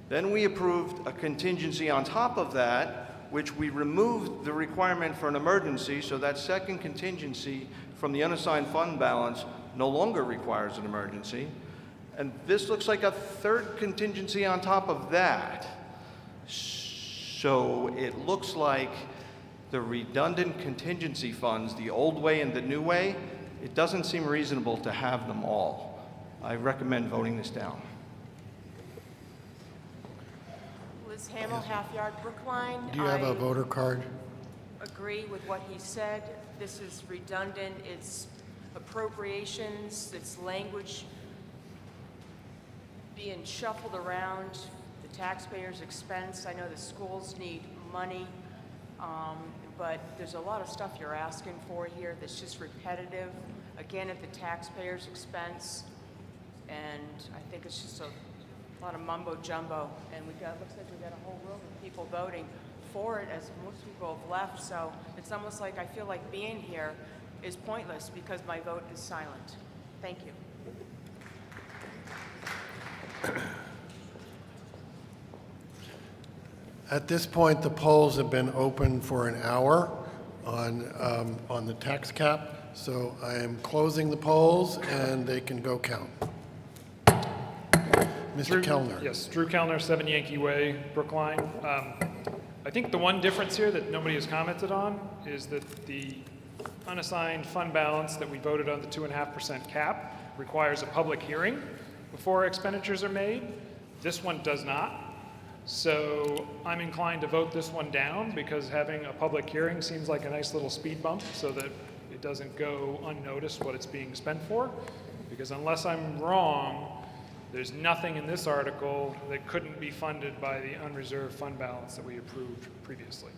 Then we approved a contingency on top of that, which we removed the requirement for an emergency, so that second contingency from the unassigned fund balance no longer requires an emergency. And this looks like a third contingency on top of that. So it looks like the redundant contingency funds, the old way and the new way, it doesn't seem reasonable to have them all. I recommend voting this down. Liz Hamill, Half Yard Brookline. Do you have a voter card? Agree with what he said. This is redundant. It's appropriations, it's language being shuffled around, the taxpayers' expense. I know the schools need money, but there's a lot of stuff you're asking for here that's just repetitive, again, at the taxpayers' expense. And I think it's just a lot of mumbo jumbo. And looks like we've got a whole room of people voting for it, as most people have left. So it's almost like I feel like being here is pointless because my vote is silent. Thank you. At this point, the polls have been open for an hour on the tax cap. So I am closing the polls, and they can go count. Mr. Kellner. Yes, Drew Kellner, 7 Yankee Way, Brookline. I think the one difference here that nobody has commented on is that the unassigned fund balance that we voted on, the 2.5% cap, requires a public hearing before expenditures are made. This one does not. So I'm inclined to vote this one down because having a public hearing seems like a nice little speed bump so that it doesn't go unnoticed what it's being spent for. Because unless I'm wrong, there's nothing in this article that couldn't be funded by the unreserved fund balance that we approved previously.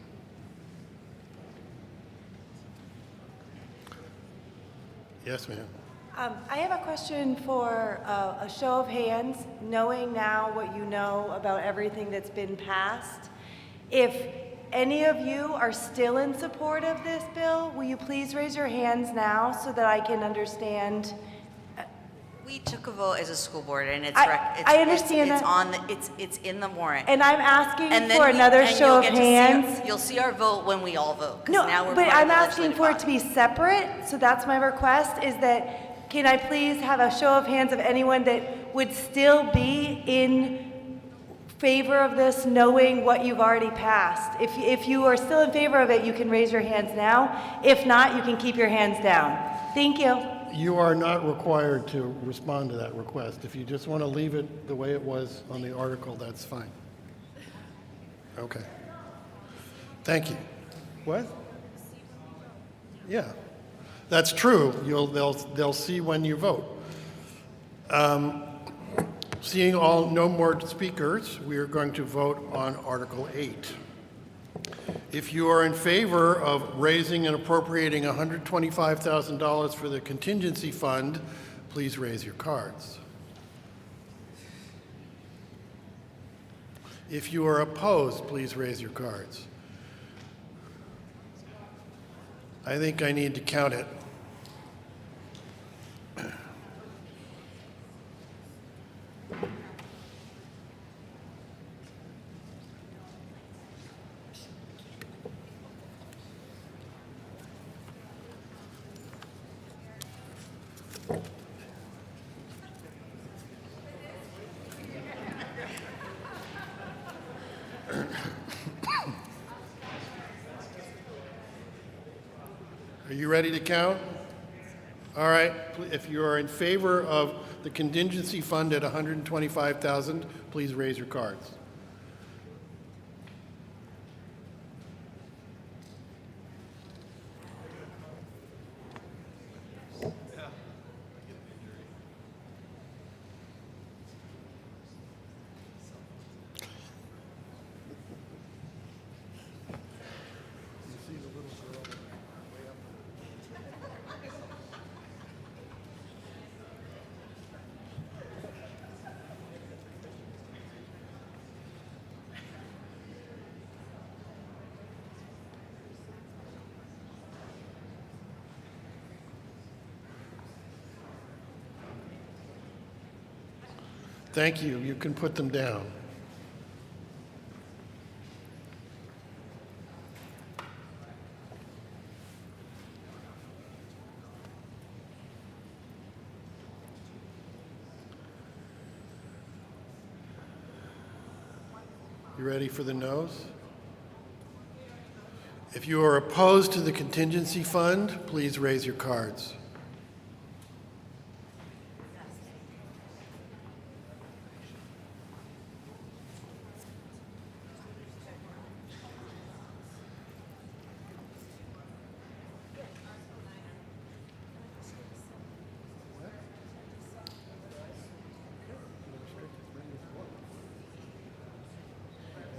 Yes, ma'am. I have a question for a show of hands, knowing now what you know about everything that's been passed. If any of you are still in support of this bill, will you please raise your hands now so that I can understand? We took a vote as a school board, and I understand that. It's in the warrant. And I'm asking for another show of hands. You'll see our vote when we all vote. 'Cause No, now we're but part of I'm the asking legislative for it to be separate, so that's my request, is that, can I please have a show of hands of anyone that would still be in favor of this, knowing what you've already passed? If you are still in favor of it, you can raise your hands now. If not, you can keep your hands down. Thank you. You are not required to respond to that request. If you just want to leave it the way it was on the article, that's fine. Okay. Thank you. What? Yeah, that's true. They'll see when you vote. Seeing no more speakers, we are going to vote on Article 8. If you are in favor of raising and appropriating $125,000 for the contingency fund, please raise your cards. If you are opposed, please raise your cards. I think I need to count it. Are you ready to count? All right. If you are in favor of the contingency fund at $125,000, please raise your cards. Thank you. You can put them down. You ready for the noes? If you are opposed to the contingency fund, please raise your cards.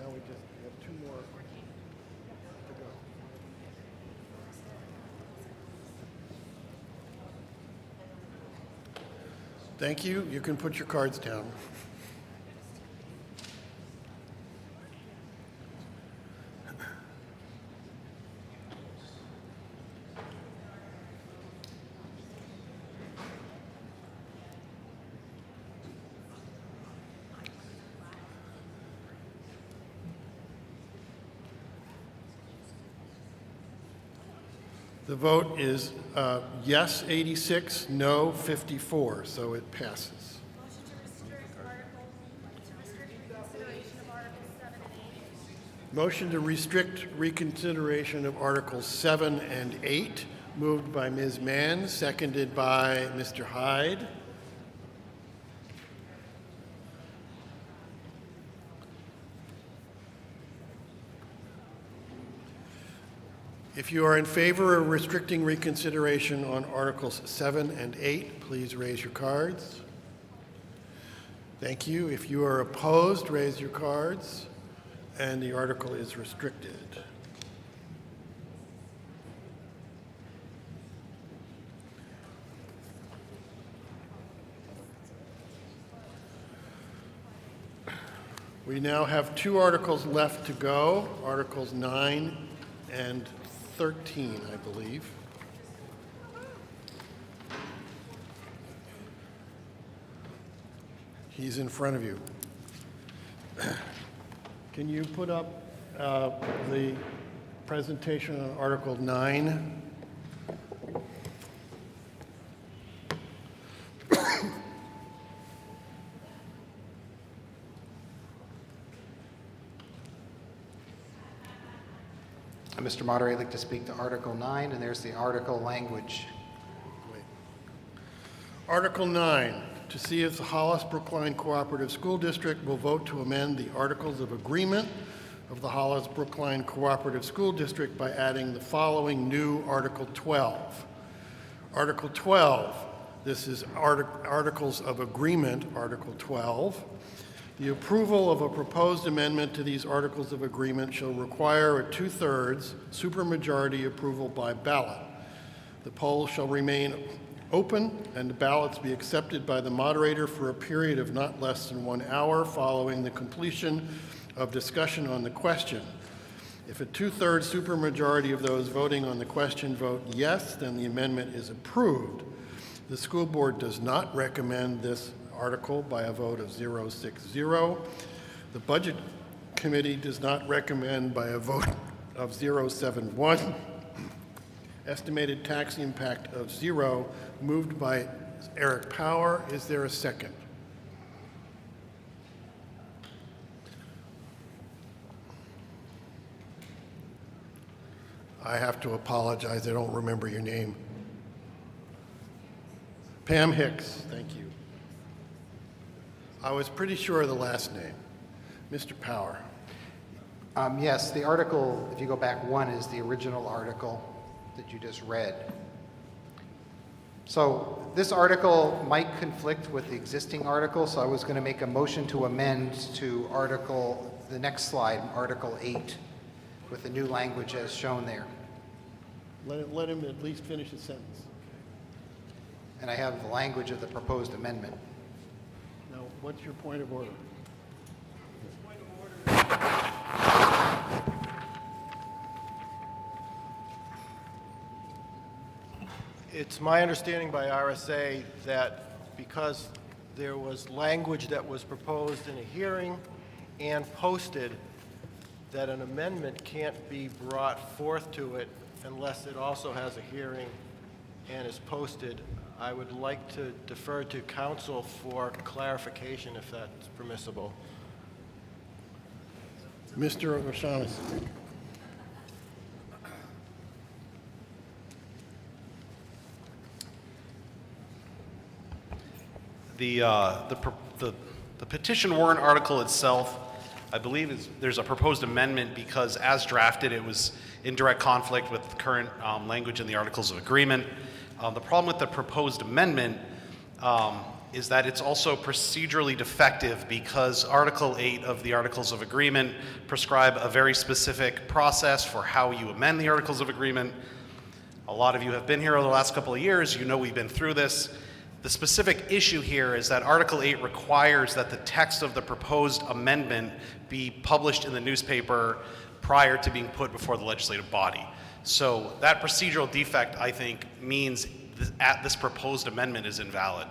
Now we just have two more to go. Thank you. You can put your cards down. The vote is yes 86, no 54, so it passes. Motion to restrict reconsideration of Articles 7 and 8, moved by Ms. Mann, seconded by Mr. Hyde. If you are in favor of restricting reconsideration on Articles 7 and 8, please raise your cards. Thank you. If you are opposed, raise your cards. And the article is restricted. We now have 2 articles left to go, Articles 9 and 13, I believe. He's in front of you. Can you put up the presentation on Article 9? Mr. Moderator, I'd like to speak to Article 9, and there's the article language. Article 9, to see if the Hollis Brookline Cooperative School District will vote to amend the Articles of Agreement of the Hollis Brookline Cooperative School District by adding the following new Article 12. Article 12, this is Articles of Agreement, Article 12. The approval of a proposed amendment to these Articles of Agreement shall require a 2/3 supermajority approval by ballot. The poll shall remain open and the ballots be accepted by the moderator for a period of not less than 1 hour following the completion of discussion on the question. If a 2/3 supermajority of those voting on the question vote yes, then the amendment is approved. The school board does not recommend this article by a vote of 0-6-0. The budget committee does not recommend by a vote of 0-7-1. Estimated tax impact of 0, moved by Eric Power. Is there a second? I have to apologize, I don't remember your name. Pam Hicks, thank you. I was pretty sure of the last name. Mr. Power. Yes, the article, if you go back 1, is the original article that you just read. So this article might conflict with the existing article, so I was going to make a motion to amend to the next slide, Article 8, with the new language as shown there. Let him at least finish his sentence. And I have the language of the proposed amendment. Now, what's your point of order? It's my understanding by RSA that because there was language that was proposed in a hearing and posted, that an amendment can't be brought forth to it unless it also has a hearing and is posted. I would like to defer to counsel for clarification if that's permissible. Mr. O'Shaughnessy. The petition warrant article itself, I believe there's a proposed amendment because as drafted, it was in direct conflict with current language in the Articles of Agreement. The problem with the proposed amendment is that it's also procedurally defective because Article 8 of the Articles of Agreement prescribe a very specific process for how you amend the Articles of Agreement. A lot of you have been here over the last couple of years. You know we've been through this. The specific issue here is that Article 8 requires that the text of the proposed amendment be published in the newspaper prior to being put before the legislative body. So that procedural defect, I think, means this proposed amendment is invalid.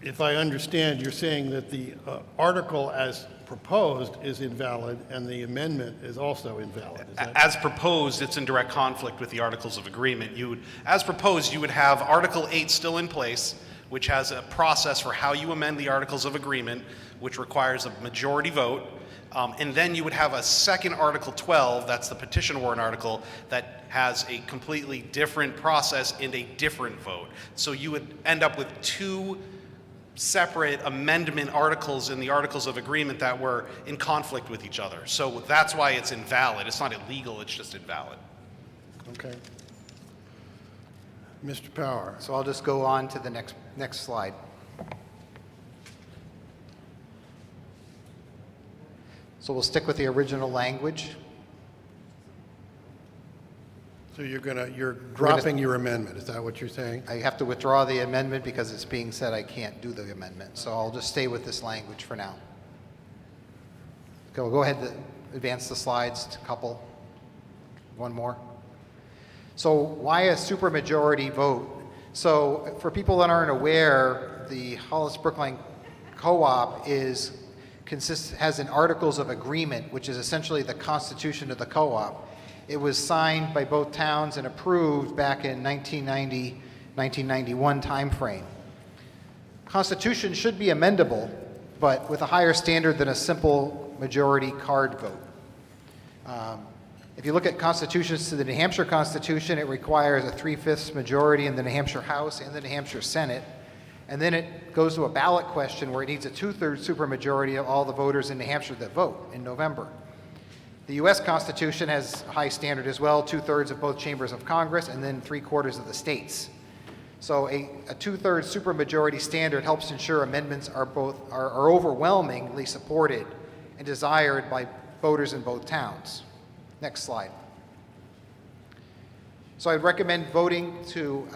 if I understand, you're saying that the article as proposed is invalid and the amendment is also invalid. Is that As proposed, it's in direct conflict with the Articles of Agreement. As proposed, you would have Article 8 still in place, which has a process for how you amend the Articles of Agreement, which requires a majority vote. And then you would have a second Article 12, that's the petition warrant article, that has a completely different process and a different vote. So you would end up with two separate amendment articles in the Articles of Agreement that were in conflict with each other. So that's why it's invalid. It's not illegal, it's just invalid. okay? Mr. Power. So I'll just go on to the next slide. So we'll stick with the original language. So you're dropping your amendment, is that what you're saying? I have to withdraw the amendment because it's being said I can't do the amendment. So I'll just stay with this language for now. Go ahead and advance the slides, a couple. One more. So why a supermajority vote? So for people that aren't aware, the Hollis Brookline Co-op has an Articles of Agreement, which is essentially the constitution of the co-op. It was signed by both towns and approved back in 1990, 1991 timeframe. Constitution should be amendable, but with a higher standard than a simple majority card vote. If you look at constitutions to the New Hampshire Constitution, it requires a 3/5 majority in the New Hampshire House and the New Hampshire Senate. And then it goes to a ballot question where it needs a 2/3 supermajority of all the voters in New Hampshire that vote in November. The U.S. Constitution has a high standard as well, 2/3 of both chambers of Congress and then 3/4 of the states. So a 2/3 supermajority standard helps ensure amendments are overwhelmingly supported and desired by voters in both towns. Next slide. So I'd recommend voting to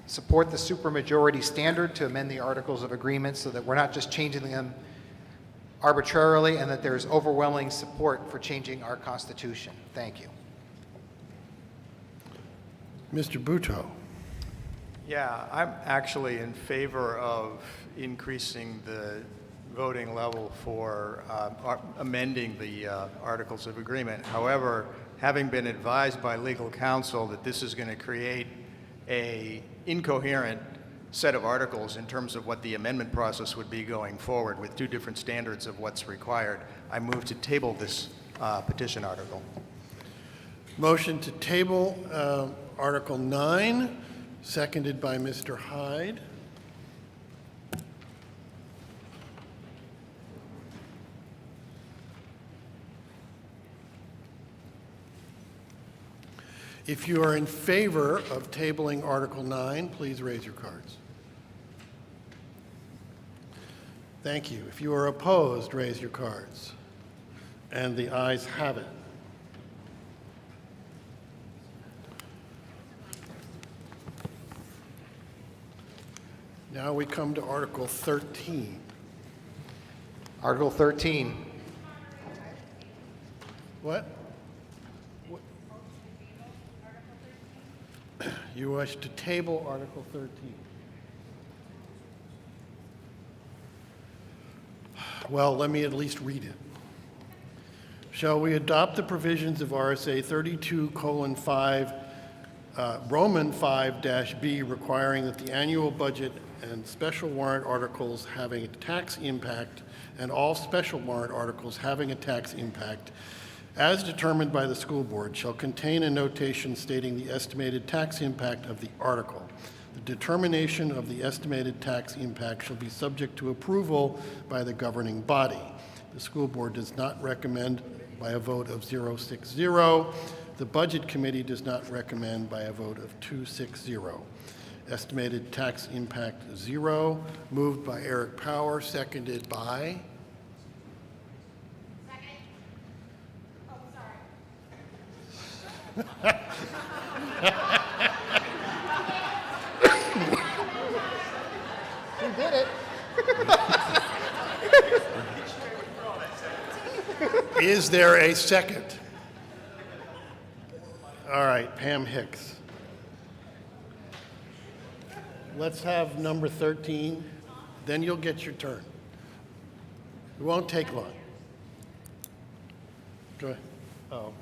support the supermajority standard to amend the Articles of Agreement so that we're not just changing them arbitrarily and that there's overwhelming support for changing our Constitution. Thank you. Mr. Butow. Yeah, I'm actually in favor of increasing the voting level for amending the Articles of Agreement. However, having been advised by legal counsel that this is going to create an incoherent set of articles in terms of what the amendment process would be going forward with two different standards of what's required, I move to table this petition article. Motion to table Article 9, seconded by Mr. Hyde. If you are in favor of tabling Article 9, please raise your cards. Thank you. If you are opposed, raise your cards. And the ayes have it. Now we come to Article 13. Article 13. What? You wish to table Article 13. Well, let me at least read it. Shall we adopt the provisions of RSA 32:5, Roman 5-B, requiring that the annual budget and special warrant articles having a tax impact and all special warrant articles having a tax impact as determined by the school board shall contain a notation stating the estimated tax impact of the article. The determination of the estimated tax impact shall be subject to approval by the governing body. The school board does not recommend by a vote of 0-6-0. The budget committee does not recommend by a vote of 2-6-0. Estimated tax impact 0, moved by Eric Power, seconded by? Who did it? Is there a second? All right, Pam Hicks. Let's have number 13. Then you'll get your turn. It won't take long. Go ahead. Oh.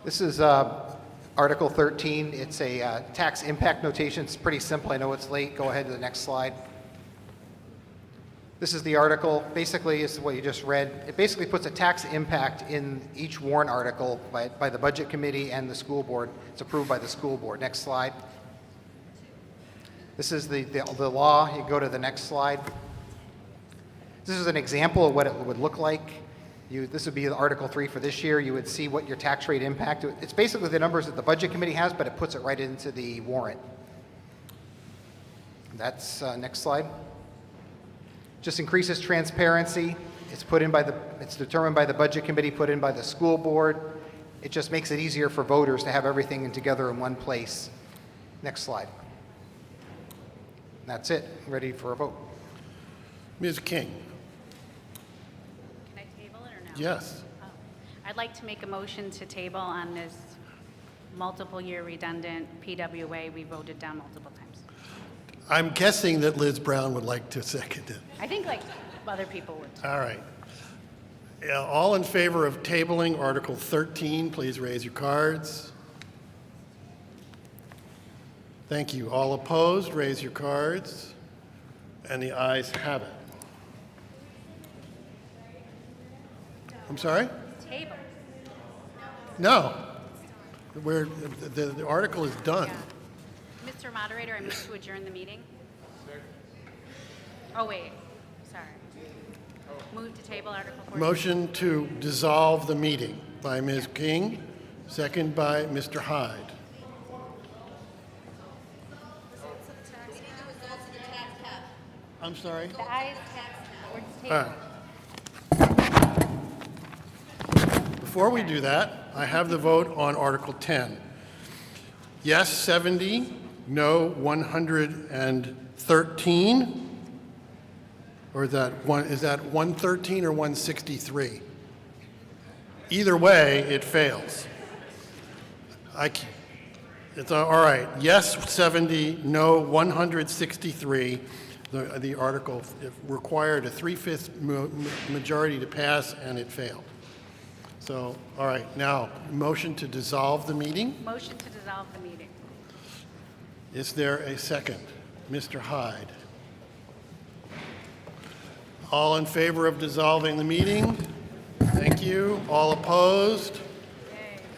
This is Article 13. It's a tax impact notation. It's pretty simple. I know it's late. Go ahead to the next slide. This is the article. Basically, this is what you just read. It basically puts a tax impact in each warrant article by the Budget Committee and the school board. It's approved by the school board. Next slide. This is the law. You go to the next slide. This is an example of what it would look like. This would be Article 3 for this year. You would see what your tax rate impact. It's basically the numbers that the Budget Committee has, but it puts it right into the warrant. That's next slide. Just increases transparency. It's determined by the Budget Committee, put in by the school board. It just makes it easier for voters to have everything together in one place. Next slide. That's it. Ready for a vote. Ms. King. Can I table it or no? Yes. I'd like to make a motion to table on this multiple year redundant PWA we voted down multiple times. I'm guessing that Liz Brown would like to second it. I think like other people would. All right. All in favor of tabling Article 13, please raise your cards. Thank you. All opposed, raise your cards. And the ayes have it. I'm sorry? Table. No. The article is done. Mr. Moderator, I move to adjourn the meeting. Oh, wait, sorry. Move to table Article 14. Motion to dissolve the meeting by Ms. King, second by Mr. Hyde. I'm sorry? The ayes or just All table. right. Before we do that, I have the vote on Article 10. Yes, 70, no, 113. Or is that 113 or 163? Either way, it fails. It's all right. Yes, 70, no, 163. The article required a 3/5 majority to pass, and it failed. So, all right, now, motion to dissolve the meeting. Motion to dissolve the meeting. Is there a second? Mr. Hyde. All in favor of dissolving the meeting? Thank you. All opposed?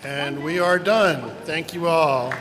And we are done. Thank you all.